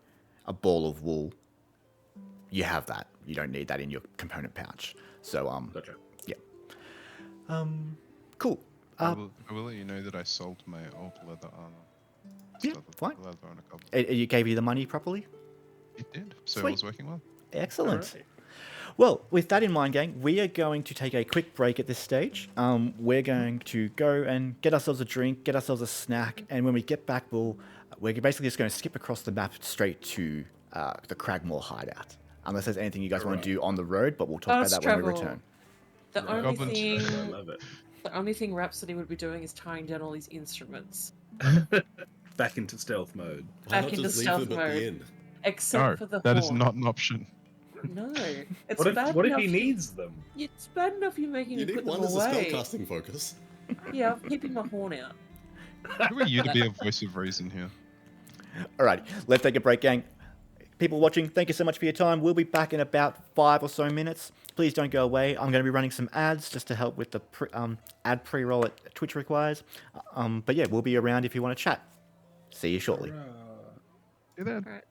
ball of wool, you have that. You don't need that in your component pouch. So Gotcha. yeah. Cool. I will let you know that I sold my old leather armor. Yeah, Leather- fine. Leather on a couple. You gave you the money properly. It did. So Sweet. it was working well. Excellent. Alright. Well, with that in mind, gang, we are going to take a quick break at this stage. We're going to go and get ourselves a drink, get ourselves a snack, and when we get back, we're basically just going to skip across the map straight to the Cragmaw Hideout. Unless there's anything you guys want to do on the road, but we'll talk about Fast that when we travel. return. The only Goblins. thing, I love it. the only thing Rhapsody would be doing is tying down all these instruments, Back into stealth mode. Why Back not into just leave stealth them at mode. the inn? except No, for the that is horn. not an option. No, it's What bad if, what if enough he you- needs them? It's bad enough you making You me need put them one as a away. spellcasting focus. Yeah, I'm keeping my horn out. Who are you to be a voice of reason here? Alright, let's take a break, gang. People watching, thank you so much for your time. We'll be back in about 5 or so minutes. Please don't go away. I'm going to be running some ads just to help with the ad pre-roll that Twitch requires. But yeah, we'll be around if you want to chat. See you shortly. See you then. Alright.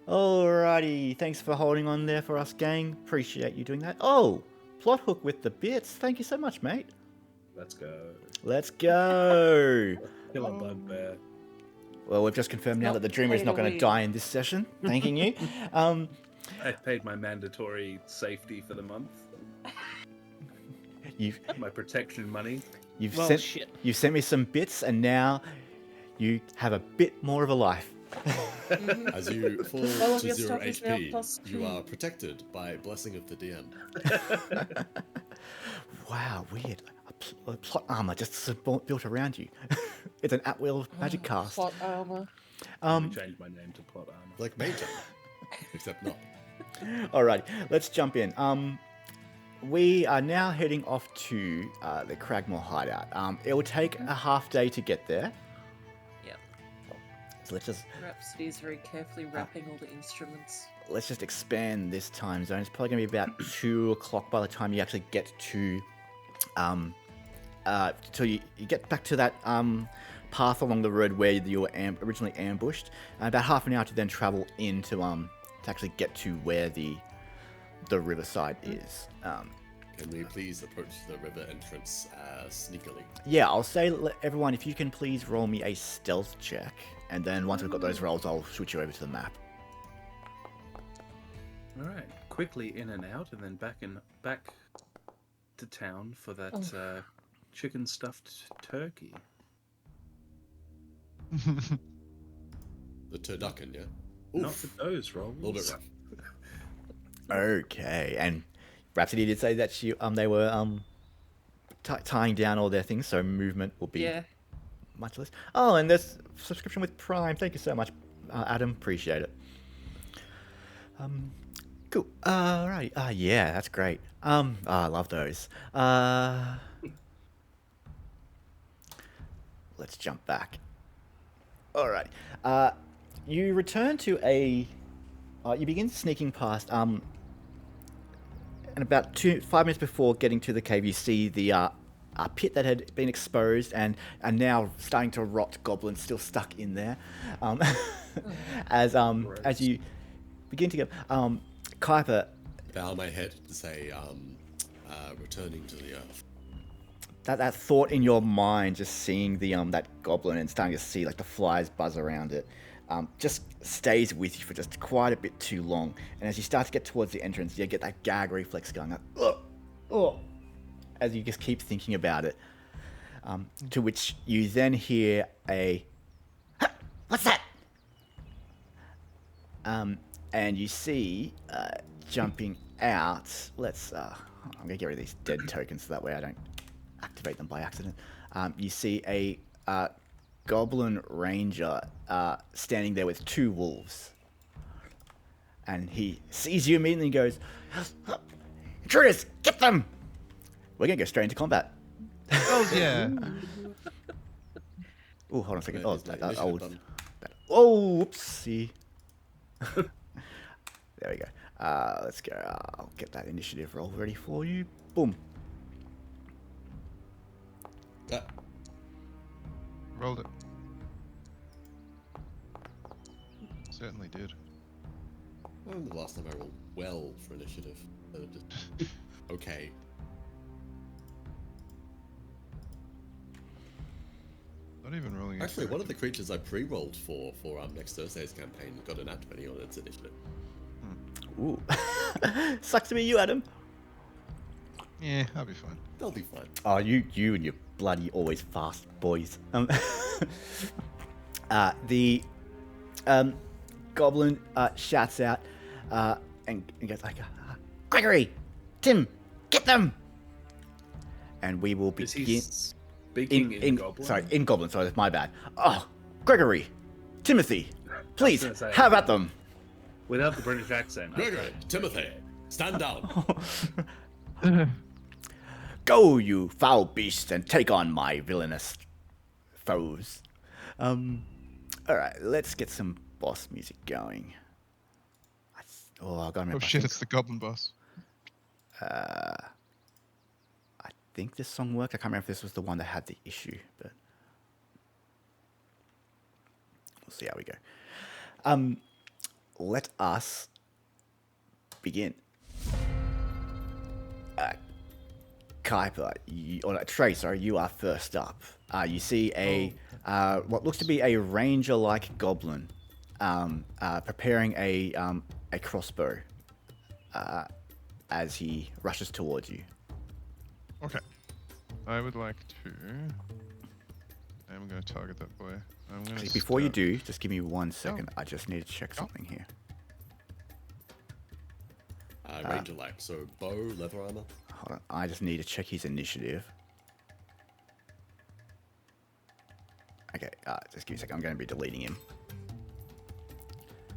Alrighty, thanks for holding on there for us, gang. Appreciate you doing that. Oh, plot hook with the bits. Thank you so much, mate. Let's go. Let's go. Kill a bugbear. Well, we've just confirmed now Not that the dreamer is not going to played die in this session. Thanking you. I paid my mandatory safety for the month. You've My protection money. Well, shit. you've sent me some bits, and now you have a bit more of a life. As you fall All of to your 0 stuff is now HP, plus you 2. are protected by blessing of the DM. Wow, weird. plot armor just built around you. It's an at-will magic cast. Plot armor. Let me change my name to Plot Armor. Like Mage Armor, except not. Alright, let's jump in. We are now heading off to the Cragmaw Hideout. It will take a half day to get there. Yep. So Rhapsody's very carefully wrapping all the instruments. let's just expand this time zone. It's probably going to be about 2 o'clock by the time you actually get to till you get back to that path along the road where you were originally ambushed. About half an hour to then travel in to actually get to where the riverside is. Can we please approach the river entrance sneakily? Yeah, I'll say everyone, if you can please roll me a stealth check, and then once we've got those rolls, I'll switch you over to the map. All right, quickly in and out, and then back to town for that chicken stuffed turkey. The turducken, yeah? Not for those rolls. A little bit rough. Okay, and Rhapsody did say that they were tying down all their things, so movement will be much less. Oh, and there's subscription with Prime. Thank you so much, Adam. Appreciate it. Cool. Alrighty. Yeah, that's great. I love those. Let's jump back. Alright. You return to a. You begin sneaking past. And about 5 minutes before getting to the cave, you see the pit that had been exposed and now starting to rot goblins still stuck in there. As you begin to get, Kyper. Bow my head to say, returning to the earth. That thought in your mind, just seeing the that goblin and starting to see like the flies buzz around it, just stays with you for just quite a bit too long. And as you start to get towards the entrance, you get that gag reflex going up, as you just keep thinking about it. To which you then hear a, "What's that?" And you see jumping out. I'm gonna get rid of these dead tokens so that way I don't activate them by accident. You see a goblin ranger standing there with 2 wolves, and he sees you immediately and goes, "Intruders, get them!" We're gonna go straight into combat. Oh yeah. Oh, hold on a second. Yeah, Oh, it's like that initiative old. button. Oh, oopsie. There we go. Let's go. I'll get that initiative roll ready for you. Boom. Rolled it. Certainly did. Well, the last time I rolled well for initiative. Just okay. Not even rolling. Actually, one of the creatures I pre-rolled for next Thursday's campaign got a nat 20 on its initiative. Ooh. Sucks to be you, Adam. Yeah, I'll be fine. They'll be fine. Oh, you and your bloody always fast boys. The goblin shouts out and goes like, "Gregory, Tim, get them!" And we will Is he begin. speaking in Goblin? Sorry, in Goblin. Sorry, that's my bad. Oh, Gregory, Timothy, please, gonna say- have at them. Without the British accent. Gregory, Timothy, stand down. Go, you foul beasts, and take on my villainous foes. All right, let's get some boss music going. I got to remember. Oh shit, it's the goblin boss. I think this song worked. I can't remember if this was the one that had the issue, but we'll see how we go. Let us begin. Kyper, Trey, sorry, you are first up. You see what looks to be a ranger-like goblin preparing a crossbow as he rushes towards you. Okay. I would like to. I'm going to target that boy. I'm going to. Before you do, just give me 1 second. I just need to check something here. Ranger like, so bow, leather armor. Hold on. I just need to check his initiative. give me a second. I'm going to be deleting him.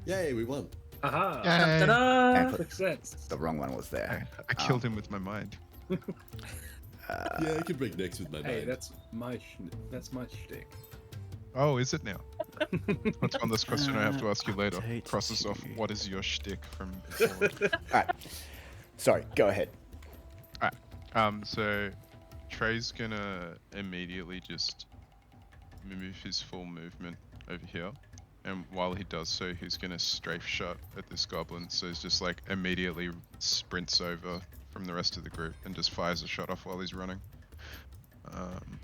Yay, we won. Aha! Yay. Ta-da! And put, Success. the wrong one was there. I killed him with my mind. Yeah, I can break necks with my Hey, mind. that's my shtick. Oh, is it now? That's one last question I have to ask you later. Update Crosses off, to- what is your shtick from before? Alright. Sorry, go ahead. So Trey's gonna immediately just move his full movement over here. And while he does so, he's gonna strafe shot at this goblin. So he's just like immediately sprints over from the rest of the group and just fires a shot off while he's running.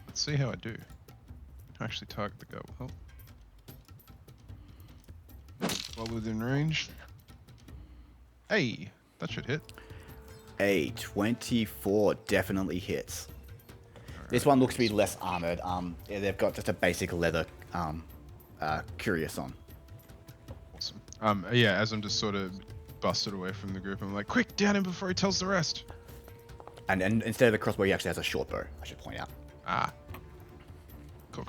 Let's see how I do. Actually target the goblin. While within range. Hey, that should hit. A 24 definitely hits. This one looks to be less armored. Yeah, they've got just a basic leather curious on. Awesome. Yeah, as I'm just sort of busted away from the group, I'm like, quick, down him before he tells the rest. And instead of a crossbow, he actually has a short bow, I should point out. Ah. Cool.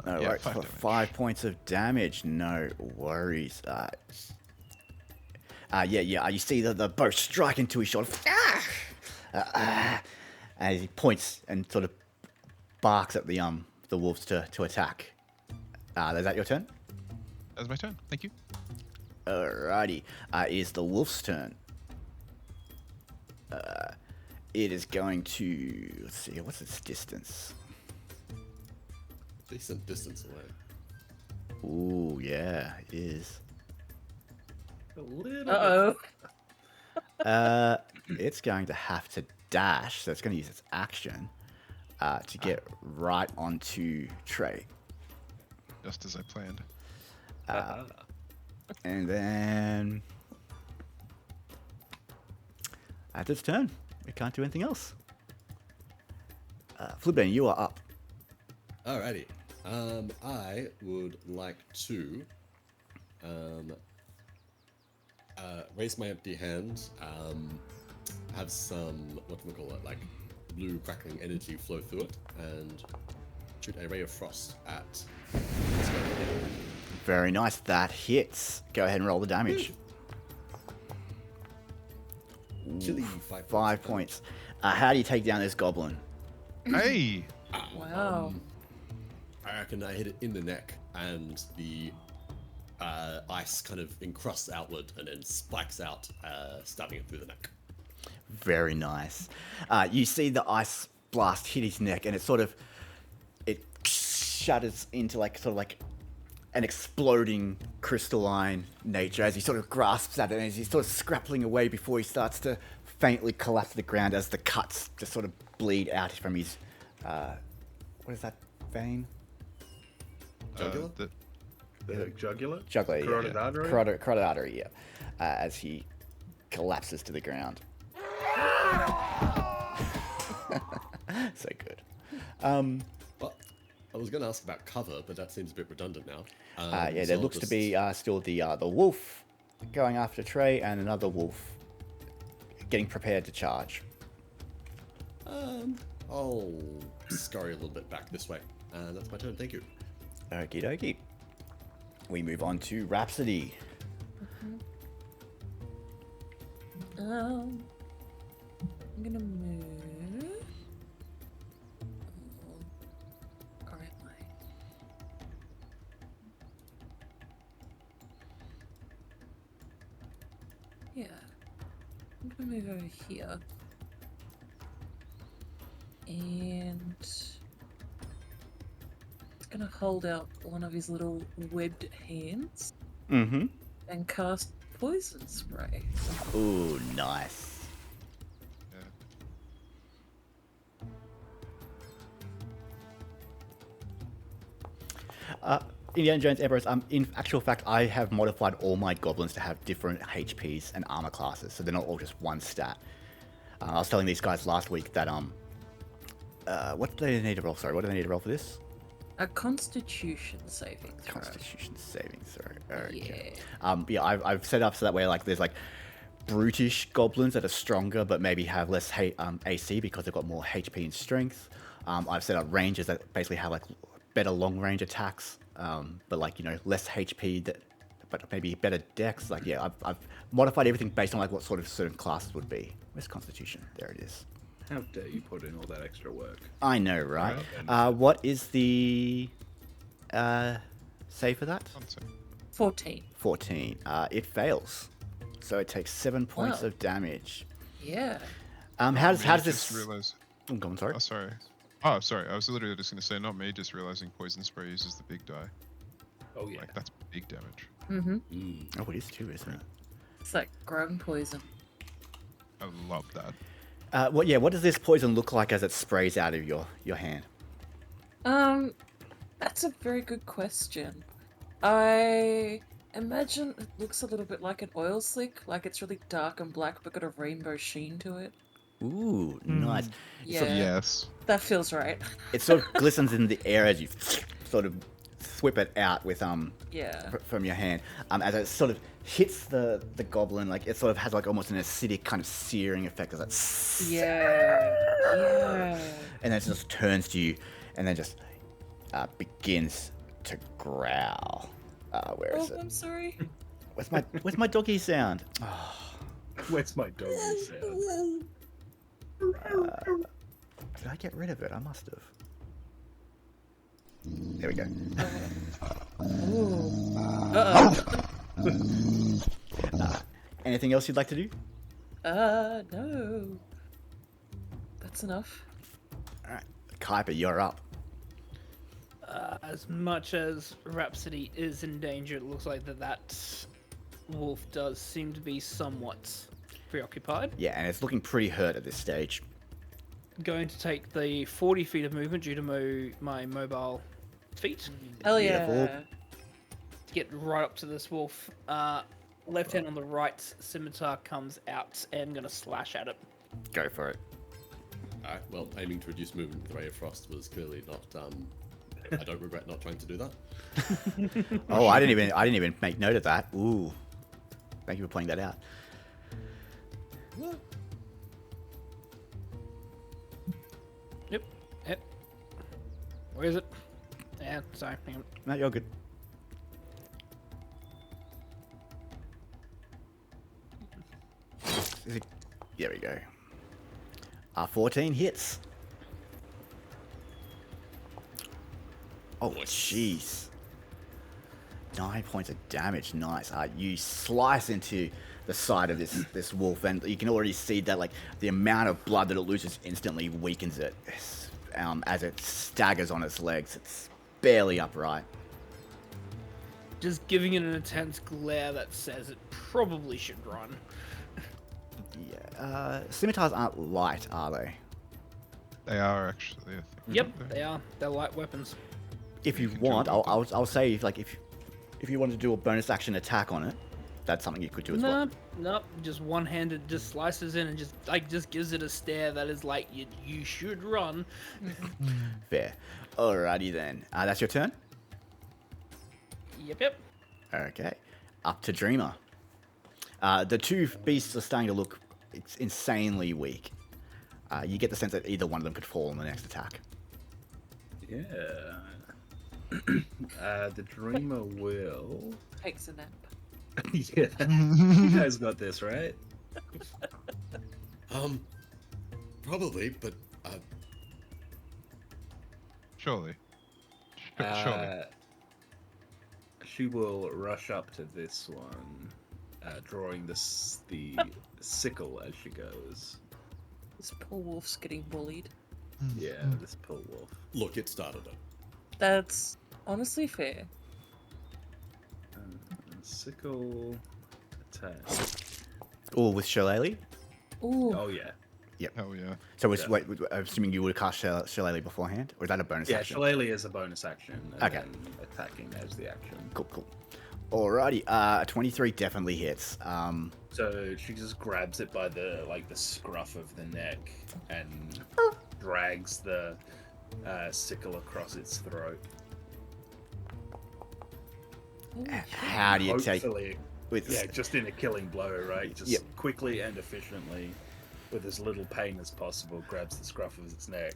All Yeah, right, 5 for damage. 5 points of damage. No worries. You see the bow strike into his shoulder. And he points and sort of barks at the wolves to attack. Is that your turn? That's my turn. Thank you. Alrighty. It is the wolf's turn. It is going to... Let's see, what's its distance? Decent distance away. Ooh, yeah, it is. A little Uh-oh. It's going to have to dash, so it's going to use its action to get right onto Trey. Just as I planned. And then... That's its turn. It can't do anything else. Flipbane, you are up. Alrighty. I would like to raise my empty hand, have some, like blue crackling energy flow through it, and shoot a ray of frost at this guy. Very nice. That hits. Go ahead and roll the damage. Chilly 5 points. How do you take down this goblin? Hey! Wow. I reckon I hit it in the neck, and the ice kind of encrusts outward and then spikes out, stabbing it through the neck. Very nice. You see the ice blast hit his neck, and it shatters into like an exploding crystalline nature as he sort of grasps at it, and as he's sort of scrappling away before he starts to faintly collapse to the ground as the cuts just sort of bleed out from his what is that vein? Jugular? The jugular? Jugular, Carotid artery? Carotid artery, yeah. As he collapses to the ground. So good. Well, I was going to ask about cover, but that seems a bit redundant now. Yeah, so there I'll looks to just- be still the wolf going after Trey, and another wolf getting prepared to charge. I'll scurry a little bit back this way, and that's my turn. Thank you. Okie dokie. We move on to Rhapsody. I'm gonna move. Alright, yeah. I'm gonna move over here. And it's gonna hold out one of his little webbed hands Mm-hmm. and cast poison spray. Ooh, nice. Indiana Jones Emperors, in actual fact, I have modified all my goblins to have different HPs and armor classes, so they're not all just one stat. I was telling these guys last week that, what do they need to roll? Sorry, what do they need to roll for this? A Constitution saving throw. Constitution saving throw. Okay. Yeah. Yeah, I've set up so that way, like, there's like brutish goblins that are stronger but maybe have less AC because they've got more HP and strength. I've set up rangers that basically have like better long range attacks, but like less HP but maybe better dex. Like yeah, I've modified everything based on like what sort of certain classes would be. Where's Constitution? There it is. How dare you put in all that extra work? I know, right? Well, What is the save for that? 14. 14. It fails, so it takes 7 points Wow. of damage. Yeah. How does Just this? realized. Oh, go on, sorry. Oh, sorry. Oh, sorry. I was literally just going to say, not me, just realizing poison spray uses the big die. oh yeah. Like, that's big damage. Mm-hmm. Oh, it is too, isn't it? It's like grung poison. I love that. What does this poison look like as it sprays out of your hand? That's a very good question. I imagine it looks a little bit like an oil slick, like it's really dark and black but got a rainbow sheen to it. Ooh, nice. Yeah. So Yes. That feels right. it sort of glistens in the air as you sort of whip it out with Yeah. from your hand. As it sort of hits the goblin, like it sort of has like almost an acidic kind of searing effect as it Yeah. Yeah. and then it just turns to you and then just begins to growl. Where is Oh, it? I'm sorry. Where's my doggy sound? Oh, Where's my dog sound? did I get rid of it? I must have. There we go. Ooh. Uh-oh. Anything else you'd like to do? No. That's enough. All right, Kyper, you're up. As much as Rhapsody is in danger, it looks like that wolf does seem to be somewhat preoccupied. Yeah, and it's looking pretty hurt at this stage. Going to take the 40 feet of movement due to my mobile feet Hell Beautiful. yeah. to get right up to this wolf. Left hand on the right, scimitar comes out and gonna slash at it. Go for it. Alright, well, aiming to reduce movement with the Ray of Frost was clearly not. I don't regret not trying to do that. Oh, I didn't even make note of that. Ooh, thank you for pointing that out. Yep. Where is it? Yeah, sorry. Hang on. No, you're good. There we go. 14 hits. Oh, jeez. 9 points of damage. Nice. You slice into the side of this wolf, and you can already see that like the amount of blood that it loses instantly weakens it as it staggers on its legs. It's barely upright. Just giving it an intense glare that says it probably should run. Yeah. Scimitars aren't light, are they? They are actually, I think. Yep, they are. They're light weapons. If you can want, kill I'll say if you want to do a bonus action attack on it, that's something you could do as well. Nope. Just one-handed, just slices in and just gives it a stare that is like you should run. Fair. Alrighty then. That's your turn. Yep. Okay. Up to Dreamer. The two beasts are starting to look insanely weak. You get the sense that either one of them could fall on the next attack. Yeah. The dreamer will. Takes a nap. Yeah. You guys got this, right? Probably, but Surely. Surely. She will rush up to this one, drawing the sickle as she goes. This poor wolf's getting bullied. Yeah, this poor wolf. look, it started it. That's honestly fair. Sickle attack. Oh, with Shillelagh? Ooh. Oh yeah. Hell yeah. So Yeah. wait, I'm assuming you would have cast Shillelagh beforehand? Or is that a bonus Yeah, action? Shillelagh is a bonus action. And Okay. then attacking as the action. Cool. Alrighty. 23 definitely hits. So she just grabs it by the scruff of the neck and drags the sickle across its throat. How do you take... Hopefully, With yeah, just in a killing blow, right? Just Yep. quickly and efficiently, with as little pain as possible, grabs the scruff of its neck.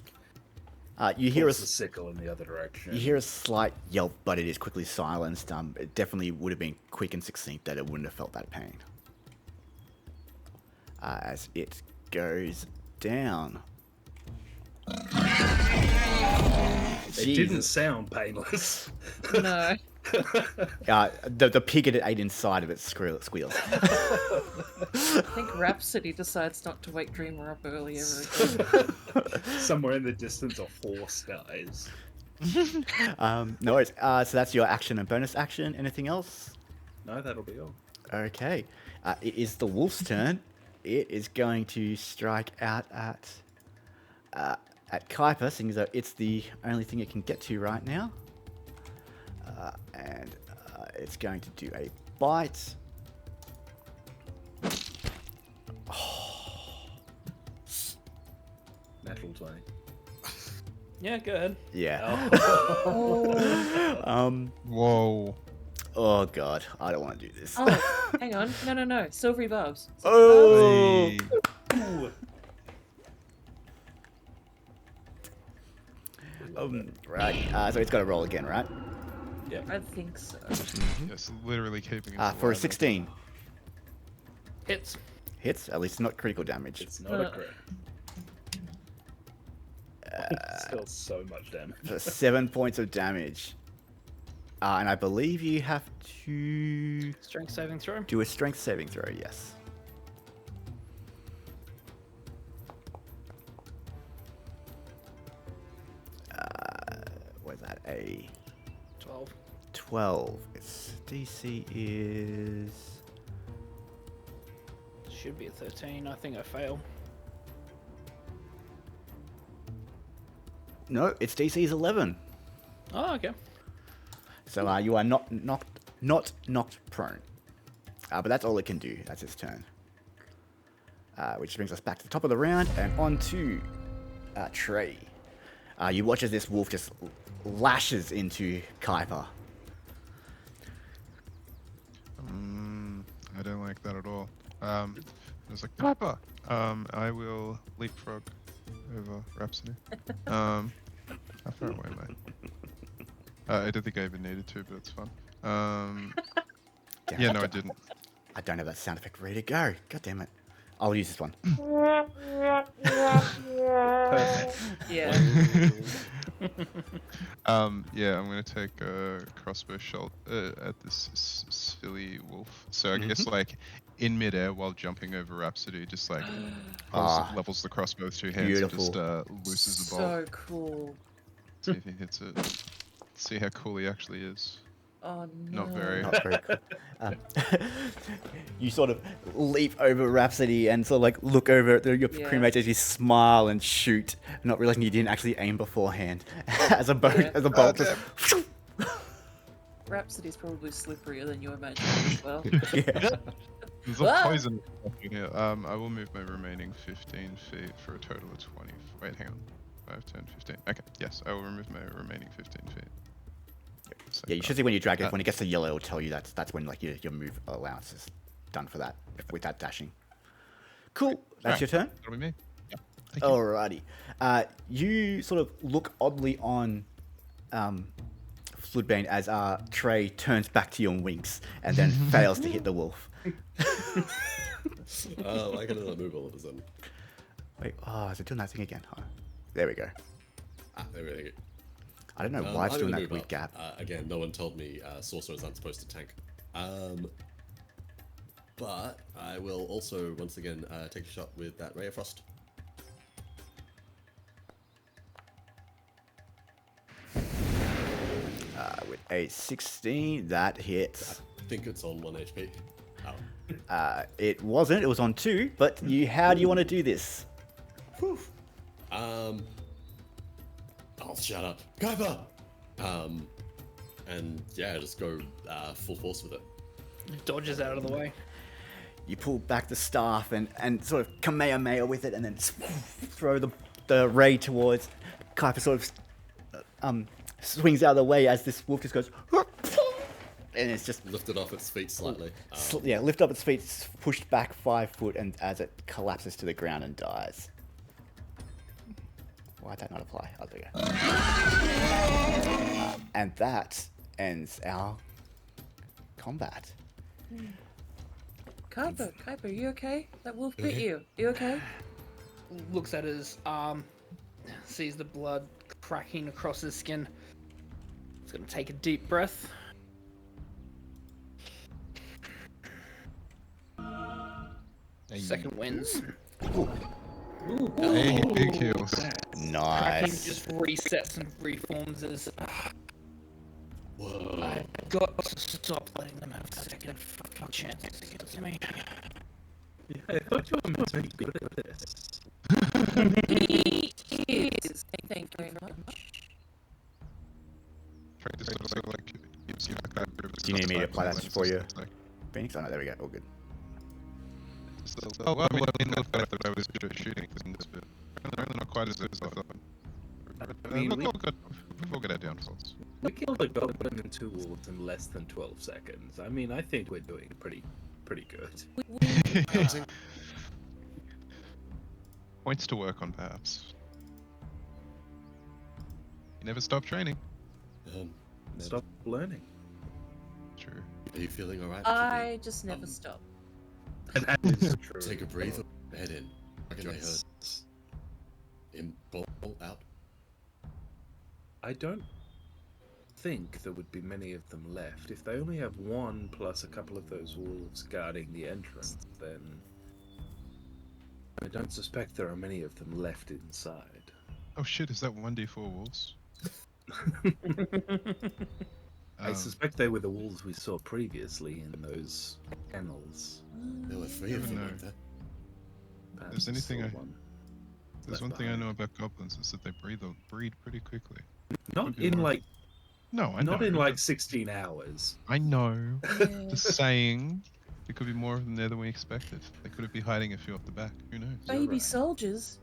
You hear Pulls a the sickle in the other direction. You hear a slight yelp, but it is quickly silenced. It definitely would have been quick and succinct that it wouldn't have felt that pain. As it goes down. It didn't sound painless. No. The pig it ate inside of it squeals. I think Rhapsody decides not to wake Dreamer up early ever again. Somewhere in the distance, a horse dies. No worries. So that's your action and bonus action. Anything else? No, that'll be all. Okay. It is the wolf's turn. It is going to strike out at Kyper, seeing as though it's the only thing it can get to right now. And it's going to do a bite. Natural 20. Yeah, go ahead. Yeah. Whoa. Oh god, I don't want to do this. Oh, hang on. No. Silvery Barbs. Oh. Hey. Right. So it's got to roll again, right? I think so. Yes, literally keeping it For a alive. 16. Hits. Hits, at least not critical damage. It's not a crit. Still so much damage. For 7 points of damage. And I believe you have to Strength saving throw. do a strength saving throw, yes. Was that a 12. 12? Its DC is... Should be a 13. I think I fail. No, its DC is 11. Oh, okay. So you are not knocked prone. But that's all it can do. That's its turn. Which brings us back to the top of the round and on to Trey. You watch as this wolf just lashes into Kyper. I don't like that at all. I was like, Papa! I will leapfrog over Rhapsody. How far away am I? I don't think I even needed to, but it's fun. Damn Yeah, it. no, I didn't. I don't have that sound effect ready to go. God damn it. I'll use this one. Yeah. Yeah, I'm gonna take a crossbow shot at this silly wolf. So I guess like in midair while jumping over Rhapsody, just like levels the crossbow with 2 hands Beautiful. and just looses the bolt. So cool. See if he hits it. See how cool he actually is. Oh no. Not very. Not very cool. You sort of leap over Rhapsody and sort of like look over at your crewmates as you smile and shoot, not realizing you didn't actually aim beforehand. As a bolt, Yeah. as a bolt just. Rhapsody's probably slipperier than you imagine as well. Yeah. There's Ah! a poison in here. I will move my remaining 15 feet for a total of 20. Wait, hang on. 5, 10, 15. Okay, yes, I will remove my remaining 15 feet. Yeah, you should see when you drag it. When it gets to yellow, it'll tell you that's when like your move allowance is done for that with that dashing. Cool. That's your turn. That'll be me. Yeah. Thank you. Alrighty. You sort of look oddly on Floodbane as Trey turns back to you and winks and then fails to hit the wolf. I can move all of a sudden. Wait, is it doing that thing again? Oh, there we go. There we go. I don't know why it's I'm doing gonna that move weak up. gap. Again, no one told me sorcerers aren't supposed to tank. But I will also, once again, take a shot with that Ray of Frost. With a 16, that hits. I think it's on 1 HP. Oh. It wasn't. It was on 2. But how do you want to do this? Whew. I'll shut up. Kyper! And yeah, just go full force with it. Dodges out of the way. You pull back the staff and sort of Kamehameha with it, and then throw the ray towards Kyper. Sort of swings out of the way as this wolf just goes, and it's just Lifted off its feet slightly. lift up its feet, pushed back 5 foot, and as it collapses to the ground and dies. Why did that not apply? Oh, there we go. And that ends our combat. Kyper, you okay? That wolf bit you. You okay? Looks at his arm, sees the blood cracking across his skin. He's gonna take a deep breath. Second wins. Hey, big heals. Cracking Nice. just resets and reforms as Whoa. I've got to stop letting them have second fucking chances against me. Yeah, I thought you were meant to be good at this. He is. Thank you very much. Trying to sort of like gives you like that bit of Do you need me to apply that satisfaction for you? when it's like- Phoenix? Oh no, there we go. All good. Oh, well, I mean, look, I thought I was shooting things, but apparently not quite as good as I thought. I mean, We've all got our downfalls. we killed a goblin and 2 wolves in less than 12 seconds. I mean, I think we're doing pretty good. Points to work on, perhaps. You never stop training. Stop learning. True. Are you feeling alright? I just never stop. And that is true. Take a breather, head in. I reckon I heard Just- him ball out. I don't think there would be many of them left. If they only have one plus a couple of those wolves guarding the entrance, then I don't suspect there are many of them left inside. Oh shit, is that 1d4 wolves? I suspect they were the wolves we saw previously in those kennels. There were 3 of them, No. weren't there? Perhaps There's we anything saw I- one. There's left one thing I behind. know about goblins is that they breed pretty quickly. Not Could be in more. like No, I know. not in like 16 hours. I know. Yeah. Just saying, there could be more of them there than we expected. They could be hiding a few off the back. Who knows? Baby right. soldiers.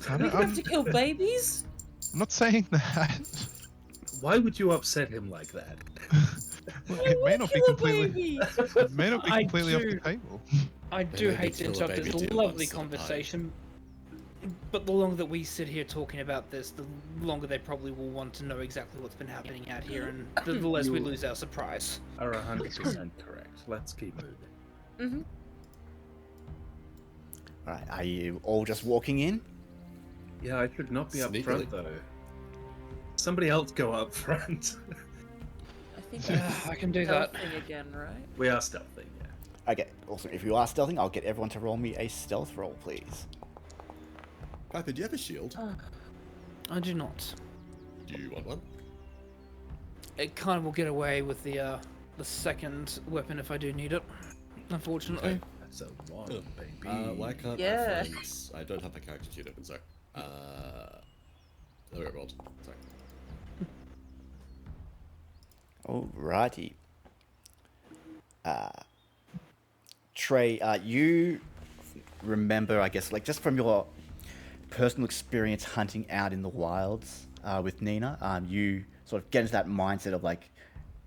I'm, We I'm- have to kill babies? I'm not saying that. Why would you upset him like that? Look, it may not be Kill a completely. baby! It may not be I completely off the do. table. I do Maybe hate to kill a interrupt baby this deer lovely once at a time. conversation, but the longer that we sit here talking about this, the longer they probably will want to know exactly what's been happening out here, and the less we You- lose our surprise. Are 100% correct. Let's keep moving. Alright, are you all just walking in? Yeah, I should not be up Sneakily. front though. Somebody else go up front. I think I can do that. Stealthing again, right? We are stealthy, yeah. Okay, also, if you are stealthing, I'll get everyone to roll me a stealth roll, please. Piper, do you have a shield? I do not. Do you want one? It kind of will get away with the second weapon if I do need it. Unfortunately. Okay. That's a one, Oh. baby. Why can't Yeah. my friends... I don't have my character sheet open, sorry. Oh, I rolled. Sorry. Alrighty. Trey, you remember, I guess, like just from your personal experience hunting out in the wilds with Nina, you sort of get into that mindset of like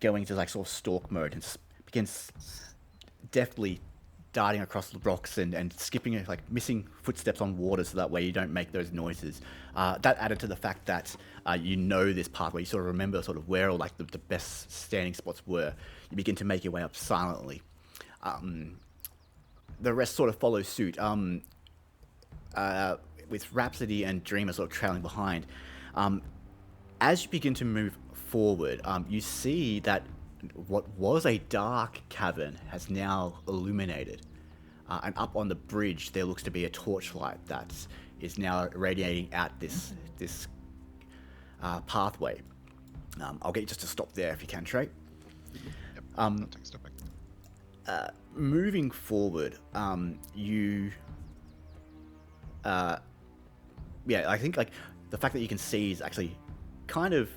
going into like sort of stalk mode and begins deftly darting across the rocks and skipping like missing footsteps on water so that way you don't make those noises. That added to the fact that you know this pathway, you sort of remember sort of where all like the best standing spots were. You begin to make your way up silently. The rest sort of follow suit. With Rhapsody and Dreamer sort of trailing behind. As you begin to move forward, you see that what was a dark cavern has now illuminated. And up on the bridge, there looks to be a torchlight that is now radiating out this pathway. I'll get you just to stop there if you can, Trey. I'll take a step back. Moving forward, you... yeah, I think like the fact that you can see is actually kind of...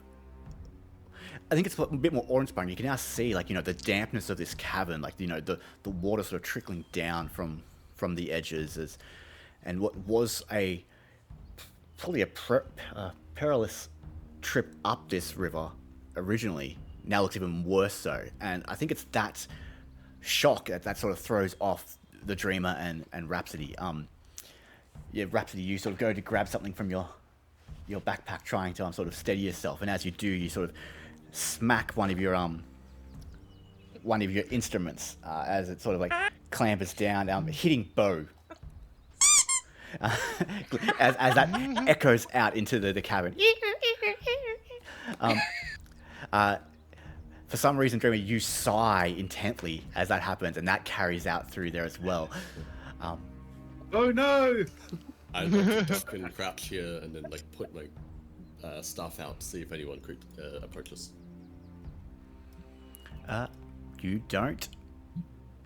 I think it's a bit more awe-inspiring. You can now see, like, you know, the dampness of this cavern, like, you know, the water sort of trickling down from the edges, and what was probably a perilous trip up this river originally now looks even worse so. And I think it's that shock that sort of throws off the Dreamer and Rhapsody. Rhapsody, you sort of go to grab something from your backpack, trying to sort of steady yourself, and as you do, you sort of smack one of your instruments as it sort of like clambers down, hitting Bo. As that echoes out into the cavern. For some reason, Dreamer, you sigh intently as that happens, and that carries out through there as well. Oh no! I like duck and crouch here, and then like put my staff out to see if anyone could approach us. You don't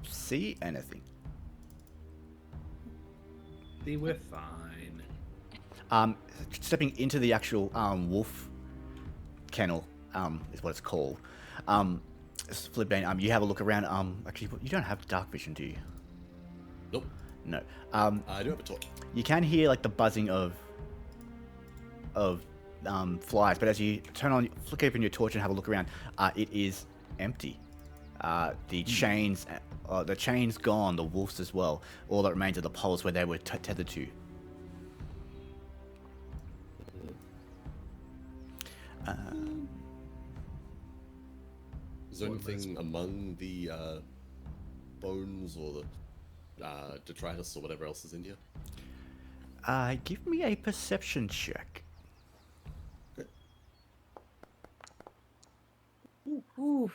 see anything. See, we're fine. Stepping into the actual wolf kennel is what it's called. Flipbane, you have a look around. Actually, you don't have dark vision, do you? Nope. No. I do have a torch. You can hear like the buzzing of flies, but as you flick open your torch and have a look around, it is empty. The chains gone, the wolves as well. All that remains are the poles where they were tethered to. Is there anything among the bones or the detritus or whatever else is in here? Give me a perception check. Ooh.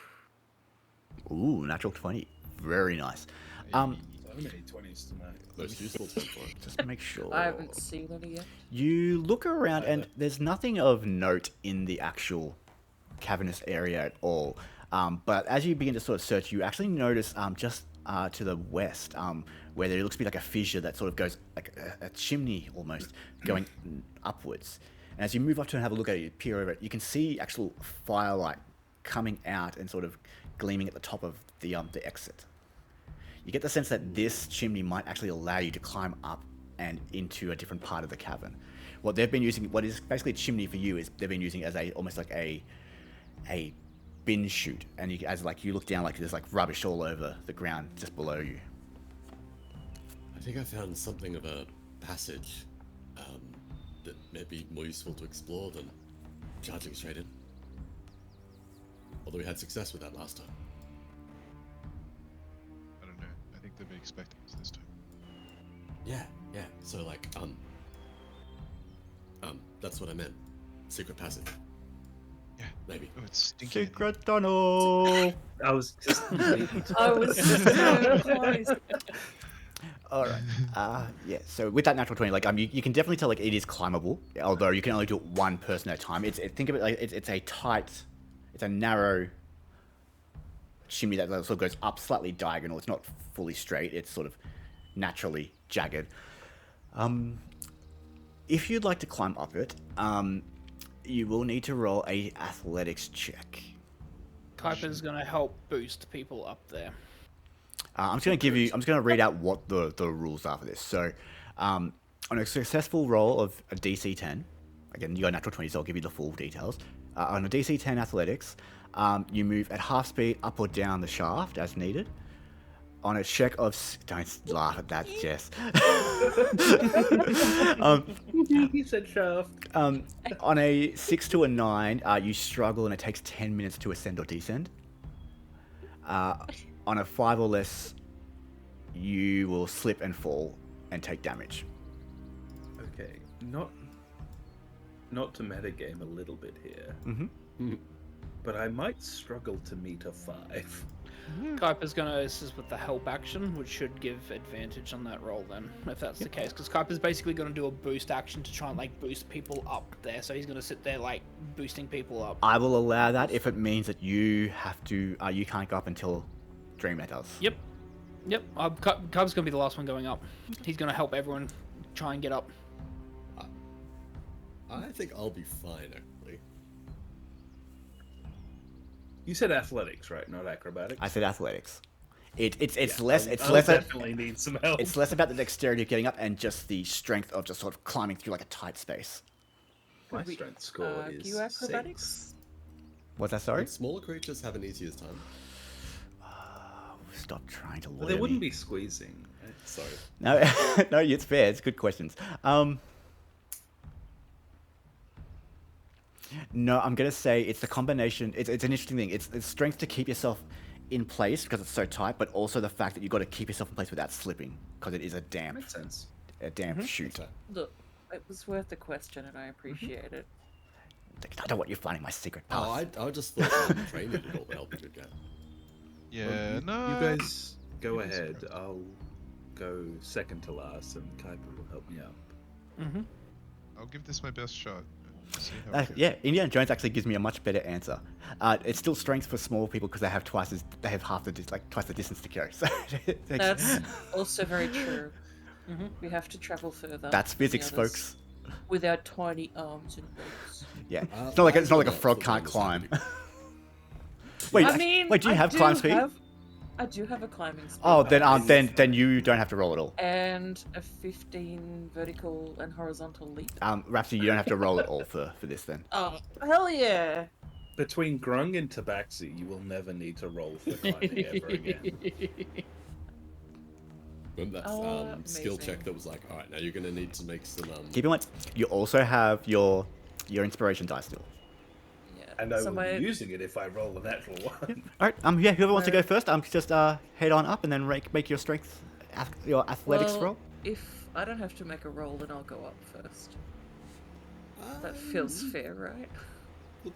Ooh, natural 20. Very nice. So many 20s tonight. Most useful time for it. Just make sure. I haven't seen any yet. You look around and there's nothing of note in the actual cavernous area at all. But as you begin to sort of search, you actually notice just to the west, where there looks to be like a fissure that sort of goes like a chimney almost going upwards. And as you move up to and have a look at it, you peer over it, you can see actual firelight coming out and sort of gleaming at the top of the exit. You get the sense that this chimney might actually allow you to climb up and into a different part of the cavern. What they've been using, what is basically a chimney for you, is they've been using as almost like a bin chute, and as you look down, like there's like rubbish all over the ground just below you. I think I found something of a passage that may be more useful to explore than charging straight in. Although we had success with that last time. I don't know. I think they'll be expecting us this time. Yeah. So like, that's what I meant. Secret passage. Yeah. Maybe. Oh, it's stinky. Secret tunnel. I was just. I was so close. All right. Yeah. So with that natural 20, you can definitely tell it is climbable, although you can only do it one person at a time. Think of it like it's a narrow chimney that sort of goes up slightly diagonal. It's not fully straight. It's sort of naturally jagged. If you'd like to climb up it, you will need to roll a athletics check. Kyper's going to help boost people up there. I'm just going to read out what the rules are for this. So, on a successful roll of a DC 10, again, you got a natural 20, so I'll give you the full details. On a DC 10 athletics, you move at half speed up or down the shaft as needed. On a check of... Don't laugh at that, Jess. He said shaft. On a 6 to a 9, you struggle and it takes 10 minutes to ascend or descend. On a 5 or less, you will slip and fall and take damage. Okay, not to metagame a little bit here, but I might struggle to meet a 5. Kyper's going to assist with the help action, which should give advantage on that roll then, if that's the case. Because Kyper's basically going to do a boost action to try and boost people up there. So he's going to sit there boosting people up. I will allow that if it means that you have to. You can't go up until Dreamer does. Yep. Kyper's going to be the last one going up. He's going to help everyone try and get up. I think I'll be fine, actually. You said athletics, right? Not acrobatics. I said athletics. It's Yeah, less. I'll definitely need some help. It's less about the dexterity of getting up and just the strength of just sort of climbing through like a tight space. My strength score is you acrobatics? 6. What's that? Sorry. Think smaller creatures have an easier time. Stop trying to lure But there wouldn't me. be squeezing. Sorry. No, no, it's fair. It's good questions. No, I'm gonna say it's the combination. It's an interesting thing. It's strength to keep yourself in place because it's so tight, but also the fact that you've got to keep yourself in place without slipping because it is a damp, Makes sense. shoot. Okay. Look, it was worth the question, and I appreciate it. I don't want you finding my secret path. Oh, I just thought training it all help a good game. Yeah, no. You guys go ahead. I'll go second to last, and Kyper will help me out. I'll give this my best shot. And see how it goes. Yeah, Indiana Jones actually gives me a much better answer. It's still strength for small people because they have twice the distance to go. So That's also very true. We have to travel further. that's than the physics, others folks. With our tiny arms and legs. Yeah, it's not like a frog can't climb. Wait, I mean, wait, do you have climb speed? I do have a climbing speed. Oh, then you don't have to roll at all. And a 15 vertical and horizontal leap. Rhapsody, you don't have to roll at all for this then. Oh, hell yeah! Between Grung and Tabaxi, you will never need to roll for climbing ever again. When that skill check that was like, all right, now you're gonna need to make some. Keep in mind, you also have your inspiration die still. Yeah. And I so will my, be using it if I roll a natural one. All right, yeah, whoever wants to go first, just head on up and then make your strength, your athletics roll. If I don't have to make a roll, then I'll go up first. That feels fair, right?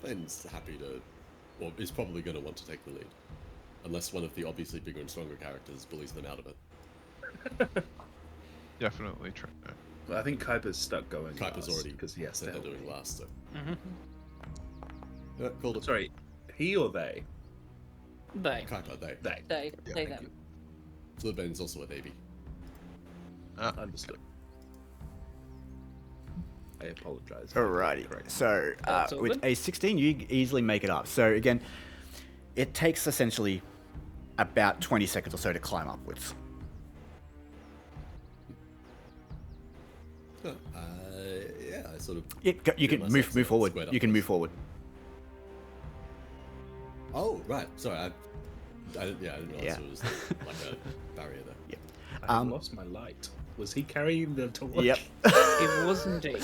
Ben's happy to, or is probably going to want to take the lead, unless one of the obviously bigger and stronger characters bullies them out of it. Definitely try. Well, I think Kuiper's stuck going. Kuiper's already because he has to said they're help doing me. last, so. Called it. Sorry, he or they? They. Kyper, they. They thank them. you. So Ben's also a baby. Understood. I apologize. Alrighty. Correct. So That's all with good. a 16, you easily make it up. So again, it takes essentially about 20 seconds or so to climb upwards. Yeah, I sort of. You Get can myself move forward. squared up You can move first. forward. Oh, right. Sorry, I didn't realize Yeah. it was like a barrier there. Yep. I lost my light. Was he carrying the torch? Yep. It was indeed.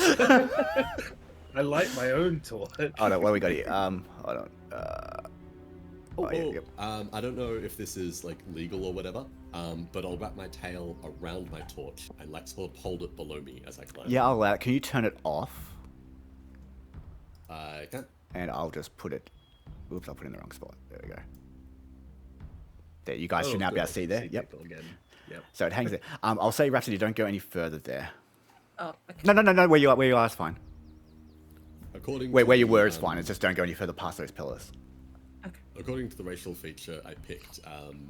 I light my own torch. Oh no, what do we got here? Hold on. Yep. I don't know if this is like legal or whatever, but I'll wrap my tail around my torch and like sort of hold it below me as I climb. Yeah, I'll allow it. Can you turn it off? I can. And I'll just put it. Oops, I'll put it in the wrong spot. There we go. There, you guys should now be able to see there. Yep. People again. Yep. So it hangs there. I'll say Rhapsody, don't go any further there. Oh, okay. No. Where you are is fine. According Where to you the, were is fine. It's just don't go any further past those pillars. According to the racial feature I picked,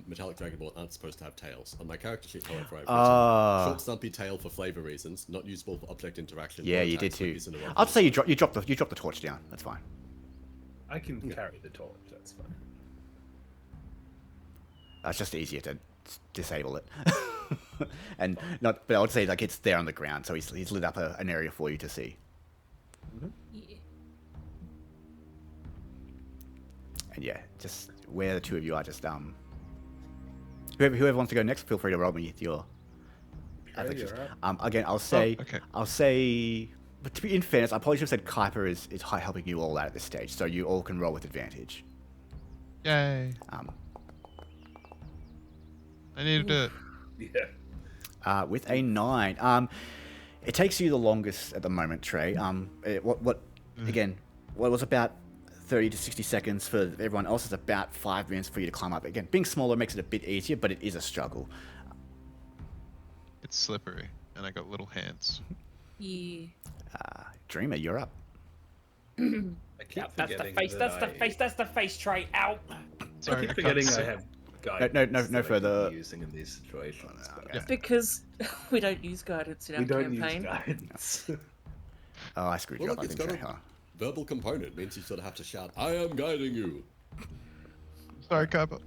metallic dragonborn aren't supposed to have tails. On my character sheet, however, I've written short, stumpy tail for flavor reasons, not usable for object interaction. Yeah, or you did attacks, but too. isn't a I'd say you drop the torch down. That's fine. I can carry the torch. That's fine. It's just easier to disable it. And not, but I would say like it's there on the ground, so he's lit up an area for you to see. Yeah. And yeah, just where the two of you are, just whoever wants to go next, feel free to roll me with your athletics. you're up. Again, I'll say, okay. but to be in fairness, I probably should have said Kyper is helping you all out at this stage, so you all can roll with advantage. Yay. I needed it. Yeah. With a 9, it takes you the longest at the moment, Trey. Again, what was about 30 to 60 seconds for everyone else is about 5 minutes for you to climb up. Again, being smaller makes it a bit easier, but it is a struggle. It's slippery, and I got little hands. Yeah. Dreamer, you're up. I keep That's the forgetting face. that That's the face. That's the face tray. Out. Sorry, I keep forgetting I have guidance. no that I could further- be using in these situations. but Yeah. Because we don't use guidance in our We don't campaign. use guidance. Oh, I screwed Well, you look, up. I it's think got so. a Huh? verbal component. Means you sort of have to shout, "I am guiding you." Sorry, Kappa.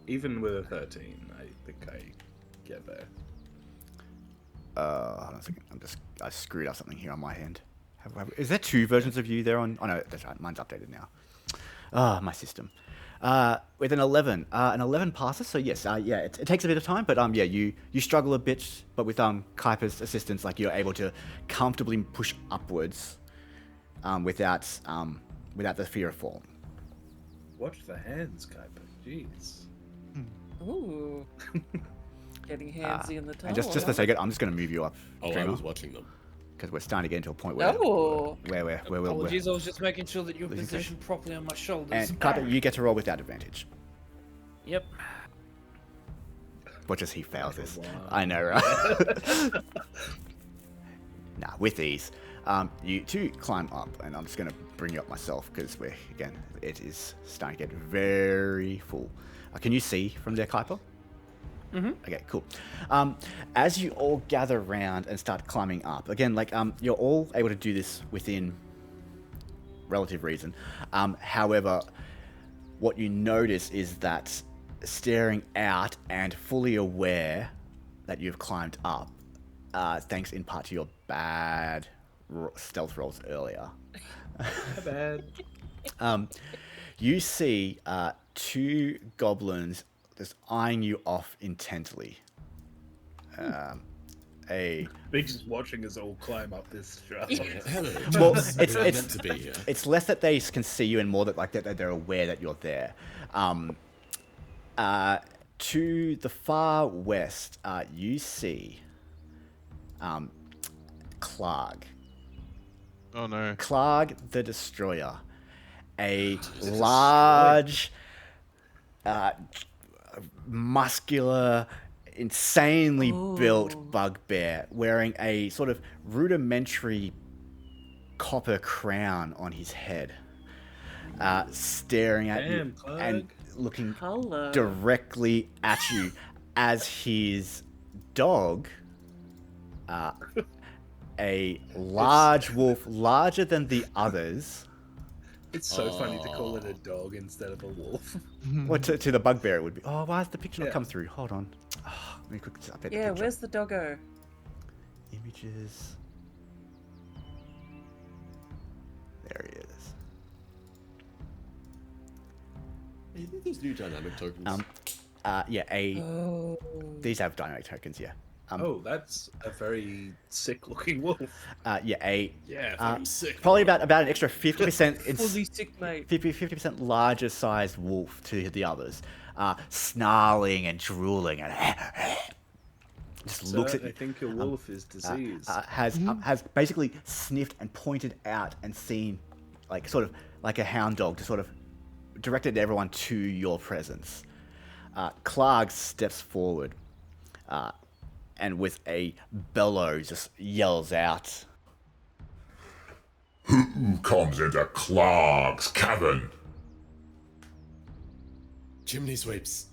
Even with a 13, I think I get there. Hold on a second. I screwed up something here on my end. Is there 2 versions of you there on? Oh no, that's right. Mine's updated now. Ah, my system. With an 11 passes. So yes, yeah, it takes a bit of time, but yeah, you struggle a bit, but with Kyper's assistance, like you're able to comfortably push upwards, without the fear of falling. Watch the hands, Kyper. Jeez. Ooh. Getting handsy in the tunnel. And just for sake, I'm just going to move you up, Oh, I was watching them. because we're starting to get into a point where Oh. we're Apologies, I was just making sure that you were positioned properly on my shoulders. and Kyper, you get to roll without advantage. Yep. Watch as he fails this. Wow. I know, right? Nah, with ease. You two climb up, and I'm just going to bring you up myself, because it is starting to get very full. Can you see from there, Kyper? Mm-hmm. Okay, cool. As you all gather around and start climbing up, again, you're all able to do this within relative reason. However, what you notice is that staring out and fully aware that you've climbed up, thanks in part to your bad stealth rolls earlier. Bad. You see two goblins just eyeing you off intently. They're just watching us all climb up this shaft. Well, It's meant to be here. it's less that they can see you and more that they're aware that you're there. To the far west, you see Klarg. Oh no. Klarg the Destroyer. A large, muscular, insanely built bugbear wearing a sort of rudimentary copper crown on his head, staring at you Damn, and Klarg. looking Hello. directly at you as his dog, a large wolf, larger than the others. It's so funny to call it a dog instead of a wolf. Well, to the bugbear it would be. Oh, why has the picture not Yeah. come through? Hold on. Oh, let me quickly update the Yeah, picture. where's the doggo? Images. There he is. You think there's new dynamic tokens? Yeah, Oh. these have dynamic tokens, yeah. Oh, that's a very sick-looking wolf. Yeah, Yeah, very sick. probably about an extra 50% Fully sick, mate. 50% larger sized wolf to the others, snarling and drooling and just Sir, looks at I you. think your wolf is diseased. Has basically sniffed and pointed out and seen, sort of like a hound dog, to sort of directed everyone to your presence. Klarg steps forward, and with a bellow just yells out, Who comes into Klarg's cavern? Chimney sweeps.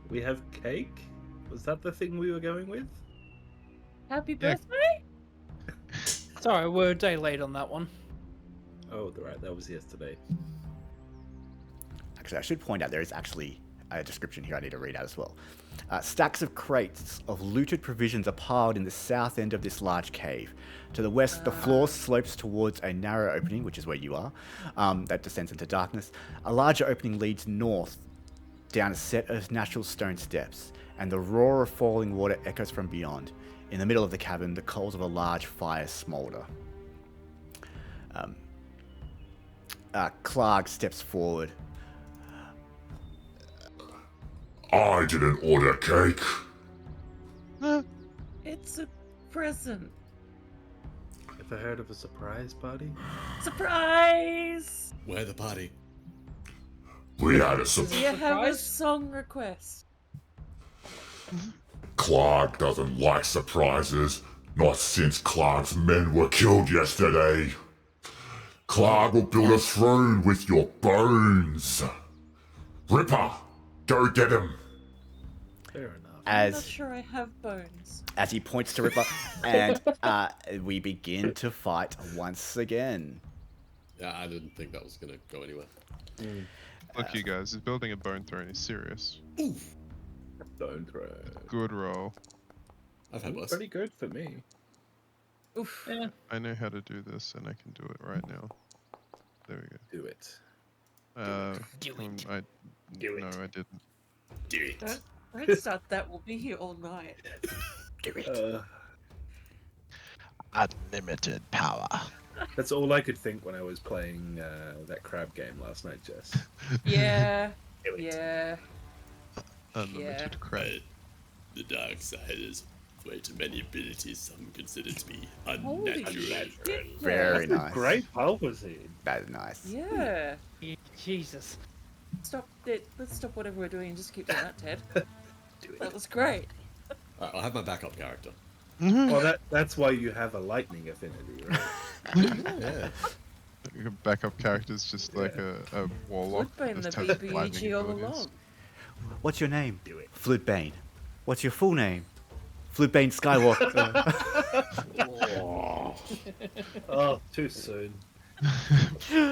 We have cake? Was that the thing we were going with? Happy Yeah. birthday? Sorry, we're a day late on that one. Oh, right, that was yesterday. actually, I should point out there is actually a description here I need to read out as well. Stacks of crates of looted provisions are piled in the south end of this large cave. To the west, the floor slopes towards a narrow opening, which is where you are, that descends into darkness. A larger opening leads north down a set of natural stone steps, and the roar of falling water echoes from beyond. In the middle of the cavern, the coals of a large fire smolder. Klarg steps forward. I didn't order cake. It's a present. Ever heard of a surprise party? Surprise! Where the party? We had a Do you have a Surprise? song request? Klarg doesn't like surprises. Not since Klarg's men were killed yesterday. Klarg will build a throne with your bones. Ripper, go get him. Fair enough. I'm not As sure I have bones. he points to Ripper, and we begin to fight once again. Yeah, I didn't think that was gonna go anywhere. Look, you guys, is building a bone throne is serious. Don't throw. Good roll. I've had worse. Pretty good for me. Oof. Yeah. I know how to do this, and I can do it right now. There we go. Do it. Do it. I Do no, it. I didn't. Do it. Don't start that. We'll be here all night. Do it. Unlimited power. That's all I could think when I was playing that crab game last night, Jess. Yeah. Do it. Yeah. Unlimited Yeah. credit. The dark side has way too many abilities some consider to be Holy unnatural. shit. Very nice. Great Palpatine. That is nice. Yeah. Jesus. Stop it. Let's stop whatever we're doing and just keep doing that, Ted. Do it. That was great. I'll have my backup character. Well, that's why you have a lightning affinity, right? Yeah. Your backup character's just like a warlock. Woodbane, the just has lightning BBEG all abilities. along. What's your name? Do it. Flutebane. What's your full name? Flutebane Skywalker. Oh, too soon.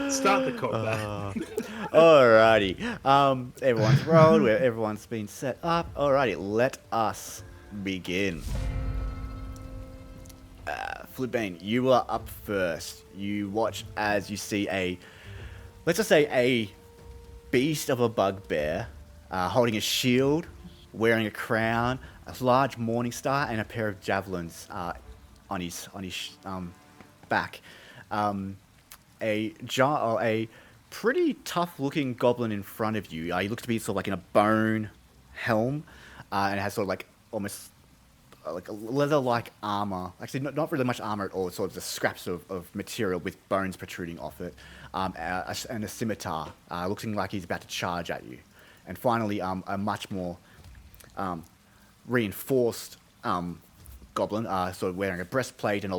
Start the combat. Alrighty. Everyone's rolled. Everyone's been set up. Alrighty. Let us begin. Flutebane, you are up first. You watch as you see let's just say a beast of a bugbear, holding a shield, wearing a crown, a large morning star, and a pair of javelins on his back. A pretty tough-looking goblin in front of you. He looks to be sort of like in a bone helm, and it has sort of like almost like a leather-like armor. Actually, not really much armor at all. It's sort of just scraps of material with bones protruding off it, and a scimitar, looking like he's about to charge at you. And finally, a much more reinforced goblin, sort of wearing a breastplate and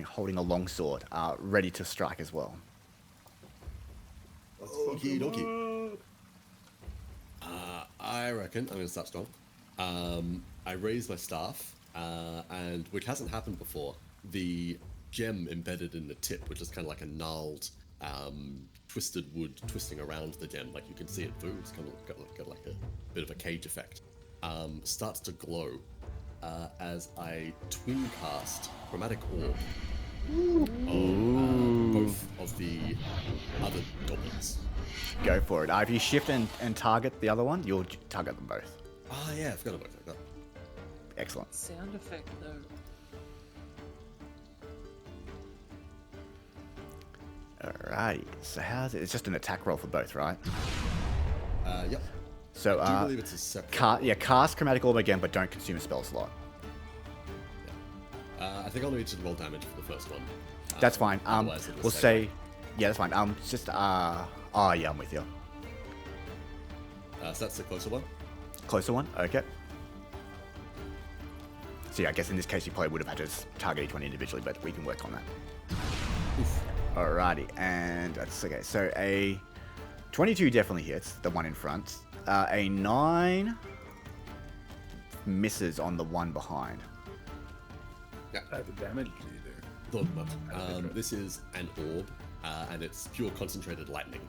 holding a longsword, ready to strike as well. Okie dokie. I reckon I'm going to start strong. I raise my staff, and which hasn't happened before. The gem embedded in the tip, which is kind of like a gnarled, twisted wood twisting around the gem, like you can see it through. It's kind of got like a bit of a cage effect. Starts to glow as I twin cast Chromatic Orb on both of the other goblins. Go for it. If you shift and target the other one, you'll target them both. Ah, yeah, I forgot about that. Excellent. Sound effect, though. Alrighty. So how's it? It's just an attack roll for both, right? Yep. So I do believe it's a separate. cast Chromatic Orb again, but don't consume a spell slot. I think I'll need to roll damage for the first one. That's fine. Otherwise it'll We'll say, yeah, that's fine. It's just yeah, I'm with you. So that's the closer one. Closer one, okay. So yeah, I guess in this case you probably would have had to target each one individually, but we can work on that. Alrighty, and that's okay. So a 22 definitely hits, the one in front. A 9 misses on the one behind. Yeah. How the damage do you do? Not much. This is an orb, and it's pure concentrated lightning.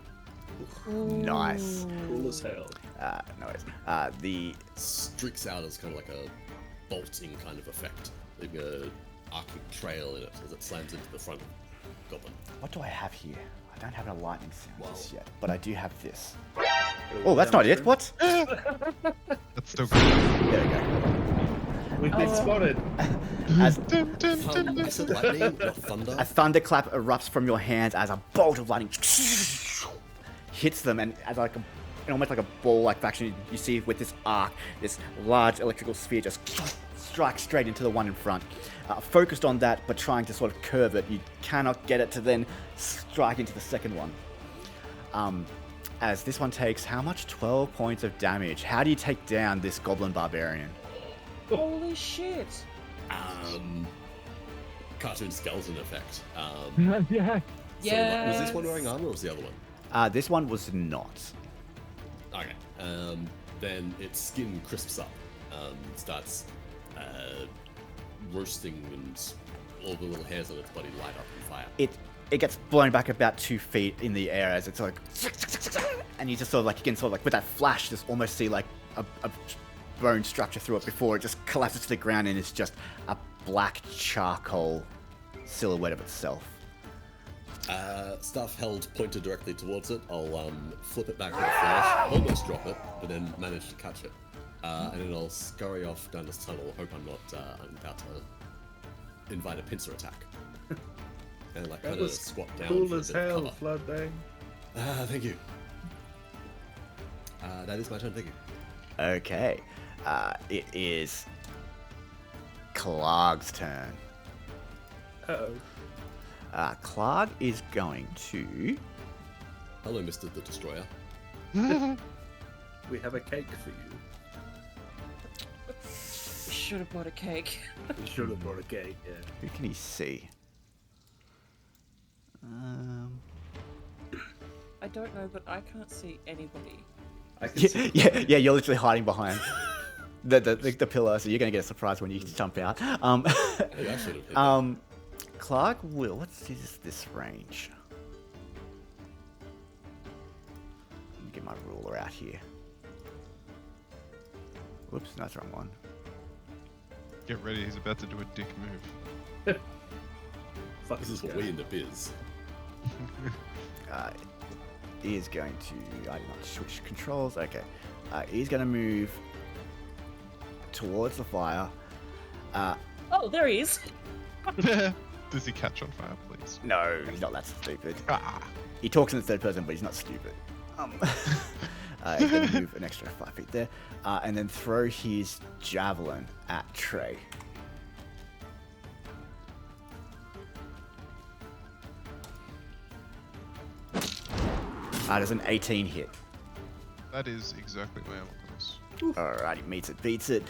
Nice. Cool as hell. No, the Streaks out as kind of like a bolting kind of effect, like a arcing trail in it as it slams into the front goblin. what do I have here? I don't have a lightning sound just Wow. yet, but I do have this. Oh, that's not it. What? That's still good. There we go. We've been spotted. As Dun, dun, dun, dun. I said lightning, not thunder. a thunderclap erupts from your hands as a bolt of lightning hits them, and as like in almost like a ball-like faction, you see with this arc, this large electrical sphere just strikes straight into the one in front. Focused on that, but trying to sort of curve it, you cannot get it to then strike into the second one. As this one takes how much? 12 points of damage. How do you take down this goblin barbarian? Holy shit! Cartoon skeleton effect. Yeah. Yeah. Was this one wearing armor or was the other one? This one was not. Okay. Then its skin crisps up, starts roasting, and all the little hairs on its body light up on fire. It gets blown back about 2 feet in the air as it's like, and you just sort of like, you can sort of like with that flash, just almost see like a bone structure through it before it just collapses to the ground, and it's just a black charcoal silhouette of itself. Staff held pointed directly towards it. I'll flip it back with a flash, almost drop it, but then manage to catch it. And then I'll scurry off down this tunnel. Hope I'm about to invite a pincer attack. And like That kind of was squat down. cool for a as bit of hell, cover. Floodbang. Thank you. That is my turn. Thank you. Okay. It is Klarg's turn. Uh-oh. Klarg is going to... Hello, Mr. the Destroyer. We have a cake for you. Should have bought a cake. We should have brought a cake, yeah. Who can he see? I don't know, but I can't see anybody. I can see. Yeah, you're literally hiding behind the pillar, so you're going to get a surprise when you jump out. Hey, I should have hit that. Klarg will... What's this range? Let me get my ruler out here. Whoops, no, that's the wrong one. Get ready, he's about to do a dick move. Fuck This is what we in the biz. He is going to... I did not switch controls. Okay. He's going to move towards the fire. Oh, there he is. Does he catch on fire, please? No, he's not that stupid. Ah. He talks in the third person, but he's not stupid. He's going to move an extra 5 feet there. And then throw his javelin at Trey. Does an 18 hit. That is exactly where I'm close. Alrighty, meets it, beats it.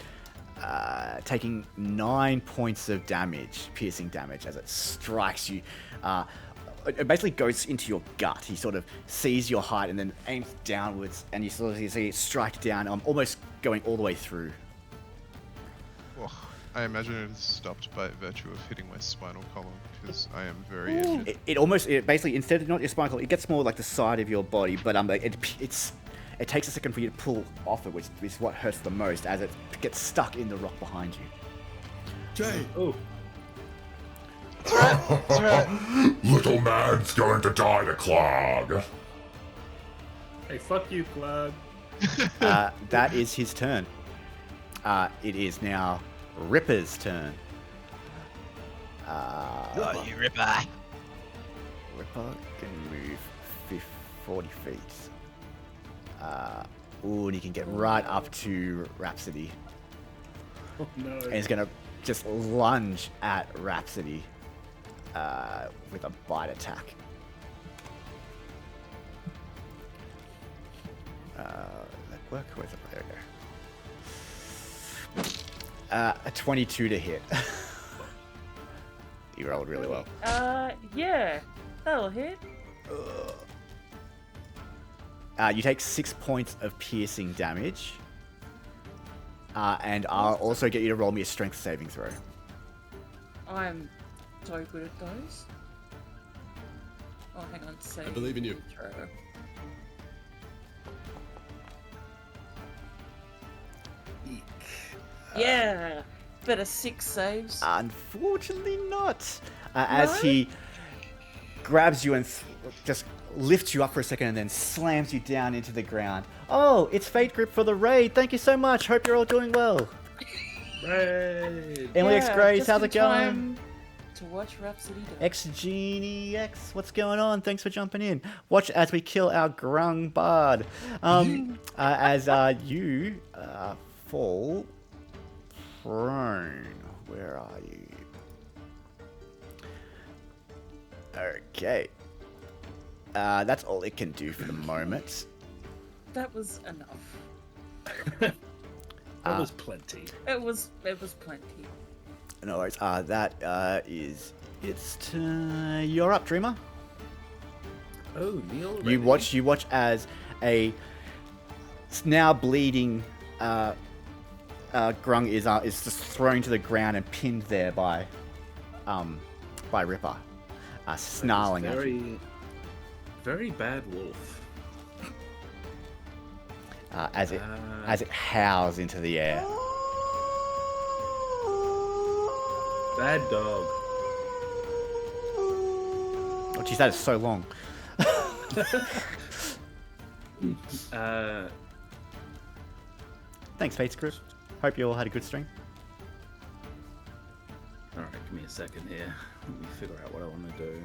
Taking 9 points of damage, piercing damage, as it strikes you. It basically goes into your gut. He sort of sees your height and then aims downwards, and you sort of see it strike down, almost going all the way through. Oh, I imagine it is stopped by virtue of hitting my spinal column, because I am very injured. It basically, instead of not your spinal column, it gets more like the side of your body, but it takes a second for you to pull off it, which is what hurts the most, as it gets stuck in the rock behind you. Jay! Oh, Little man's going to die to Klarg. hey, fuck you, Klarg. That is his turn. It is now Ripper's turn. Oh, you ripper. Ripper can move 40 feet. And he can get right up to Rhapsody. Oh, no. And he's going to just lunge at Rhapsody with a bite attack. That work? Where's it? There we go. A 22 to hit. You rolled really well. Yeah, that'll hit. You take 6 points of piercing damage. And I'll also get you to roll me a strength saving throw. I'm so good at those. Oh, hang on, I believe in you. Throw. Yeah, better 6 saves. Unfortunately not. As he grabs you and just lifts you up for a second and then slams you down into the ground. Oh, it's Fate Grip for the raid. Thank you so much. Hope you're all doing well. Raid. Emily X Grace, just how's in it going? time to watch Rhapsody die. X Genie X, what's going on? Thanks for jumping in. Watch as we kill our Grung Bard. As you fall prone. Where are you? Okay. That's all it can do for the moment. That was enough. That was plenty. It was plenty. No worries. That is its turn. You're up, Dreamer. Oh, Neil. You watch as a now bleeding Grung is just thrown to the ground and pinned there by Ripper, snarling at you. Very bad wolf. As it howls into the air. Bad dog. Oh, geez, that is so long. Thanks, Fate Script. Hope you all had a good stream. Alright, give me a second here. Let me figure out what I want to do.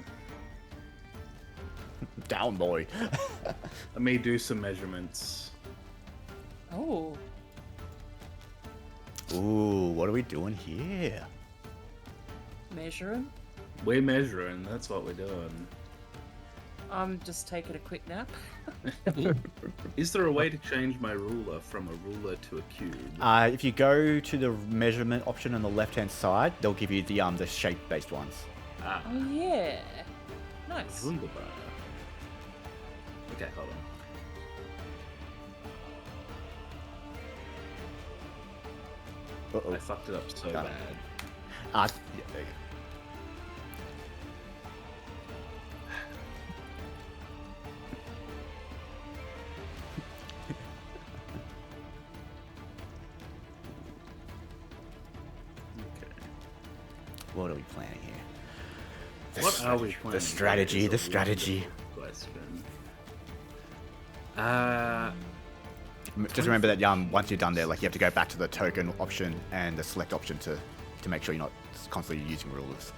Down, boy. Let me do some measurements. Oh. Ooh, what are we doing here? Measuring. We're measuring, that's what we're doing. I'm just taking a quick nap. Is there a way to change my ruler from a ruler to a cube? If you go to the measurement option on the left-hand side, they'll give you the shape-based ones. Ah, Oh yeah. Nice. wunderbar. Okay, hold on. Uh-oh. I fucked it up so Ah. bad. Yeah, there you go. Okay. What are we planning here? The What are we strategy- planning? The strategy, That the is a strategy. wonderful question. Just remember that once you're done there, like you have to go back to the token option and the select option to make sure you're not constantly using rulers.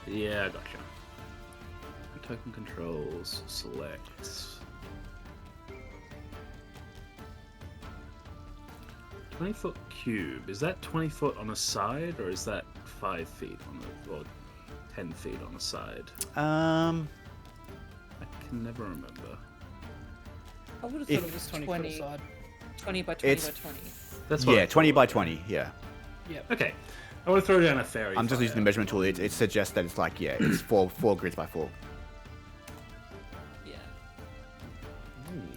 Yeah, I gotcha. Token controls, select. 20-foot cube. Is that 20 foot on a side, or is that 5 feet on the, or 10 feet on a side? I can never remember. I would have If- thought it was 20 20, foot aside. 20 by 20 It's- by 20. That's what Yeah, I 20 thought. by 20, yeah. Okay, I want to throw down a fairy. I'm just fire. using the measurement tool. It suggests that it's like, yeah, it's four grids by 4. Yeah.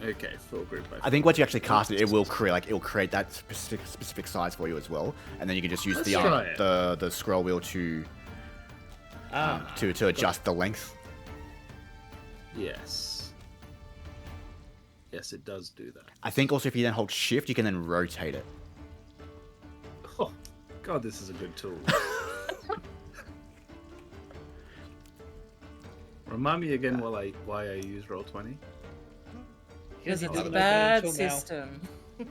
Okay, 4 grid by. I think once you actually cast it, it'll create that specific size for you as well, and then you can just use Let's the try it. the scroll wheel to adjust the length. Yes. Yes, it does do that. I think also if you then hold shift, you can then rotate it. Oh, God, this is a good tool. Remind me again why I use Roll20. Because it's didn't a make it bad until now. system.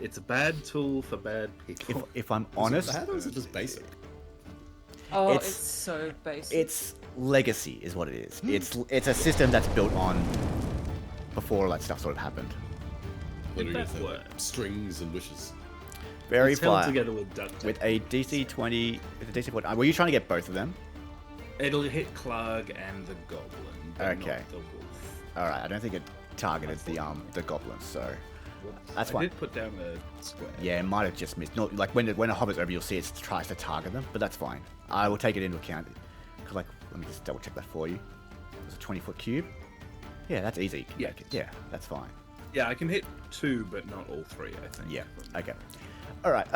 It's a bad tool for bad people. If I'm Is honest, it bad or is it just basic? Oh, It's- it's so basic. it's legacy is what it is. It's a system that's built on before all that stuff sort of happened. Literally that with work? strings and wishes. Very It's held fire. together with duct tape. With a DC 20, with a DC 40. Were you trying to get both of them? It'll hit Klarg and the Goblin, but Okay. not the Wolf. All right. I don't think it targeted the goblins, so that's I fine. did put down a square. Yeah, it might have just missed. No, like when it hovers over, you'll see it tries to target them, but that's fine. I will take it into account. 'Cause, like, let me just double check that for you. It's a 20-foot cube. Yeah, that's easy. Yeah. Yeah, that's fine. Yeah, I can hit 2, but not all 3, I think. Yeah. Okay. All right.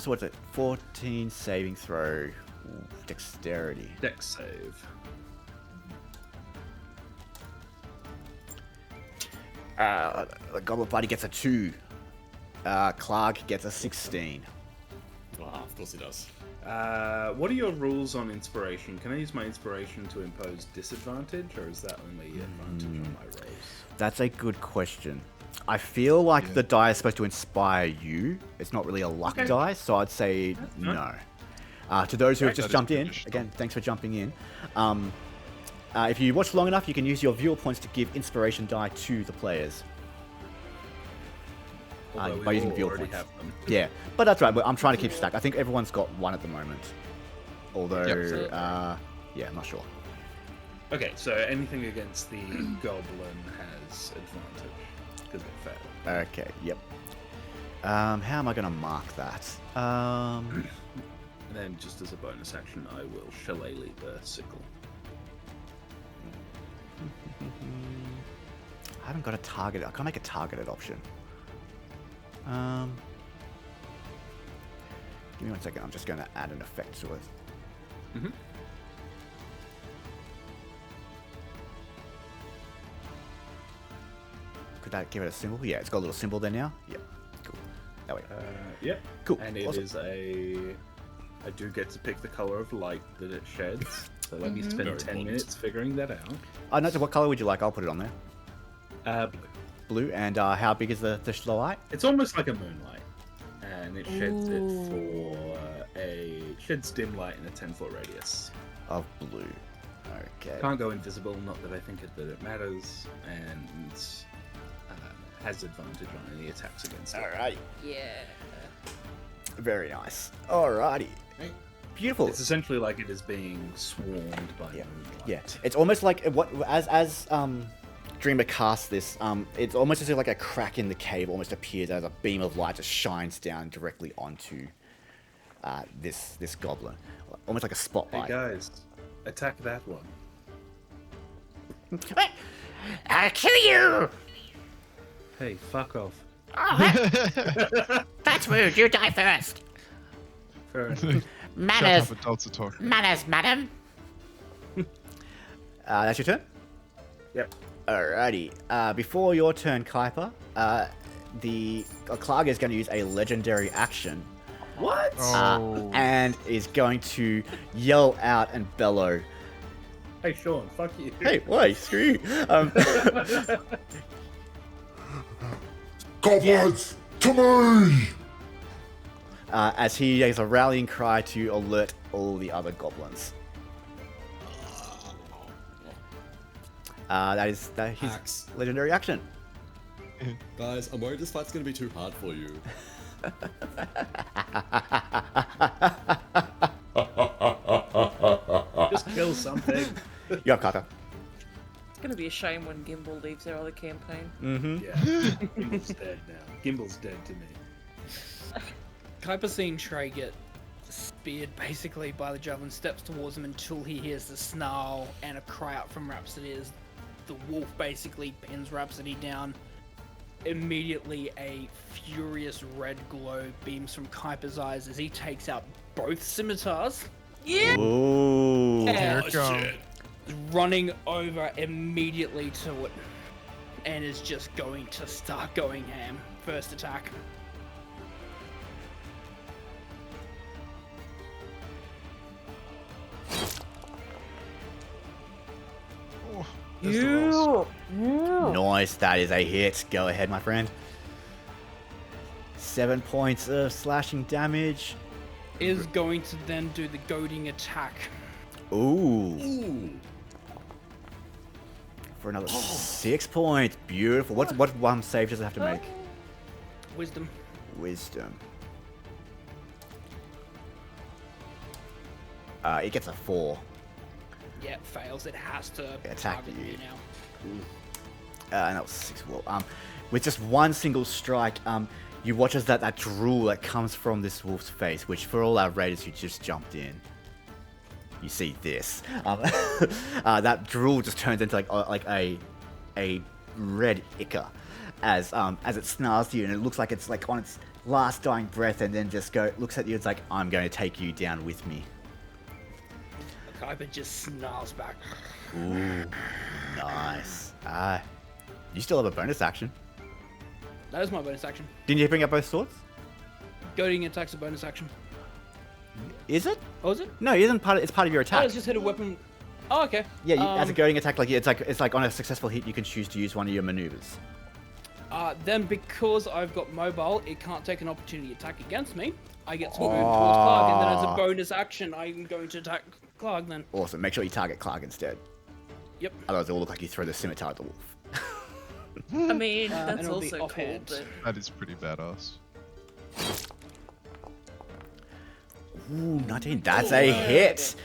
So what's it? 14 saving throw. Ooh, dexterity. Dex save. The goblin party gets a 2. Klarg gets a 16. Ah, of course he does. What are your rules on inspiration? Can I use my inspiration to impose disadvantage, or is that only advantage on my rolls? That's a good question. I feel like the die is supposed to inspire you. It's not really a luck Okay. die, so I'd say no. To those who have just That is jumped in, conditional. again, thanks for jumping in. If you watch long enough, you can use your viewer points to give inspiration die to the players. Although we by using all viewer already points. have them. Yeah, but that's right. But I'm trying to keep stack. I think everyone's got one at the moment. Although, Yep. yeah, I'm not sure. Okay, so anything against the Goblin has advantage because it failed. Okay, yep. How am I going to mark that? And then, just as a bonus action, I will Shillelagh the Sickle. I haven't got a target. I can't make a targeted option. Give me 1 second. I'm just going to add an effect to it. Mm-hmm. Could that give it a symbol? Yeah, it's got a little symbol there now. Yep. Cool. That way. Yep. Cool. And it Awesome. is a. I do get to pick the color of light that it sheds. So let me spend Very 10 important. minutes figuring that out. No, so what color would you like? I'll put it on there. Blue. Blue, and how big is the light? It's almost like a moonlight, and it sheds it for sheds dim light in a 10-foot radius. Of blue. Okay. Can't go invisible, not that I think that it matters, and has advantage on any attacks against it. Alrighty. Yeah. Very nice. Alrighty. Beautiful. It's essentially like it is being swarmed by moonlight. Yeah, it's almost like as Dreamer casts this. It's almost as if like a crack in the cave almost appears as a beam of light just shines down directly onto this goblin, almost like a Hey spotlight. guys, attack that one. I'll kill you! Hey, fuck off. That's rude, you die first. Fair enough. Shut Manners, up, adults are talking. manners, madam. That's your turn. Yep. Alrighty. Before your turn, Kyper, the Klarg is going to use a legendary action. What? Oh. And is going to yell out and bellow. Hey, Sean, fuck you. Hey, why? Screw you. Goblins, to me! As he has a rallying cry to alert all the other goblins. That is his Axe. legendary action. Guys, I'm worried this fight's gonna be too hard for you. Just kill something. You have Kata. It's gonna be a shame when Gimbal leaves their other campaign. Mm-hmm. Yeah. Gimbal's dead now. Gimbal's dead to me. Kyper seeing Trey get speared basically by the javelin steps towards him until he hears the snarl and a cry out from Rhapsody as the wolf basically pins Rhapsody down. Immediately a furious red glow beams from Kyper's eyes as he takes out both scimitars, Yeah. Ooh. Here it comes. running over immediately to it, and is just going to start going ham. First attack. Oh, there's the rolls. Nice, that is a hit. Go ahead, my friend. 7 points of slashing damage. Is going to then do the goading attack. Ooh. Ooh. For another 6 points. Beautiful. What save does it have to make? Wisdom. Wisdom. It gets a 4. Yeah, it fails. It has to Attack target you. me now. And that was 6. Well, with just one single strike, you watch as that drool that comes from this wolf's face, which for all our raiders who just jumped in, you see this. That drool just turns into like a red ichor as it snarls to you, and it looks like it's like on its last dying breath, and then just looks at you. It's like, I'm going to take you down with me. Kyper just snarls back. Ooh, nice. You still have a bonus action. That is my bonus action. Didn't you bring up both swords? Goading attack's a bonus action. Is it? Oh, is it? No, it isn't part of. It's part of your Oh, attack. it's just hit a weapon. Oh, okay. Yeah, as a goading attack, it's like on a successful hit, you can choose to use one of your maneuvers. Then because I've got mobile, it can't take an opportunity attack against me. I get to move towards Klarg, and then as a bonus action, I'm going to attack Klarg then. Awesome. Make sure you target Klarg instead. Yep. Otherwise, it will look like you throw the scimitar at the wolf. I mean, and that's it'll be also cool, offhand. but That is pretty badass. Ooh, 19. That's a hit.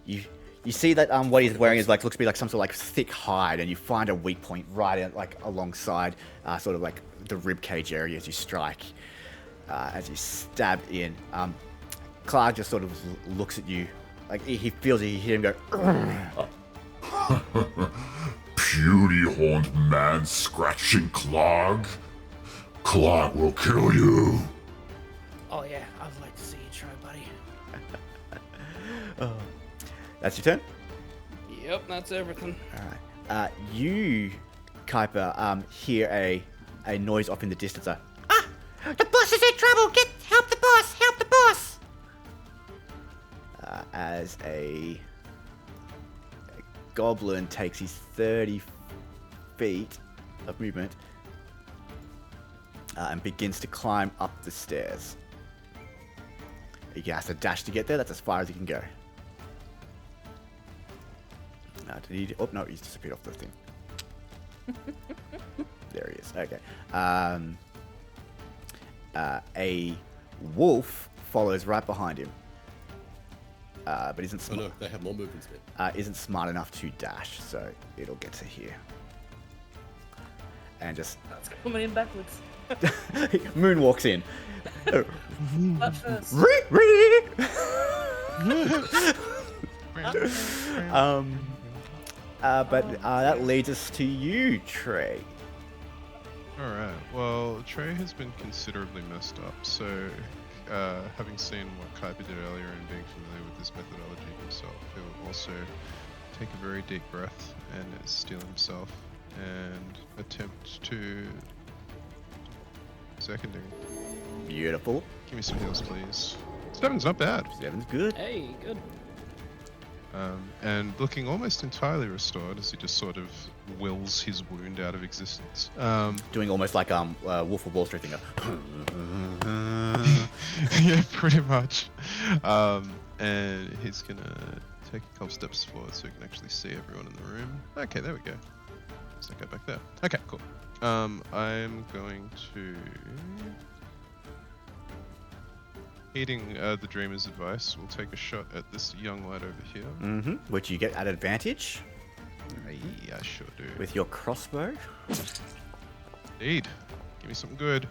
You see that what he's wearing is looks to be like some sort of like thick hide, and you find a weak point right alongside sort of like the rib cage area as you strike. As you stab in, Klarg just sort of looks at you, like he feels it. You hear him go. Puny-horned man scratching Klarg. Klarg will kill you. Oh yeah, I'd like to see you try, buddy. That's your turn. Yep, that's everything. All right. You, Kyper, hear a noise off in the distance. The boss is in trouble! Help the boss! Help the boss! As a goblin takes his 30 feet of movement and begins to climb up the stairs. He has to dash to get there. That's as far as he can go. Oh no, he's disappeared off the thing. There he is. Okay. A wolf follows right behind him, but isn't Oh smart. no, they have more movement speed. Isn't smart enough to dash, so it'll get to here. And just That's coming in backwards. moonwalks in. But first. That leads us to you, Trey. Alright, well, Trey has been considerably messed up, so having seen what Kyper did earlier and being familiar with this methodology himself, he'll also take a very deep breath and steel himself and attempt to seconding. Beautiful. Give me some heals, please. 7's not bad. 7's good. Hey, good. And looking almost entirely restored as he just sort of wills his wound out of existence. Doing almost like Wolf of Wall Street thing. Yeah, pretty much. And he's gonna take a couple steps forward so he can actually see everyone in the room. Okay, there we go. Let's not go back there. Okay, cool. I'm going to... Heeding the Dreamer's advice, we'll take a shot at this young lad over here. Mm-hmm. Which you get at advantage Yeah, I sure do. with your crossbow. Indeed. Give me something good.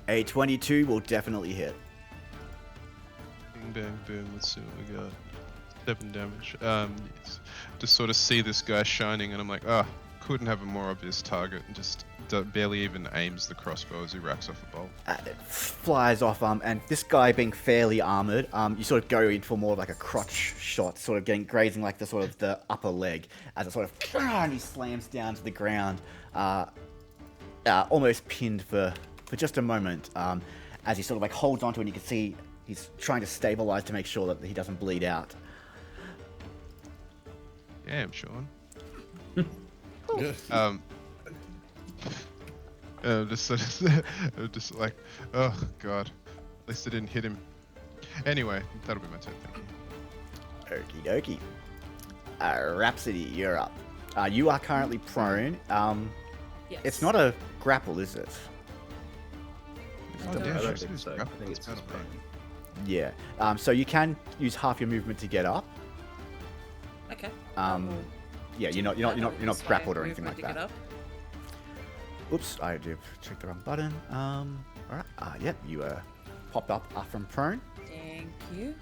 A 22 will definitely hit. Bing, bang, boom. Let's see what we got. 7 damage. Yes. Just sort of see this guy shining, and I'm like, couldn't have a more obvious target, and just barely even aims the crossbow as he racks off a bolt. It flies off, and this guy being fairly armored, you sort of go in for more of like a crotch shot, sort of grazing like the sort of the upper leg, as it sort of and he slams down to the ground, almost pinned for just a moment, as he sort of like holds onto it, and you can see he's trying to stabilize to make sure that he doesn't bleed out. Damn, Sean. Just like, oh god, at least I didn't hit him. Anyway, that'll be my turn. Thank you. Okie dokie. Rhapsody, you're up. You are currently prone. Yes. It's not a grapple, is it? Oh, I yeah, don't sure, think it's so. I grapple, think it's it's kind just of right. Yeah. So you can use half your movement to get up. Okay. Yeah, you're not Use my grappled or anything movement like to get that. up. Oops, I did check the wrong button. Alright. Yep, you popped up from prone. Thank you.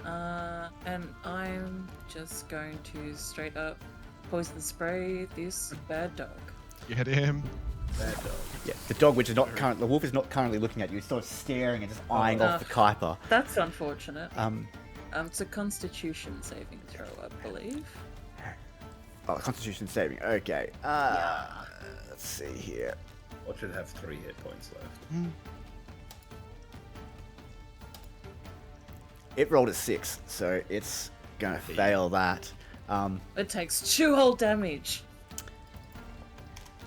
And I'm just going to straight up poison spray this bad dog. Get him. Bad dog. Yeah, the dog, which is not the wolf is not currently looking at you. It's sort of staring and just eyeing off the Kyper. That's unfortunate. Um, It's a Constitution saving throw, I believe. Oh, Constitution saving. Okay. Let's see here. What should have 3 hit points left? It rolled a 6, so it's gonna fail that. It takes 2 whole damage.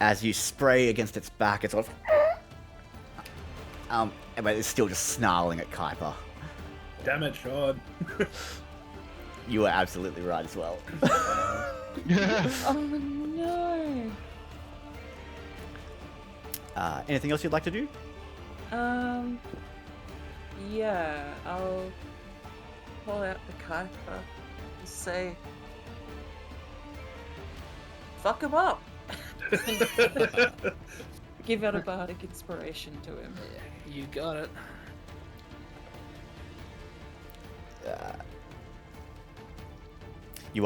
As you spray against its back, it's sort of but it's still just snarling at Kyper. Damn it, Sean! You were absolutely right as well. Oh no. Anything else you'd like to do? Yeah, I'll pull out the Kyper and say, fuck him up. Give out a bardic inspiration to him. You got it. You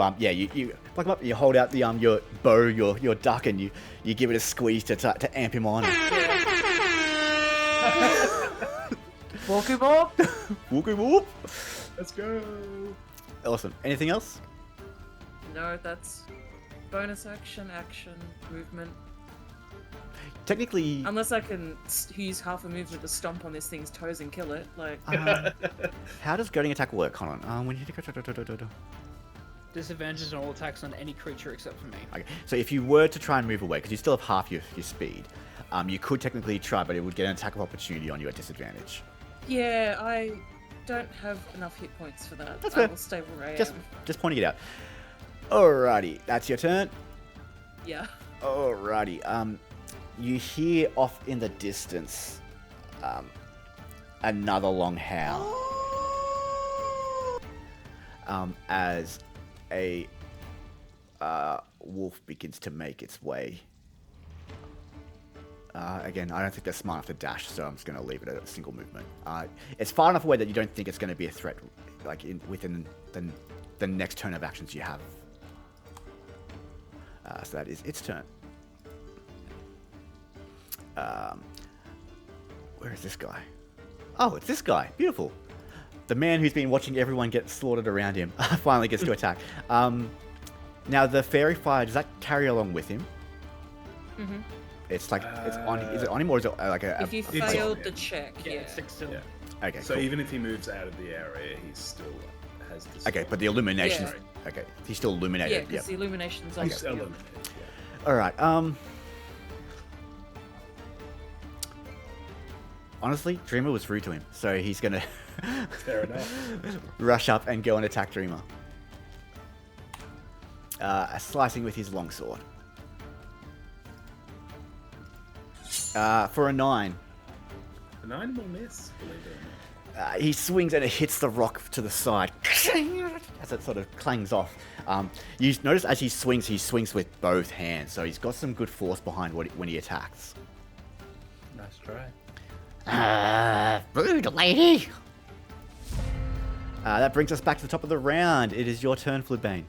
pluck him up. You hold out the your bow, your duck, and you give it a squeeze to amp him on. Walk him up. Whoop whoop. Let's go! Awesome. Anything else? No, that's bonus action, movement. Technically, Unless I can use half a movement to stomp on this thing's toes and kill it. Like, how does goading attack work? Hold on. When you Disadvantage on all attacks on any creature except for me. Okay. So if you were to try and move away, because you still have half your speed, you could technically try, but it would get an attack of opportunity on you at disadvantage. Yeah, I don't have enough hit points for that. That's I fair. will stay where I Just am. pointing it out. Alrighty, that's your turn. Yeah. Alrighty. You hear off in the distance, another long howl. As a wolf begins to make its way. Again, I don't think they're smart enough to dash, so I'm just going to leave it at a single movement. It's far enough away that you don't think it's going to be a threat, like within the next turn of actions you have. So that is its turn. Where is this guy? Oh, it's this guy. Beautiful. The man who's been watching everyone get slaughtered around him finally gets to attack. Now, the fairy fire, does that carry along with him? Mm-hmm. It's like, it's on. Is it on him or is it like a... If you It's failed on the him. check, yeah. It's 6 still. Yeah. Okay, So cool. even if he moves out of the area, he still has this. Okay, but the illumination... Yeah. Okay, he's still Yeah, illuminated. because the illumination's on He's the field. eliminated. All right. Honestly, Dreamer was rude to him, so he's gonna Fair enough. rush up and go and attack Dreamer. Slicing with his longsword. For a 9. The 9 will miss, believe it or not. He swings and it hits the rock to the side as it sort of clangs off. You notice as he swings with both hands, so he's got some good force behind when he attacks. Nice try. Rude lady. That brings us back to the top of the round. It is your turn, Floodbane.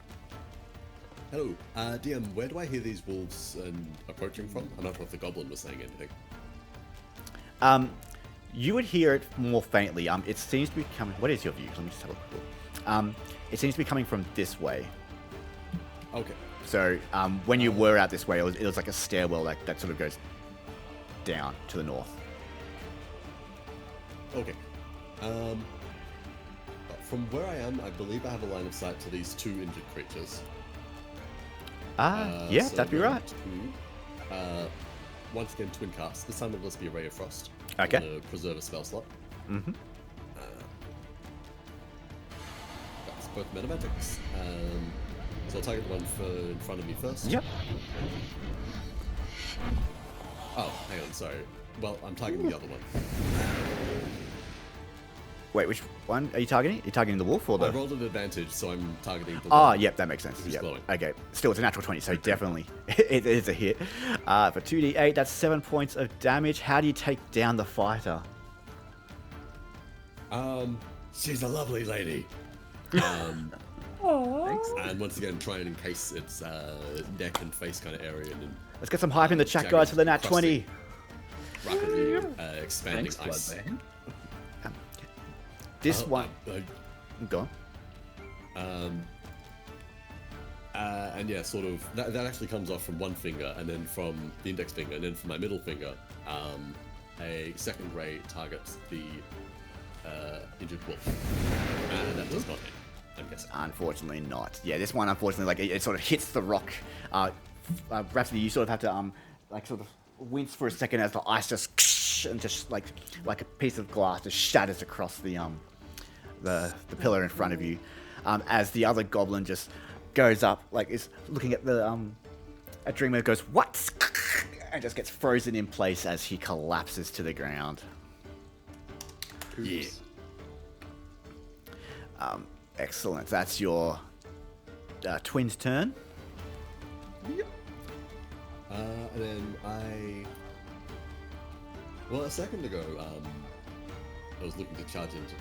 Hello, DM. Where do I hear these wolves approaching from? I don't know if the goblin was saying anything. You would hear it more faintly. It seems to be coming. What is your view? Let me just have a look. It seems to be coming from this way. Okay. So when you were out this way, it was like a stairwell that sort of goes down to the north. Okay. From where I am, I believe I have a line of sight to these 2 injured creatures. Yeah, So that'd be going right. to, once again, twin cast. This time it'll just be a Ray of Frost. Okay. I'm gonna preserve a spell slot. Mm-hmm. That's both metamatics. So I'll target the one in front of me first. Yep. Oh, hang on, sorry. Well, I'm targeting the other one. Wait, which one are you targeting? Are you targeting the wolf or I the... rolled an advantage, so I'm targeting the Ah, one. yep, that makes sense. Who's Yep. glowing. Okay, still, it's a natural 20, so definitely it is a hit. For 2d8, that's 7 points of damage. How do you take down the fighter? She's a lovely lady. Aww. And once again, try and encase its neck and face kind of area and Let's get some hype in the chat, jagged, guys, for the nat 20. crusty, rapidly expanding Thanks, ice. Bloodbane. This one... Go on. And yeah, sort of that actually comes off from one finger, and then from the index finger, and then from my middle finger, a second ray targets the injured wolf, and that does not hit. I'm guessing. Unfortunately not. Yeah, this one, unfortunately, like it sort of hits the rock. Rhapsody, you sort of have to like sort of wince for a second as the ice just and just like a piece of glass just shatters across the pillar in front of you, as the other goblin just goes up, like is looking at the at Dreamer, goes what, and just gets frozen in place as he collapses to the ground. Yeah. Excellent. That's your twin's turn. And then well, a second ago, I was looking to charge into.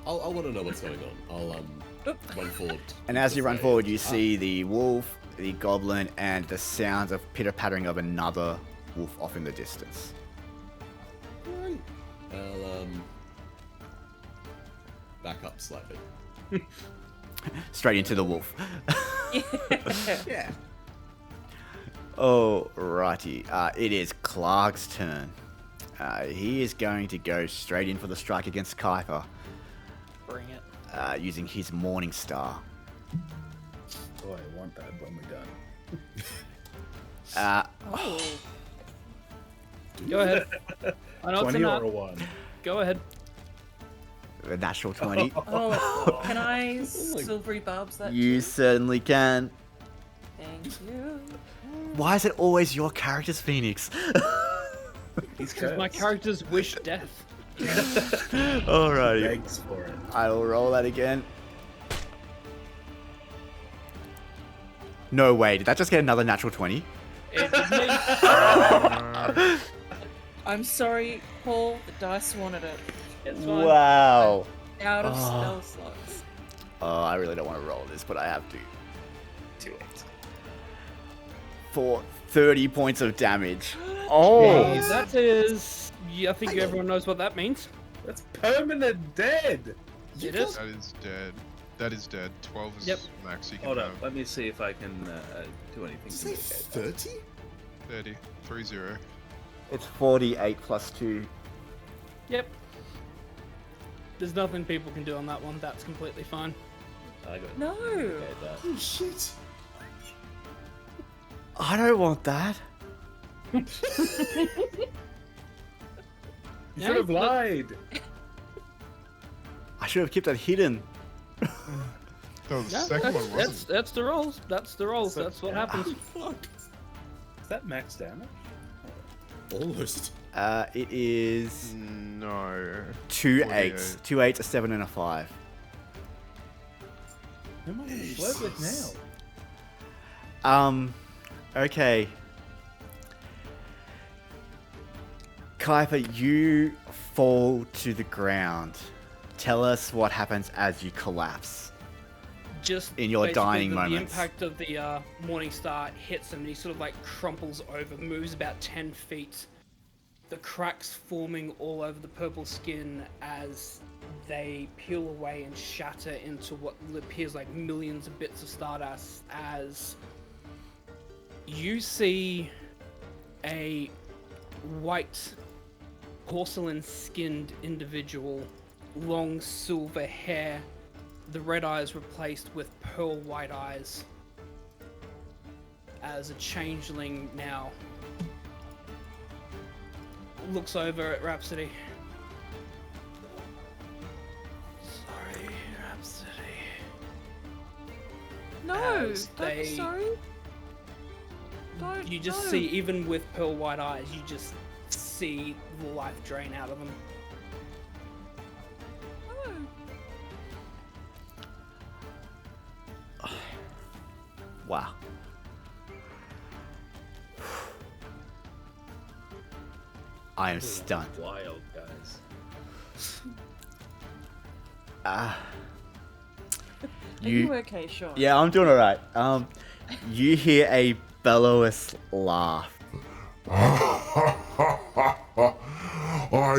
I'll want to know what's going on. I'll run forward. And as you run this way. forward, you see the wolf, the goblin, and the sounds of pitter-pattering of another wolf off in the distance. I'll back up slightly. Straight into the wolf. Yeah. Alrighty. It is Klarg's turn. He is going to go straight in for the strike against Kyper. Bring it. using his Morning Star. Oh, I want that when we're done. Oh. Go ahead. I know it's a 20 nut. or a 1? Go ahead. A natural 20. Oh, can I silvery barbs that? You too? certainly can. Thank you. Why is it always your character's Phoenix? He's Because my characters wish death. Alrighty. Thanks for it. I will roll that again. No way, did that just get another natural 20? It did me. I'm sorry, Paul. The dice wanted it. It's fine. Wow. Out of spell slots. Oh, I really don't want to roll this, but I have to. Do it. For 30 points of damage. Oh! That is. Yeah, I think everyone knows what that means. That's permanent dead. It is. That is dead. That is dead. 12 is Yep. max you can Hold have. up, let me see if I can do anything to mitigate that. 30? 30. 3-0. It's 48 plus 2. Yep. There's nothing people can do on that one. That's completely fine. I got No. mitigate that. Oh shit. I don't want that. You should have lied. I should have kept that hidden. No, the No, second one wasn't. that's the rolls. That's the rolls. So- That's what happens. Fuck. Is that max damage? Almost. It is No. 2 48. 8s. 2 8s, a 7, and a 5. Who am I going to flirt with now? Okay. Kyper, you fall to the ground. Tell us what happens as you collapse. Just In your basically dying the moments. impact of the Morning Star hits him, and he sort of like crumples over, moves about 10 feet. The cracks forming all over the purple skin as they peel away and shatter into what appears like millions of bits of stardust. As you see a white porcelain-skinned individual, long silver hair, the red eyes replaced with pearl white eyes, as a changeling now looks over at Rhapsody. Sorry, Rhapsody. No. As Don't be they- sorry. Don't. You just no. see, even with pearl white eyes, you just see the life drain out of them. No. Wow. I am stunned. Wild, guys. Are You- you okay, Sean? Yeah, I'm doing alright. You hear a bellowous laugh. I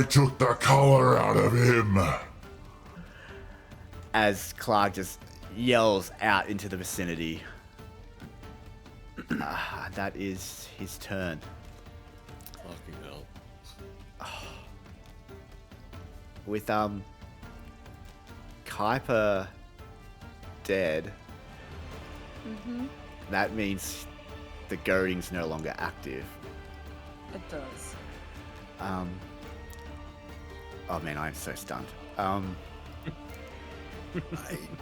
took the color out of him. As Klarg just yells out into the vicinity. That is his turn. Fucking hell. With Kyper dead, that means the goading's no longer active. It does. Oh man, I'm so stunned. I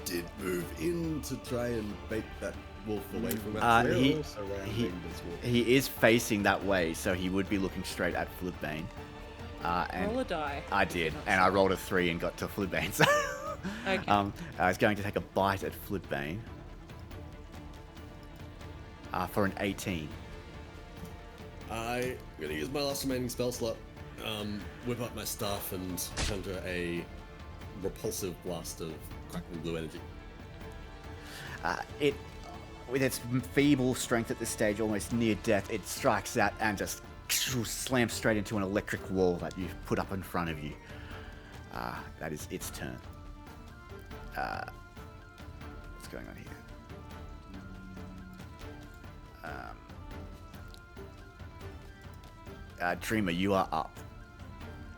did move in to try and make that wolf away from us. he- We're surrounding he- this wolf. He is facing that way, so he would be looking straight at Flipbane. And Roll a die. I did, and I rolled a 3 and got to Flipbane. So Okay. I was going to take a bite at Flipbane for an 18. I'm gonna use my last remaining spell slot, whip up my staff and conjure a repulsive blast of crackling blue energy. It, with its feeble strength at this stage, almost near death, it strikes out and just slams straight into an electric wall that you've put up in front of you. That is its turn. What's going on here? Dreamer, you are up.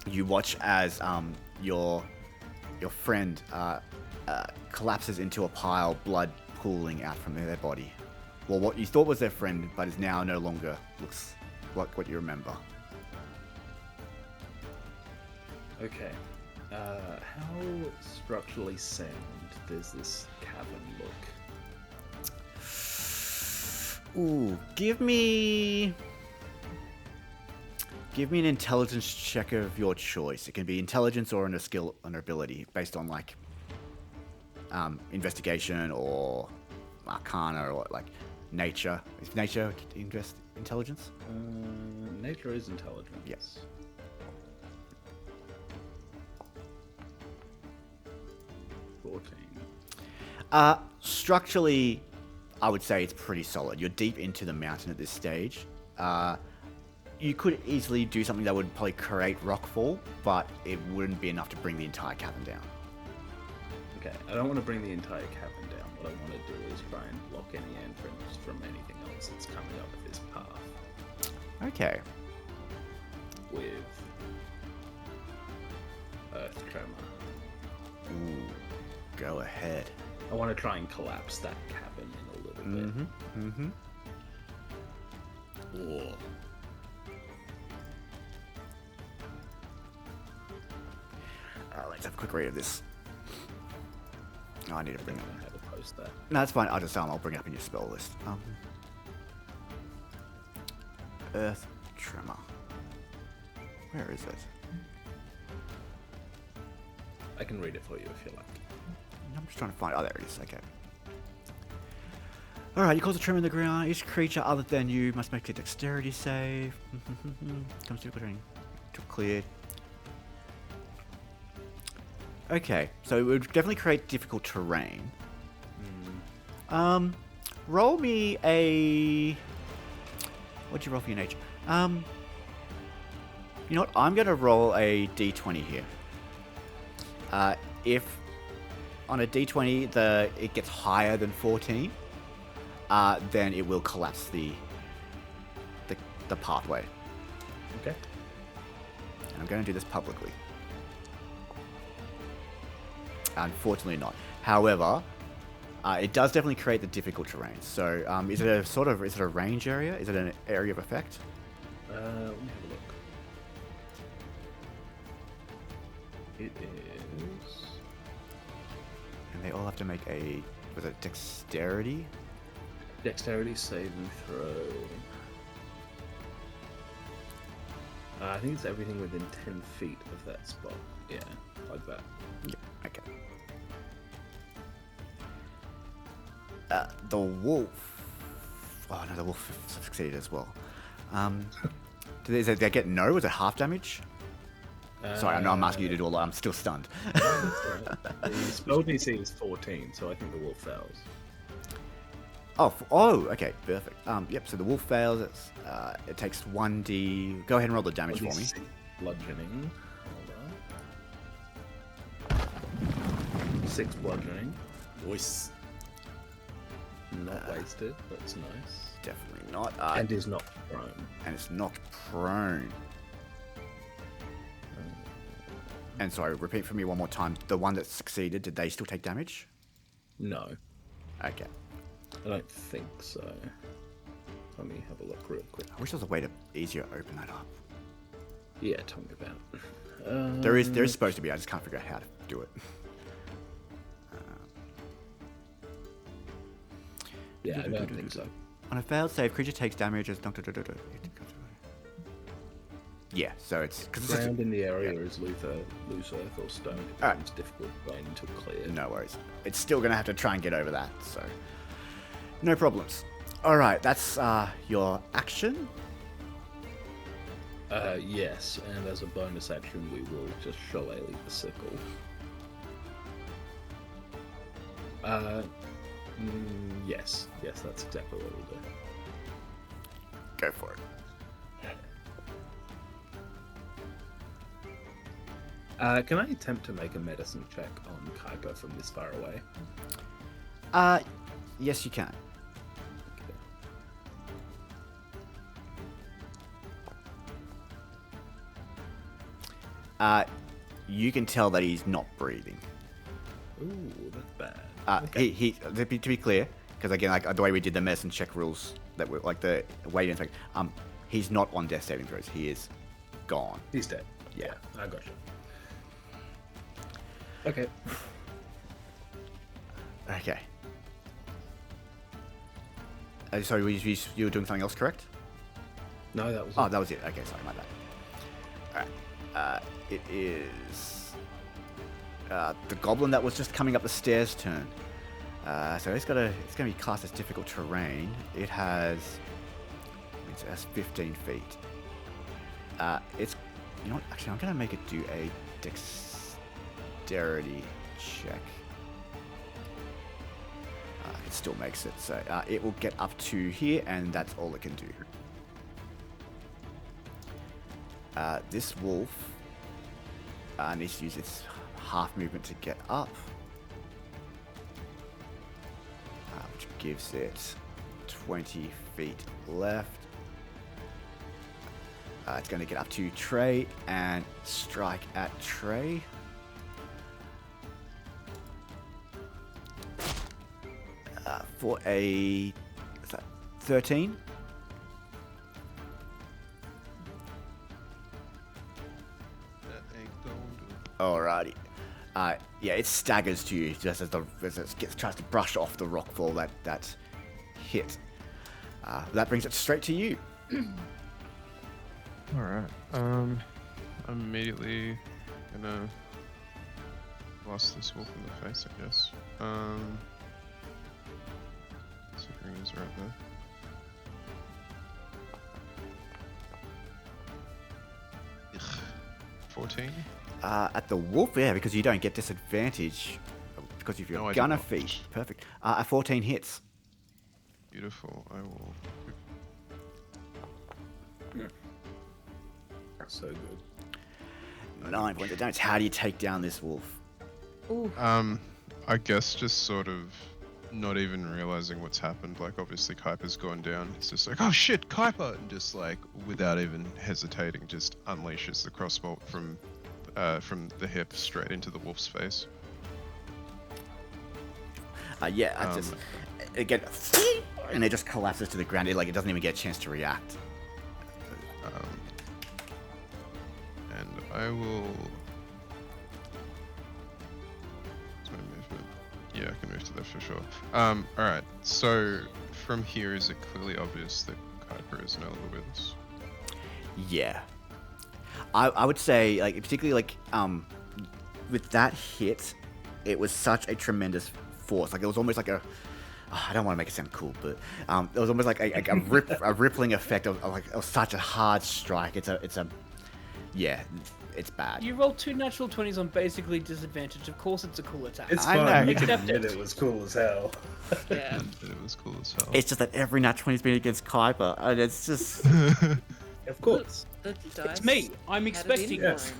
You watch as your friend collapses into a pile, blood pooling out from their body. Well, what you thought was their friend, but is now no longer looks like what you remember. Okay. How structurally sound does this cavern look? Ooh, give me an intelligence check of your choice. It can be intelligence or a skill, an ability, based on like investigation or arcana or like nature. Is nature intelligence? Nature is intelligence. Yes. Structurally, I would say it's pretty solid. You're deep into the mountain at this stage. You could easily do something that would probably create rockfall, but it wouldn't be enough to bring the entire cavern down. Okay, I don't want to bring the entire cavern down. What I want to do is try and block any entrance from anything else that's coming up this path. Okay. With Earth Tremor. Ooh, go ahead. I want to try and collapse that cabin in a little bit. Mm-hmm. Or Let's have a quick read of this. Oh, I need to bring I it. don't know how to post that. No, that's fine. I'll bring it up in your spell list. Earth Tremor. Where is it? I can read it for you if you like. I'm just trying to find. Oh, there it is. Okay. All right. You cause a tremor in the ground. Each creature other than you must make a dexterity save. Comes to clearing. Cleared. Okay, so it would definitely create difficult terrain. Roll me a... What'd you roll for your nature? You know what? I'm going to roll a d20 here. If on a d20 it gets higher than 14, then it will collapse the pathway. Okay. And I'm going to do this publicly. Unfortunately not. However, it does definitely create the difficult terrain. So, is it a range area? Is it an area of effect? Let me have a look. It is. And they all have to make a dexterity? Dexterity saving throw. I think it's everything within 10 feet of that spot. Yeah, like that. Yeah. Okay. The wolf. Oh no, the wolf succeeded as well. Do they get no? Was it half damage? Sorry, I know I'm asking you to do a lot. I'm still stunned. The spell DC is 14, so I think the wolf fails. Okay, perfect. Yep. So the wolf fails. It takes 1d. Go ahead and roll the damage for me. Bludgeoning. Hold on. 6 bludgeoning. voice. Not wasted. That's nice. Definitely not. And is not prone. And it's not prone. And sorry, repeat for me one more time. The one that succeeded, did they still take damage? No. Okay. I don't think so. Let me have a look real quick. I wish there was a way to easier open that up. Yeah, tell me about it. There is supposed to be. I just can't figure out how to do it. Yeah, I don't think so. On a failed save, creature takes damage as... Yeah, so it's... Ground in the area is loose earth or stone. It Alright. becomes difficult terrain to clear. No worries. It's still going to have to try and get over that, so... No problems. Alright, that's your action. Yes, and as a bonus action, we will just shillelagh the sickle. Yes, that's exactly what we'll do. Go for it. Can I attempt to make a medicine check on Kyper from this far away? Yes, you can. You can tell that he's not breathing. Ooh, that's bad. He to be clear, because again, like the way we did the medicine check rules, that were like the way it's like, he's not on death saving throws. He is gone. He's dead. Yeah. I got you. Okay. Okay. Sorry, you were doing something else, correct? No, that was. Oh, that was it. Okay, sorry, my bad. Alright. It is the goblin that was just coming up the stairs turn. So it's gonna be classed as difficult terrain. It has 15 feet. It's, you know what, actually I'm gonna make it do a dexterity check. It still makes it, so it will get up to here, and that's all it can do. This wolf needs to use its half movement to get up, which gives it 20 feet left. It's going to get up to Trey and strike at Trey. For a 13. Alrighty. Yeah, it staggers to you just as it tries to brush off the rockfall that hit. That brings it straight to you. Alright. I'm immediately gonna blast this wolf in the face, I guess. Considering he's right there. Ugh. 14? At the wolf, yeah, because you don't get disadvantage because of your No, I do gunner not. feat. Perfect. A 14 hits. Beautiful. I will. So good. 9 points of damage. How do you take down this wolf? Ooh. I guess just sort of not even realizing what's happened. Like, obviously Kyper's gone down. It's just like, oh shit, Kyper! And just like, without even hesitating, just unleashes the crossbow from the hip straight into the wolf's face. Yeah, I just again, and it just collapses to the ground. It doesn't even get a chance to react. And I will. What's my movement? Yeah, I can move to that for sure. Alright, so from here, is it clearly obvious that Kyper is no longer with us? Yeah, I would say, like, particularly like with that hit, it was such a tremendous force. Like, it was almost like a. I don't want to make it sound cool, but it was almost like a rippling effect of such a hard strike. Yeah, it's bad. You rolled 2 natural 20s on basically disadvantage. Of course, it's a cool attack. It's I fine. know. You can Accept admit it. it was cool as hell. Yeah. But it was cool as hell. It's just that every nat 20's been against Kyper, and it's just. Of course. The dice It's me. I'm had it expecting in Yes.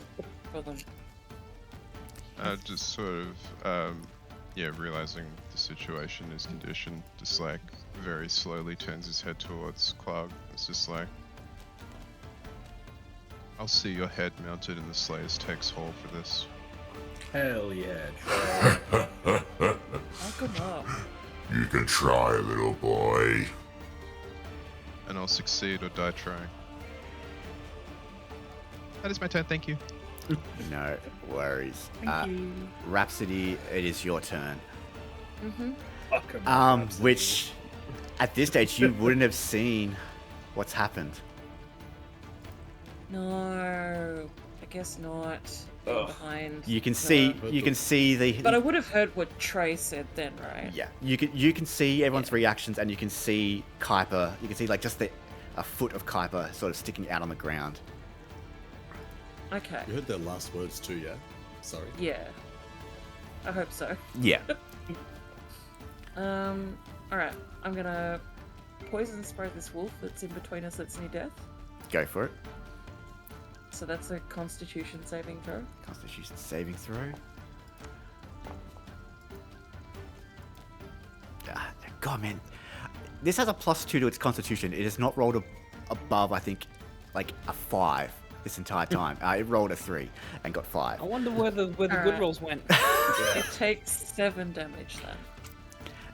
for them. Just sort of, realizing the situation, his condition, just like very slowly turns his head towards Klarg. It's just like, I'll see your head mounted in the Slayer's Takes Hall for this. Hell yeah, Troy. Oh, good luck. You can try, little boy. And I'll succeed or die trying. That is my turn, thank you. No worries. Thank you. Rhapsody, it is your turn. Mm-hmm. Fuck 'em, Rhapsody. Which, at this stage, you wouldn't have seen what's happened. No, I guess not. Ugh. Behind. You can the- see the. But I would have heard what Trey said then, right? Yeah, you can see everyone's reactions, and you can see Kyper. You can see like just a foot of Kyper sort of sticking out on the ground. Okay. You heard their last words too, yeah? Sorry. Yeah. I hope so. Yeah. Alright. I'm gonna poison spray this wolf that's in between us that's near death. Go for it. So that's a constitution saving throw. Constitution saving throw. God, man, this has a +2 to its constitution. It is not rolled above, I think, like a 5. this entire time. It rolled a 3 and got 5. I wonder where the good Alright. rolls went. It takes 7 damage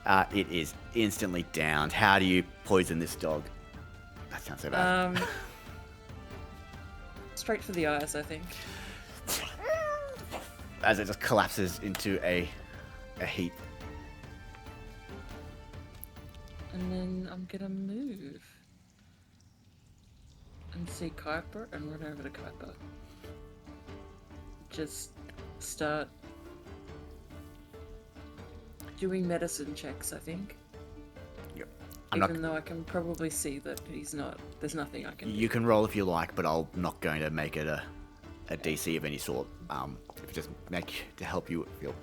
then. It is instantly downed. How do you poison this dog? That sounds so bad. Straight for the eyes, I think. As it just collapses into a heap. And then I'm gonna move. And see Kyper and run over to Kyper. Just start doing medicine checks, I think. Yep. Even though I can probably see that there's nothing I can do. You can roll if you like, but I'm not going to make it a DC of any sort. If it just to help you feel.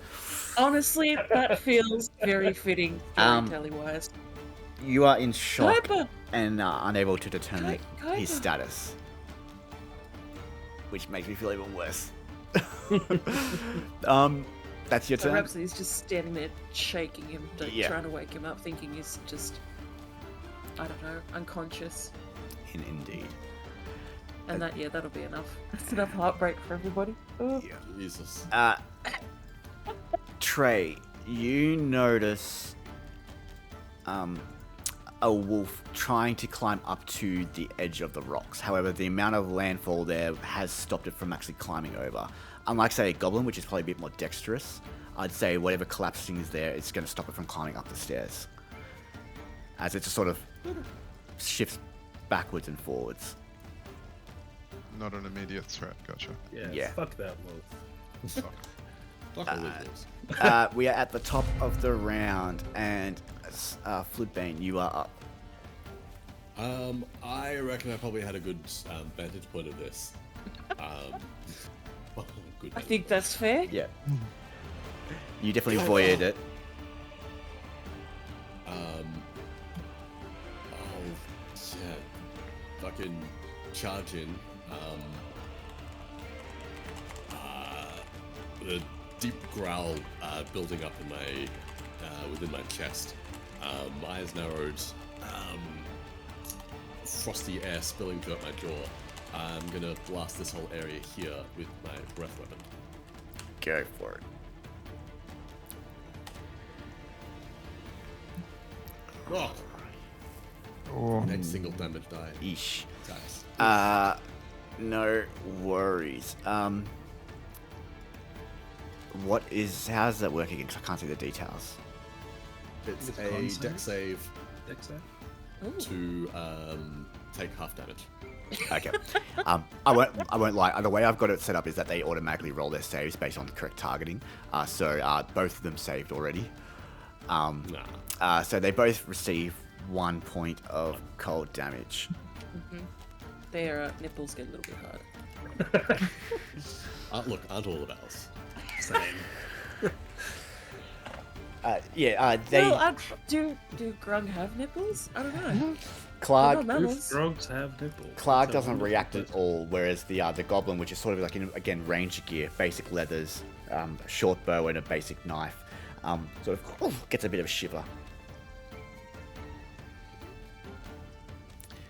Honestly, that feels very fitting storytelling wise. You are in shock Kyper! and unable to determine Kyper! his status, which makes me feel even worse. That's your So turn. Rhapsody's just standing there shaking him, Yeah. trying to wake him up, thinking he's just, I don't know, unconscious. Indeed. And that'll be enough. That's enough heartbreak for everybody. Oh. Jesus. Trey, you notice a wolf trying to climb up to the edge of the rocks. However, the amount of landfall there has stopped it from actually climbing over. Unlike, say, a goblin, which is probably a bit more dexterous, I'd say whatever collapsing is there, it's going to stop it from climbing up the stairs. As it just sort of shifts backwards and forwards. Not an immediate threat. Gotcha. Yeah. Fuck that wolf. Fuck all these wolves. We are at the top of the round, and Floodbane, you are up. I reckon I probably had a good vantage point of this. Good I think that's fair. Yeah. You definitely avoided it. Oh shit! Fucking charge in. The deep growl building up in my within my chest. Eyes narrowed. Frosty air spilling throughout my jaw. I'm gonna blast this whole area here with my breath weapon. Go for it. Oh! Oh, Next single damage die. Eesh. Dice. No worries. How does that work again? 'Cause I can't see the details. It's With a con deck save Dex save? to take half damage. Okay. I won't lie. The way I've got it set up is that they automatically roll their saves based on the correct targeting. So both of them saved already. So they both receive 1 point of cold damage. Their nipples get a little bit harder. Look, aren't all of ours. Same. They. Well, do Grung have nipples? I don't know. Klarg. They're not mammals. Frogs have nipples. Klarg It's a doesn't wonderful react at question. all, whereas the goblin, which is sort of like again ranger gear, basic leathers, short bow and a basic knife, sort of gets a bit of a shiver.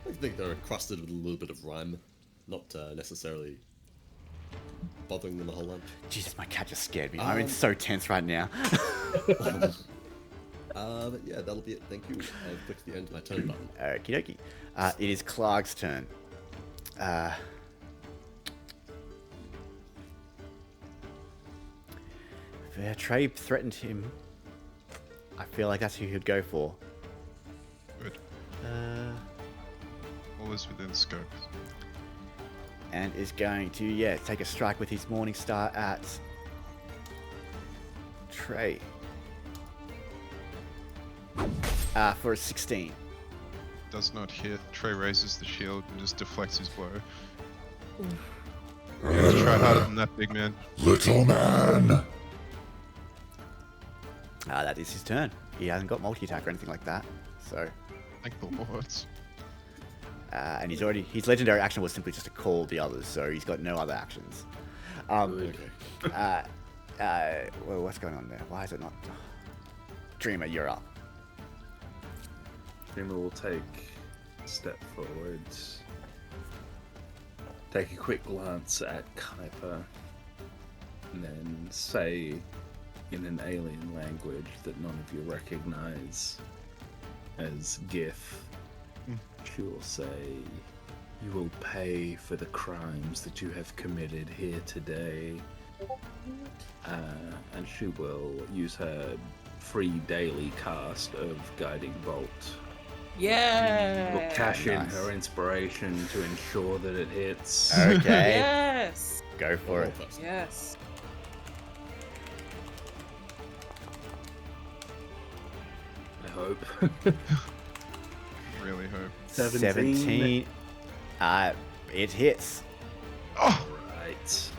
I think they're encrusted with a little bit of rhyme, not necessarily bothering them a whole lot. Jesus, my cat just scared me. I'm so tense right now. But yeah, that'll be it. Thank you. I've clicked the end of my turn button. Okie dokie. It is Klarg's turn. If Trey threatened him, I feel like that's who he'd go for. good. Uh, Always within scope. and is going to, take a strike with his Morning Star at Trey. For a 16. Does not hit. Trey raises the shield and just deflects his blow. Try harder than that, big man. Little man. That is his turn. He hasn't got multi-attack or anything like that. So, Thank the lords. and his legendary action was simply just to call the others, so he's got no other actions. Okay. Well, what's going on there? Why is it not? Dreamer, you're up. Dreamer will take a step forward. take a quick glance at Kyper, and then say in an alien language that none of you recognize as GIF, she will say, "You will pay for the crimes that you have committed here today." And she will use her free daily cast of Guiding Bolt. Yeah. Will cash in Nice. her inspiration to ensure that it hits. Okay, Yes. go for it. Yes. I hope. Really hope. 17. It hits. Oh, Right.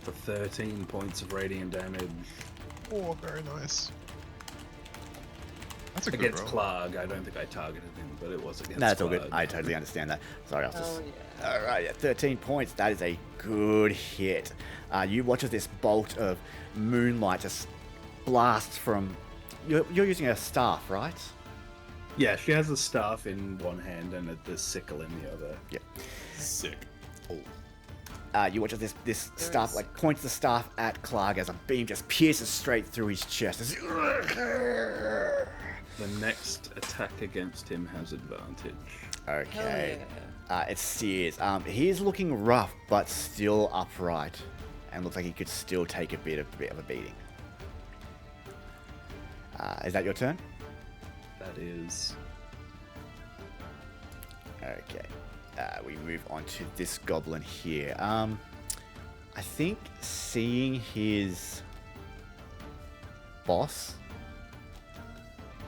For 13 points of radiant damage oh, very nice. That's a good against roll. Klarg. I don't think I targeted him, but it was against No, it's all Klarg. good. I totally understand that. Sorry, I was just... Oh yeah. Alright, yeah, 13 points. That is a good hit. You watch as this bolt of moonlight just blasts from... You're using a staff, right? Yeah, she has a staff in one hand and the sickle in the other. Yeah. Sick. Oh. You watch as this staff like points the staff at Klarg as a beam just pierces straight through his chest. The next attack against him has advantage. Okay. Hell It's Sears. He's looking rough, but still upright, and looks like he could still take a bit of a beating. Is that your turn? That is. Okay. We move on to this goblin here. I think seeing his boss,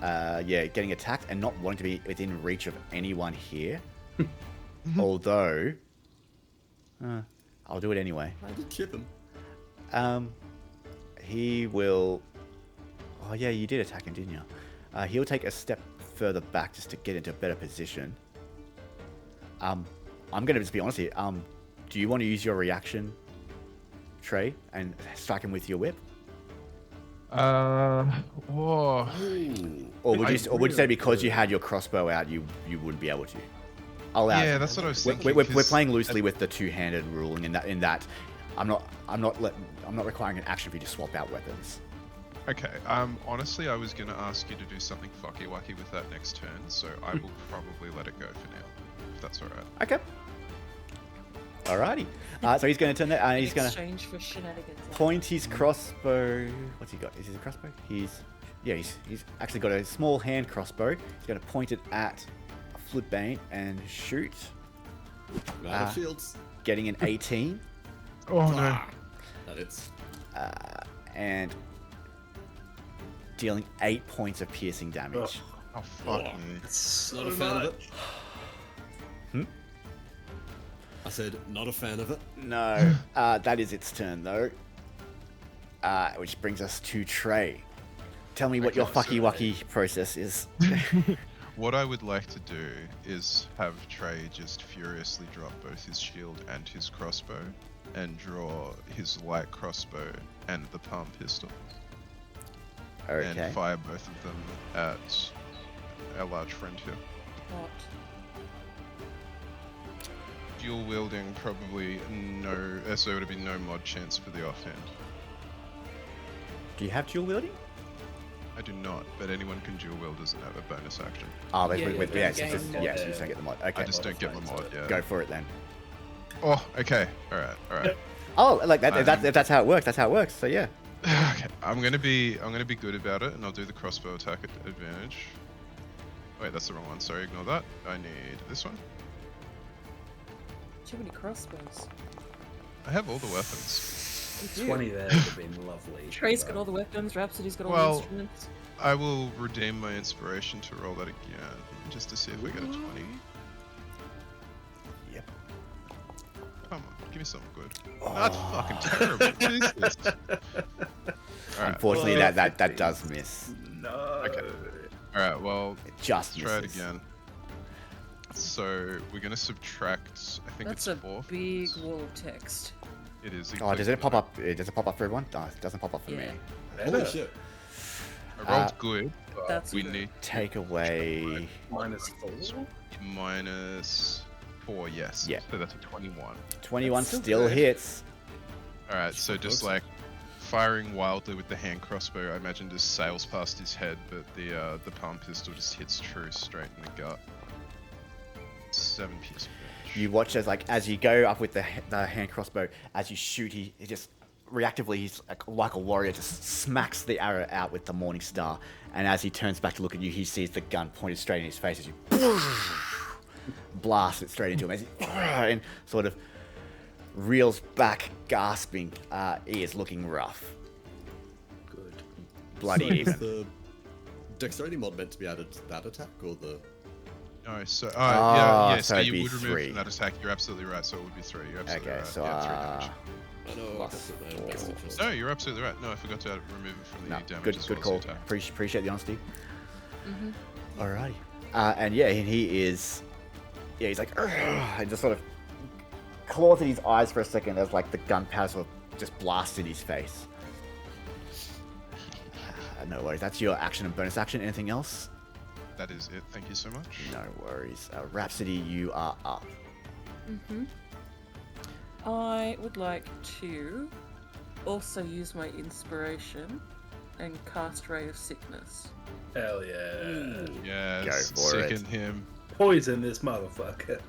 getting attacked and not wanting to be within reach of anyone here. Although, I'll do it anyway. I did chip him. He will. Oh yeah, you did attack him, didn't you? He'll take a step further back just to get into a better position. I'm gonna just be honest here. Do you want to use your reaction, Trey, and strike him with your whip, Whoa. or would you say because you had your crossbow out, you wouldn't be able to? I'll allow. Yeah, that's what I was We're, thinking. we're 'cause playing loosely with the two-handed ruling in that I'm not requiring an action for you to swap out weapons. Okay, honestly, I was gonna ask you to do something fucky wacky with that next turn, so I will probably let it go for now, if that's alright. Okay. Alrighty. So he's going to turn that. He's going to exchange for shenanigans. point his crossbow. What's he got? Is it a crossbow? He's actually got a small hand crossbow. He's going to point it at Flipbane and shoot. Out of shields. Getting an 18 Oh no. That is. and dealing 8 points of piercing damage. Oh fuck me. Not a fan of it. I said, not a fan of it. No, that is its turn though. Which brings us to Trey. Tell me what your fucky wucky process is. What I would like to do is have Trey just furiously drop both his shield and his crossbow, and draw his light crossbow and the palm pistol, Okay. and fire both of them at our large friend here. What? Dual wielding, probably no, so it would be no mod chance for the offhand. Do you have dual wielding? I do not, but anyone can dual wield as a bonus action. Oh, Yeah, yes, yeah, yes, yeah, yes, yeah. yes, you just don't get the mod. Okay. I just don't get my mod, yeah. Go for it then. Oh, okay. Alright. Oh, like that. If that's how it works, that's how it works. So yeah. Okay. I'm gonna be good about it, and I'll do the crossbow attack at advantage. Wait, that's the wrong one. Sorry, ignore that. I need this one. Too many crossbows. I have all the weapons. 20 there would have been lovely. Trey's but got all the weapons, Rhapsody's got all Well- the instruments. I will redeem my inspiration to roll that again, just to see if we get a 20. Yep. Come on, give me something good. That's fucking terrible. What is this? Alright, Unfortunately, well, that does miss. No. Okay. Alright, well, It just let's try it misses. again. So, we're gonna subtract, I think That's it's a 4. big wall of text. It is. Oh, does it pop up? Does it pop up for everyone? No, it doesn't pop up for Yeah. me. Holy shit. I rolled good, but That's we good. need Take away. -4. -4, yes. Yeah. So that's a 21. 21 That's still still good. hits. Alright, so just like firing wildly with the hand crossbow, I imagine just sails past his head, but the palm pistol just hits true straight in the gut. 7 piercing damage. You watch as you go up with the hand crossbow, as you shoot, he just reactively, he's like a warrior, just smacks the arrow out with the morning star, and as he turns back to look at you, he sees the gun pointed straight in his face as you blast it straight into him, as he and sort of reels back, gasping. He is looking rough. Good. Bloody So even. is the dexterity mod meant to be added to that attack, or the... No, so Ah, yeah, so so it'd you be would remove 3. from that attack. You're absolutely right. So it would be 3. You're absolutely Okay, right. so yeah, 3 damage. I know, Plus that's in my own best 4. interest. No, you're absolutely right. No, I forgot to remove it from the No, damage good as good well call. as the attack. Appreciate the honesty. Mm-hmm. Alrighty. And yeah, and he is... Yeah, he's like... and just sort of claws at his eyes for a second as like the gunpowder sort of just blasts in his face. No worries. That's your action and bonus action. Anything else? That is it. Thank you so much. No worries. Rhapsody, you are up. Mm-hmm. I would like to also use my inspiration and cast Ray of Sickness. Hell yeah. Yes. Go for it. Sicken him. Poison this motherfucker.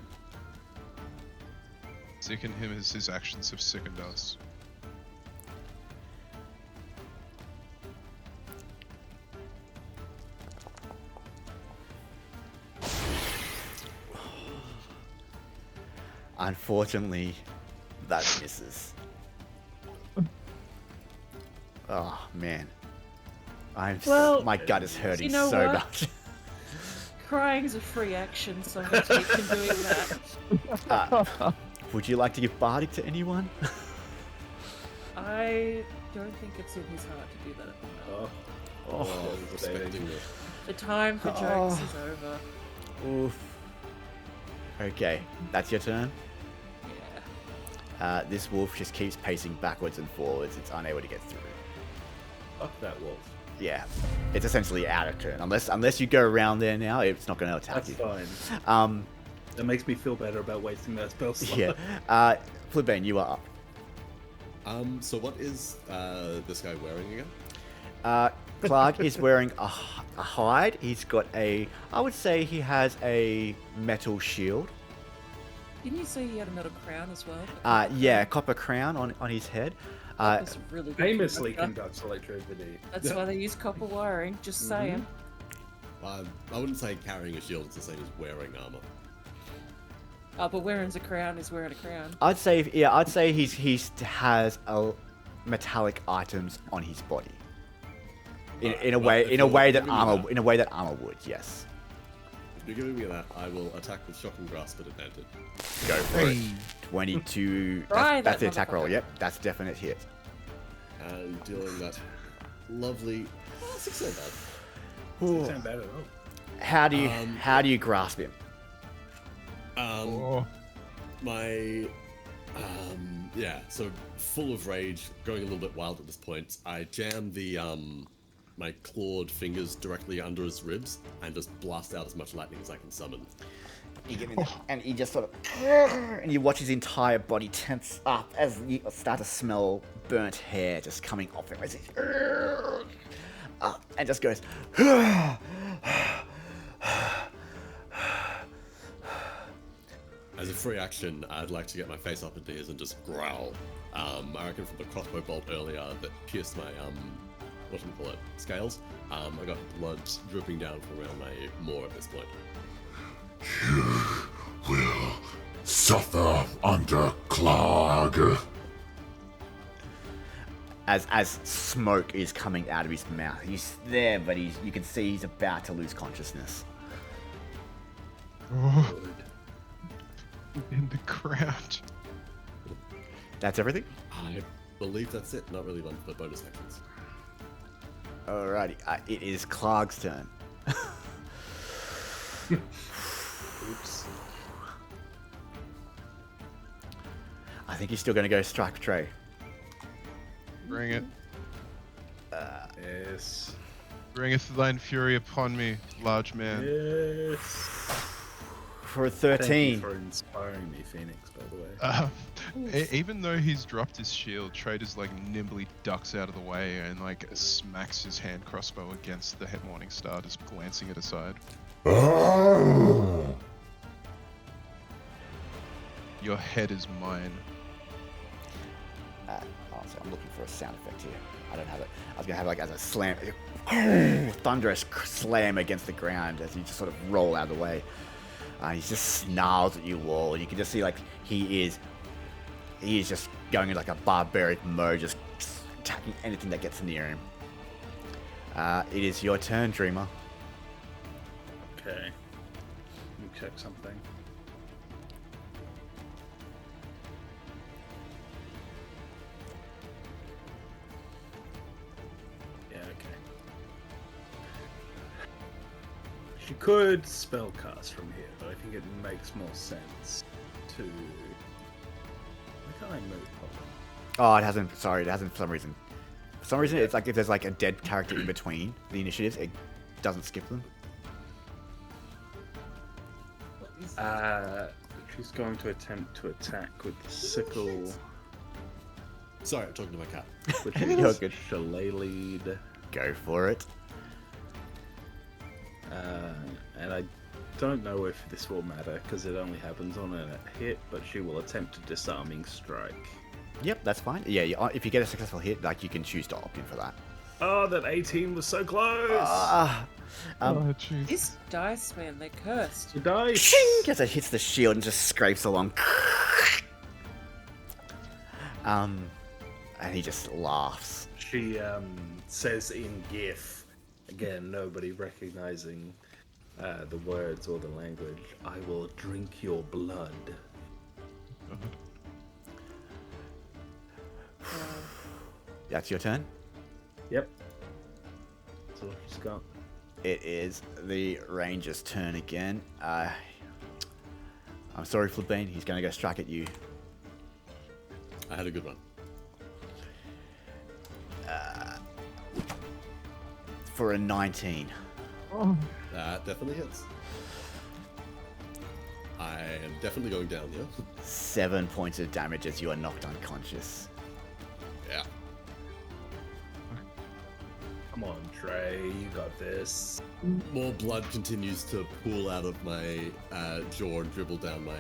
Sicken him as his actions have sickened us. Unfortunately, that misses. Oh man, Well, my gut is hurting you know so what? much. Crying's a free action, so I'm going to take him doing that. Would you like to give bardic to anyone? I don't think it's in his heart to do that at the moment. Oh, respecting it. The time for jokes is over. Oof. Okay, that's your turn. Yeah. This wolf just keeps pacing backwards and forwards. It's unable to get through. fuck that wolf. Yeah, it's essentially out of turn. Unless you go around there now, it's not going to attack That's you. fine. That makes me feel better about wasting that spell slot. Yeah. Flibbane, you are up. So what is this guy wearing again? Klarg is wearing a hide. He's got I would say he has a metal shield. Didn't you say he had a metal crown as well? Yeah, copper crown on his head. That's really good. Famously conducts electricity. That's why they use copper wiring, just saying. I wouldn't say carrying a shield is the same as wearing armor. But wearing a crown is wearing a crown. I'd say he has metallic items on his body. In a way that armor would, yes. If you're giving me that, I will attack with shock and grasp at advantage. Go for it. 22. Try That's the that attack roll. motherfucker. Yep, that's a definite hit. And dealing that lovely 6 ain't bad. Doesn't sound bad at all. How do you grasp him? So full of rage, going a little bit wild at this point, I jam the my clawed fingers directly under his ribs and just blast out as much lightning as I can summon. You give him that, and he just sort of, and you watch his entire body tense up as you start to smell burnt hair just coming off him as he, and just goes. As a free action, I'd like to get my face up into his and just growl. I reckon from the crossbow bolt earlier that pierced my scales. I got blood dripping down from around my maw at this point. You will suffer under Klarg. As smoke is coming out of his mouth, he's there, but you can see he's about to lose consciousness. In the ground. That's everything. I believe that's it. Not really one for the bonus actions. Alrighty, it is Klarg's turn. Oops. I think he's still going to go strike Trey. Bring it. Yes. Bringeth thine fury upon me, large man. Yes. For a Thank you 13. for inspiring me, Phoenix, by the way. Even though he's dropped his shield, Trader's like nimbly ducks out of the way and like smacks his hand crossbow against the head Morning Star, just glancing it aside. Your head is mine. So I'm looking for a sound effect here. I don't have it. I was gonna have like as a slam, thunderous slam against the ground as you just sort of roll out of the way. He just snarls at you all, and you can just see like he is just going in like a barbaric mode, just attacking anything that gets near him. It is your turn, Dreamer. Okay. Let me check something. Yeah, okay. She could spellcast from here, but I think it makes more sense to... Why can't I move properly? Oh, it hasn't. Sorry, it hasn't for some reason. For some reason, it's like if there's like a dead character in between the initiatives, it doesn't skip them. She's going to attempt to attack with the sickle, Sorry, I'm talking to my cat. which You're is good. shillelaghed. Go for it. And I don't know if this will matter because it only happens on a hit, but she will attempt a disarming strike. Yep, that's fine. Yeah, if you get a successful hit, like you can choose to opt in for that. Oh, that 18 was so close! Oh, jeez. This dice, man, they're cursed. The dice! Shing! As it hits the shield and just scrapes along. And he just laughs. She says in GIF, again, nobody recognizing the words or the language, I will drink your blood. That's your turn. Yep. That's all she's got. It is the ranger's turn again. I'm sorry, Flipbean. He's going to go strike at you. I had a good one. For a 19. That definitely hits. I am definitely going down, yeah? 7 points of damage as you are knocked unconscious. Yeah. Come on, Trey, you got this. More blood continues to pool out of my jaw and dribble down my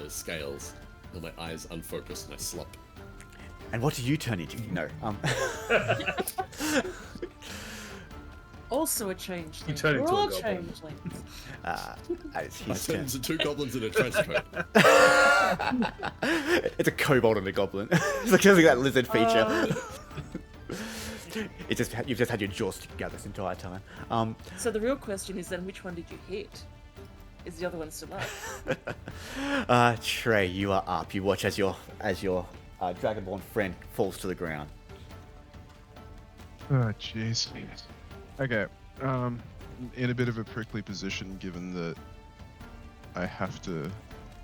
scales. And my eyes unfocused and I slump. And what do you turn into? No. Also a changeling. You turn We're into a all goblin. changelings. It's I his turn turn. into two goblins in a trench coat. It's a kobold and a goblin. It's like that lizard feature. It's just you've just had your jaws stick together this entire time. So the real question is then, which one did you hit? Is the other one still up? Trey, you are up. You watch as your dragonborn friend falls to the ground. Oh, jeez. Okay. In a bit of a prickly position, given that I have to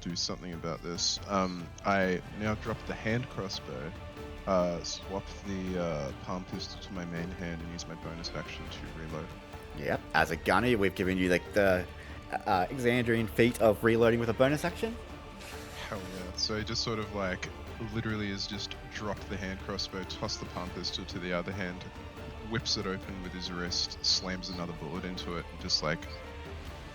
do something about this. I now drop the hand crossbow, swap the palm pistol to my main hand, and use my bonus action to reload. Yep. As a gunner, we've given you like the Exandrian feat of reloading with a bonus action. Hell yeah. So he just sort of like, literally is just drop the hand crossbow, toss the palm pistol to the other hand, whips it open with his wrist, slams another bullet into it, and just like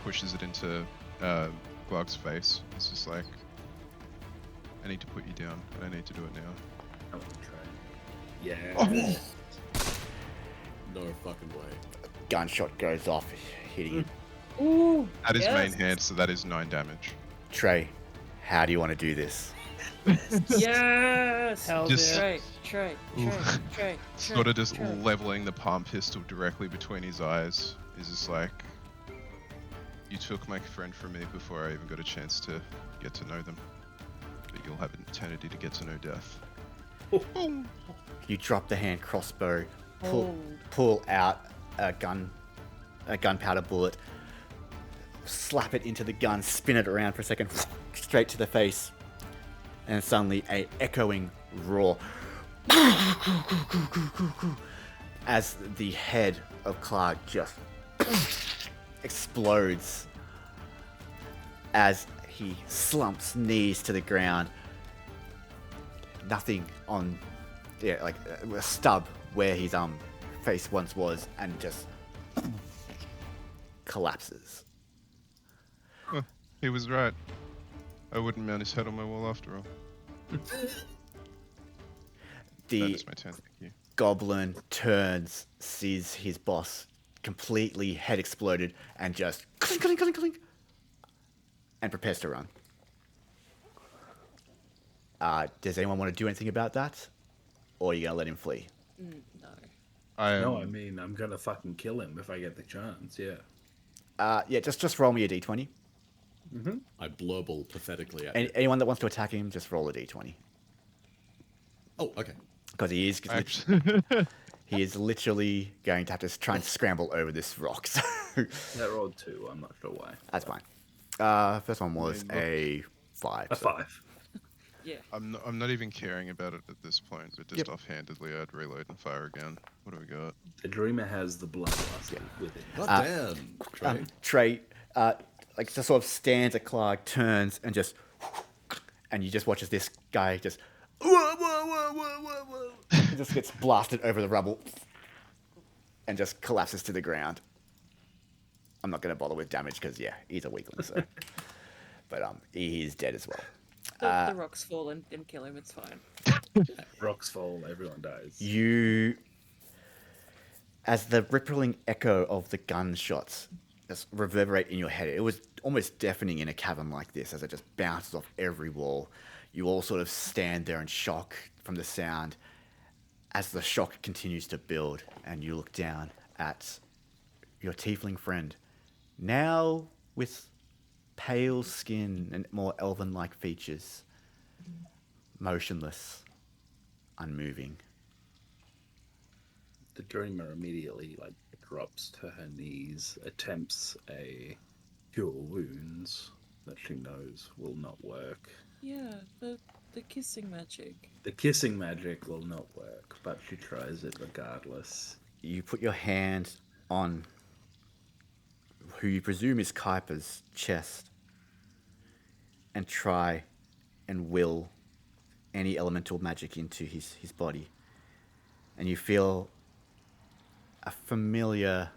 pushes it into Klarg's face. It's just like, I need to put you down, and I need to do it now. I want to try. Yeah. Oh. No fucking way. Gunshot goes off, hitting you. Ooh. That is yes. main hand, so that is 9 damage. Trey, how do you want to do this? Yes. Hell Just- yeah. Trey. Sort of just leveling the palm pistol directly between his eyes. Is just like, you took my friend from me before I even got a chance to get to know them. But you'll have an eternity to get to know death. You drop the hand crossbow, Oh. pull out a gunpowder bullet, slap it into the gun, spin it around for a second, straight to the face, and suddenly a echoing roar as the head of Klarg just explodes as he slumps knees to the ground. Nothing on, like a stub where his face once was, and just collapses. Huh, he was right. I wouldn't mount his head on my wall after all. That The is my turn, thank you. goblin turns, sees his boss completely head exploded, and just clink, clink, clink, clink, and prepares to run. Does anyone want to do anything about that? Or are you going to let him flee? No. No, I mean, I'm gonna fucking kill him if I get the chance, yeah. Yeah, just roll me a d20. I blurble pathetically at Anyone that wants to attack him, just roll a d20. Oh, okay. Because he is Actually, he is literally going to have to try and scramble over this rock. So That rolled 2, I'm not sure why. that's fine. First one was a 5. A so- 5. Yeah. I'm not even caring about it at this point, but just offhandedly, I'd reload and fire again. What do we got? The dreamer has the bloodlust within. God damn, Trey. Trey, like just sort of stands at Klarg, turns, and just, and you just watch as this guy just, and just gets blasted over the rubble, and just collapses to the ground. I'm not going to bother with damage because he's a weakling, so, but he is dead as well. The rocks fall and kill him, it's fine. Rocks fall, everyone dies. You, as the rippling echo of the gunshots just reverberate in your head, it was almost deafening in a cavern like this as it just bounces off every wall. You all sort of stand there in shock from the sound as the shock continues to build, and you look down at your tiefling friend, now with pale skin and more elven-like features, motionless, unmoving. The dreamer immediately drops to her knees, attempts a cure wounds that she knows will not work. Yeah, the kissing magic. The kissing magic will not work, but she tries it regardless. You put your hand on who you presume is Kyper's chest and try and will any elemental magic into his body. And you feel a familiar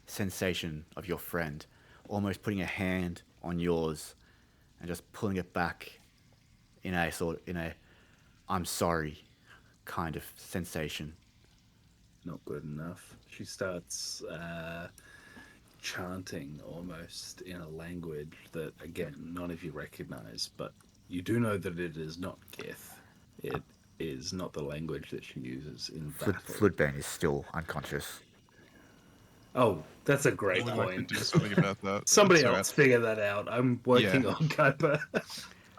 sensation of your friend almost putting a hand on yours and just pulling it back in a I'm sorry kind of sensation. Not good enough. She starts chanting almost in a language that, again, none of you recognize, but you do know that it is not Gith. It is not the language that she uses in battle. Floodbane is still unconscious. Oh, that's a great I would like point. to do something about that. Somebody That's all else figure that out. I'm working Yeah. on Kyper.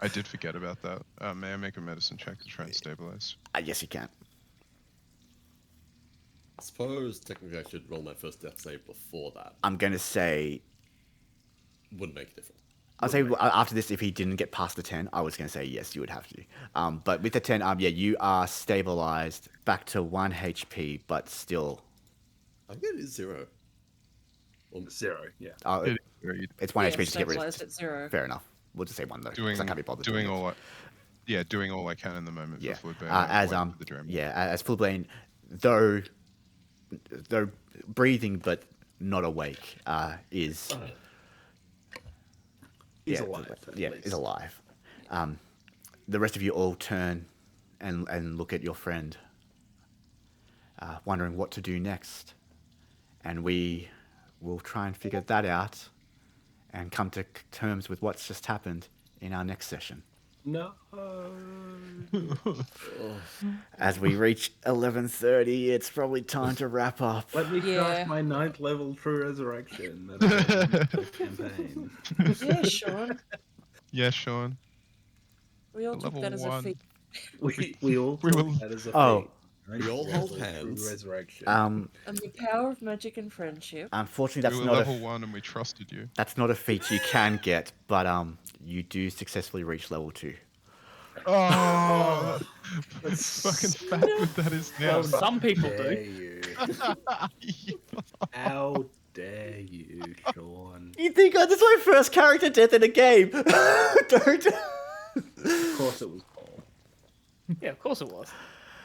I did forget about that. May I make a medicine check to try and stabilize? Yes, you can. I suppose technically I should roll my first death save before that. I'm going to say... Wouldn't make a difference. I'll say after this, if he didn't get past the 10, I was going to say yes, you would have to. But with the 10, you are stabilized back to 1 HP, but still... I think it is 0. Well, 0, yeah. It's 1 HP to get rid stabilized of. at 0. Fair enough. We'll just say 1 though, Doing because I can't be bothered. doing all I can in the moment Yeah. for Floodbane. As Floodbane, though breathing but not awake, is... He's alive. Is alive. The rest of you all turn and look at your friend, wondering what to do next. And we will try and figure that out and come to terms with what's just happened in our next session. No. As we reach 11:30, it's probably time to wrap up. Let me Yeah. cast my 9th level True Resurrection. That's a campaign. Yeah, Sean. Yeah, Sean. We all took Level that as a 1. feat. We all We took will- that as a Oh. feat. We all hold True hands. Resurrection. And the power of magic and friendship. Unfortunately, that's We were not level 1 and we trusted you. that's not a feat you can get, but you do successfully reach level 2. Oh, That's fucking fat but that is now. Well, some people dare do. you. How dare you, Sean? You think this is my first character death in a game? Don't. Of course it was Paul. Yeah, of course it was.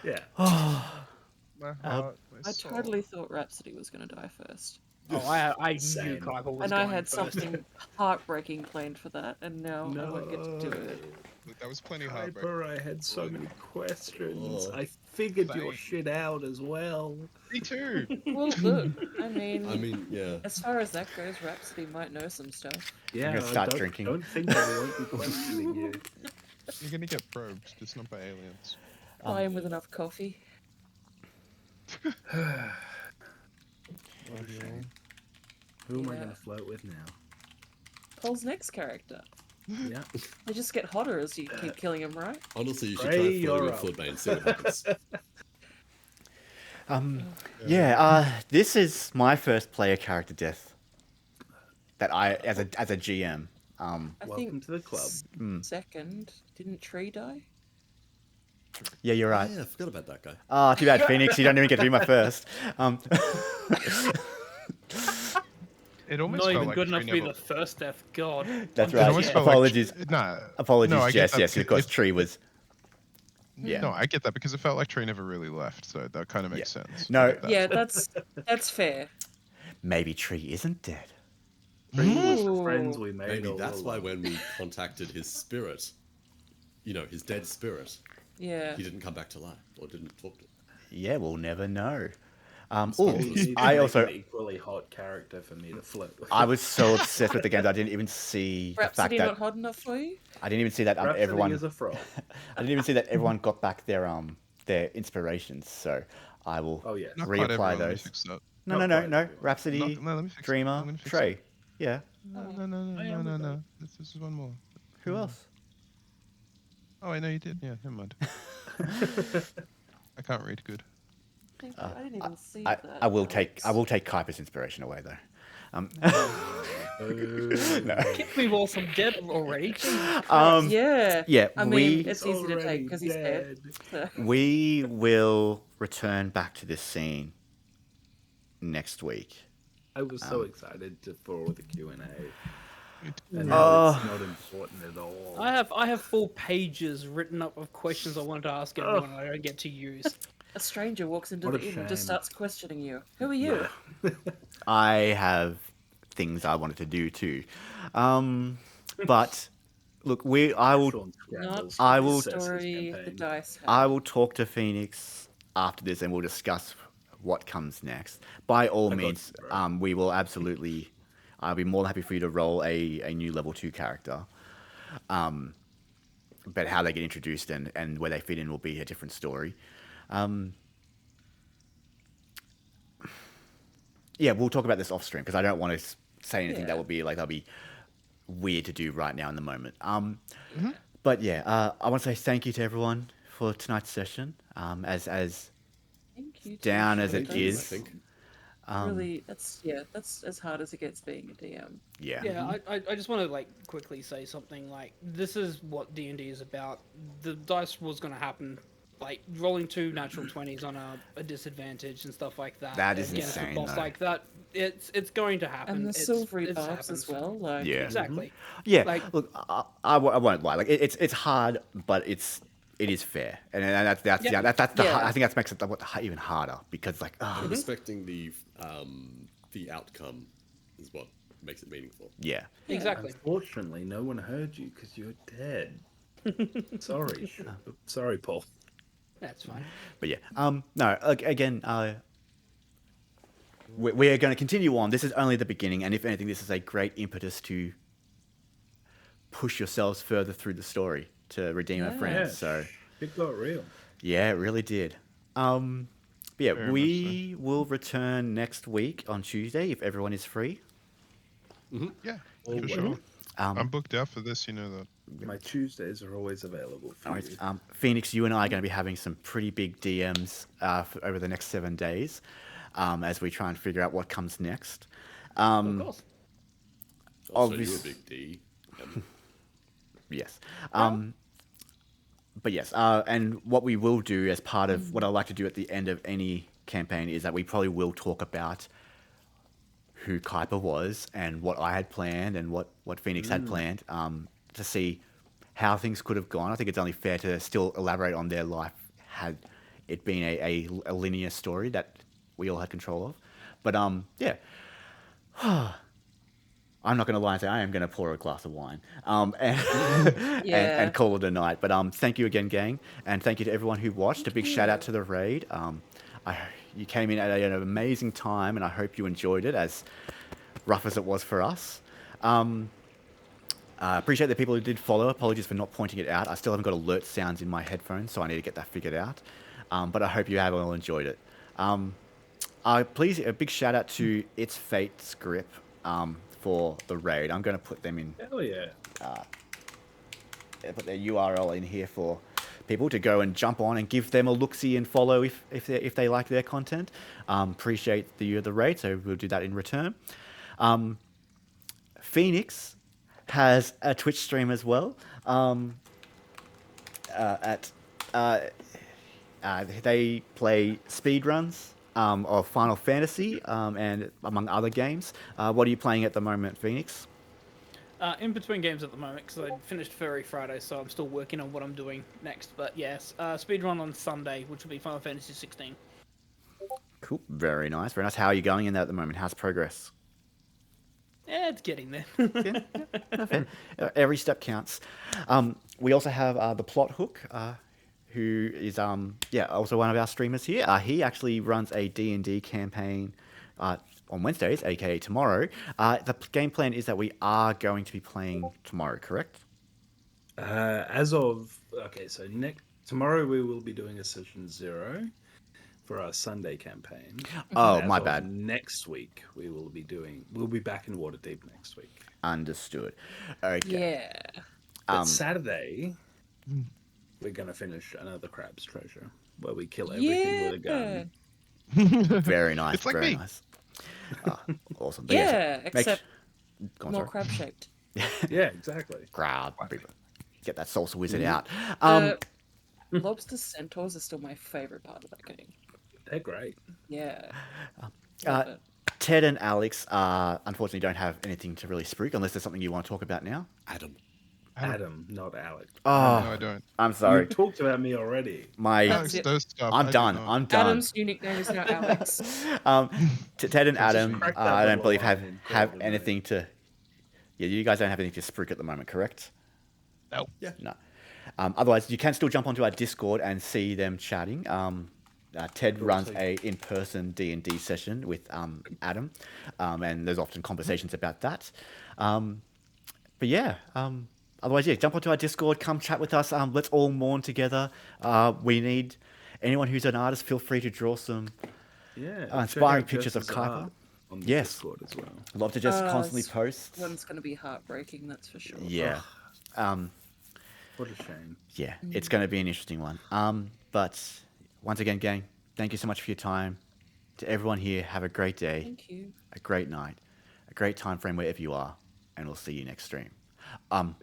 Yeah. My heart, my I soul. totally thought Rhapsody was going to die first. Oh, I knew Same. Kyper was And I going had first. something heartbreaking planned for that, and now I won't get to do it. Look, that was plenty heartbreaking. Kyper, I had so many questions. Oh. I figured your Same. shit out as well. Me too. Well, look, I mean, yeah. as far as that goes, Rhapsody might know some stuff. Yeah, gonna start don't, drinking. Don't think I won't be questioning you. You're gonna get probed, just not by aliens. Buy him with enough coffee. What a shame. Who am I Yeah. going to flirt with now? Paul's next character. Yeah. They just get hotter as you keep killing him, right? Honestly, you should Pray try you're floating with up. Floodbane and see what happens. This is my first player character death that I, as a GM. I Welcome think to the club. second, didn't Tree die? Yeah, you're right. Yeah, I forgot about that guy. Ah, too bad, Phoenix. You don't even get to be my first. It almost Not felt even like good Tree enough to be never- the first death. God. That's It right. almost felt like- Apologies. Nah. Apologies, No, I get Jess. that. Yes, because If- Tree was. Yeah. No, I get that because it felt like Tree never really left, so that kind of makes sense. No. I get that. Yeah, that's fair. Maybe Tree isn't dead. Tree was the Ooh. friends we made. Maybe all that's why along. when we contacted his spirit, his dead spirit, Yeah. he didn't come back to life or didn't talk to him. Yeah, we'll never know. You Oh, need to I make also an equally hot character for me to flirt with. I was so obsessed with the game that I didn't even see the fact Rhapsody not that hot enough for you? I didn't even see that Rhapsody everyone. is a frog. I didn't even see that everyone got back their inspirations. So I will Oh yeah. Not quite everyone, reapply let me those. fix that. No, Not no, no, quite no. everyone. Rhapsody, No, let me fix it. Dreamer, I'm gonna fix Trey. it. Yeah. No. This is one more. Who else? Oh, I know you did. Yeah, never mind. I can't read good. Thank you. I didn't even see I, that. I will take Alex. Kyper's inspiration away though. Kick me whilst I'm dead already. Yeah. yeah, I mean, it's easy to take because he's dead. So. we will return back to this scene next week. I was so excited for the Q&A. And Yeah. now it's not important at all. I have 4 pages written up of questions I wanted to ask everyone and I don't get to use. A stranger walks into What the a inn and just shame. starts questioning you. Who are you? I have things I wanted to do too, but look, I will Sean Not scrambles I for will- his Cersei's story the campaign. dice have. I will talk to Phoenix after this, and we'll discuss what comes next. By all got means, you, bro. we will absolutely. I'll be more than happy for you to roll a new level 2 character. But how they get introduced and where they fit in will be a different story. Yeah, we'll talk about this off stream because I don't want to say anything Yeah. that would be that'll be weird to do right now in the moment. But yeah, I want to say thank you to everyone for tonight's session. As Thank you. down as it That's is. I think. Really, that's as hard as it gets being a DM. Yeah. Yeah, I just want to quickly say something this is what D&D is about. The dice was going to happen, rolling 2 natural 20s on a disadvantage and stuff like that. That is against insane, a boss though. like that. It's going to happen. And the It's- silvery it's buffs as happens. well. Yeah. Exactly. Yeah, look, I won't lie. It's hard, but it is fair, and that's Yeah. I think that makes it even harder because Respecting the outcome is what makes it meaningful. yeah. Exactly. Unfortunately, no one heard you because you're dead. Sorry, Paul. That's fine. But yeah, no, again, we're going to continue on. This is only the beginning, and if anything, this is a great impetus to push yourselves further through the story to redeem our friends. So It got real. yeah, it really did. But yeah, Very we will return next week on Tuesday if everyone is free. Yeah, Oh, for sure. Um, I'm booked out for this, you know that. My Tuesdays are always available for Alright, you. Phoenix, you and I are going to be having some pretty big DMs over the next 7 days as we try and figure out what comes next. Of course. Also, you a Obvious- big D. Yes. but yes, and what we will do as part of what I like to do at the end of any campaign is that we probably will talk about who Kyper was and what I had planned and what Phoenix had planned, to see how things could have gone. I think it's only fair to still elaborate on their life had it been a linear story that we all had control of. But yeah. I'm not going to lie and say I am going to pour a glass of wine and call it a night. But thank you again, gang. And thank you to everyone who watched. A big shout out to the raid. You came in at an amazing time, and I hope you enjoyed it, as rough as it was for us. Appreciate the people who did follow. Apologies for not pointing it out. I still haven't got alert sounds in my headphones, so I need to get that figured out. But I hope you have all enjoyed it. Please, a big shout out to It's Fate's Grip for the raid. I'm going to put them in. Hell yeah. Put their URL in here for people to go and jump on and give them a look-see and follow if they like their content. Appreciate the raid, so we'll do that in return. Phoenix has a Twitch stream as well. They play speedruns of Final Fantasy and among other games. What are you playing at the moment, Phoenix? In between games at the moment, because I finished Furry Friday, so I'm still working on what I'm doing next. But yes, speedrun on Sunday, which will be Final Fantasy 16. Cool. Very nice. Very nice. How are you going in there at the moment? How's progress? Yeah, it's getting there. Okay. Every step counts. We also have the Plot Hook, who is also one of our streamers here. He actually runs a D&D campaign on Wednesdays, aka tomorrow. The game plan is that we are going to be playing tomorrow, correct? Tomorrow we will be doing a session 0 for our Sunday campaign. Oh, my bad. Next week we'll be back in Waterdeep next week. Understood. Okay. Yeah. But Saturday we're gonna finish another Crab's Treasure, where we kill everything with a gun. Very nice. It's like very me. nice. Awesome. But Yeah, except Go on, more sorry. crab shaped. Yeah, exactly. Crab. Get that salsa wizard out. Lobster centaurs are still my favorite part of that game. They're great. Yeah. Love it. Ted and Alex unfortunately don't have anything to really spruik, unless there's something you want to talk about now. Adam, not Alex. Oh, No, I don't. I'm sorry. You talked about me already. Alex does stuff. I'm I do done. not. I'm done. Adam's unique name is now Alex. Ted and Adam, crack that I don't little believe line and call have it a anything to. Yeah, you guys don't have anything to spruik at the moment, correct? No. Yeah. No. Otherwise, you can still jump onto our Discord and see them chatting. Ted runs a in-person D&D session with Adam, and there's often conversations about that. But yeah, otherwise, jump onto our Discord, come chat with us. Let's all mourn together. We need anyone who's an artist. Feel free to draw some inspiring pictures of Kyper. On the Yes. Discord as well. Love to just constantly post. One's going to be heartbreaking, that's for sure. Yeah. What a shame. Yeah, it's going to be an interesting one. But once again, gang, thank you so much for your time. To everyone here, have a great day, Thank you. a great night, a great time frame wherever you are, and we'll see you next stream.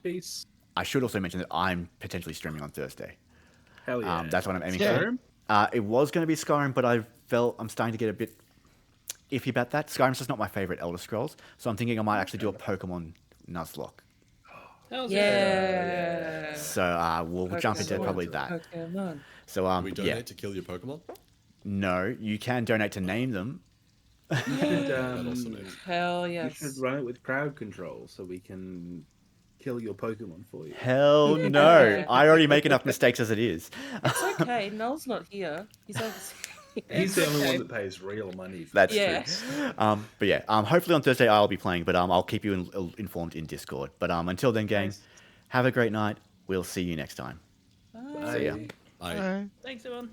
Peace. I should also mention that I'm potentially streaming on Thursday. Hell yeah. That's what I'm aiming Yeah. for. It was going to be Skyrim, but I'm starting to get a bit iffy about that. Skyrim's just not my favorite Elder Scrolls, so I'm thinking I might actually do a Pokemon Nuzlocke. Yeah. So we'll jump into Pokemon. probably that. Pokemon. So We donate yeah, to kill your Pokemon? no, you can donate to name them. You should, That also makes Hell you yes. should run it with crowd control so we can kill your Pokemon for you. Hell no! I already make enough mistakes as it is. It's okay. Noel's not here. He's overseas. He's the only one that pays real money for That's Yeah. true. But yeah, hopefully on Thursday I'll be playing, but I'll keep you informed in Discord. But until then, gang, have a great night. We'll see you next time. Bye. See ya. I Bye. Thanks, everyone.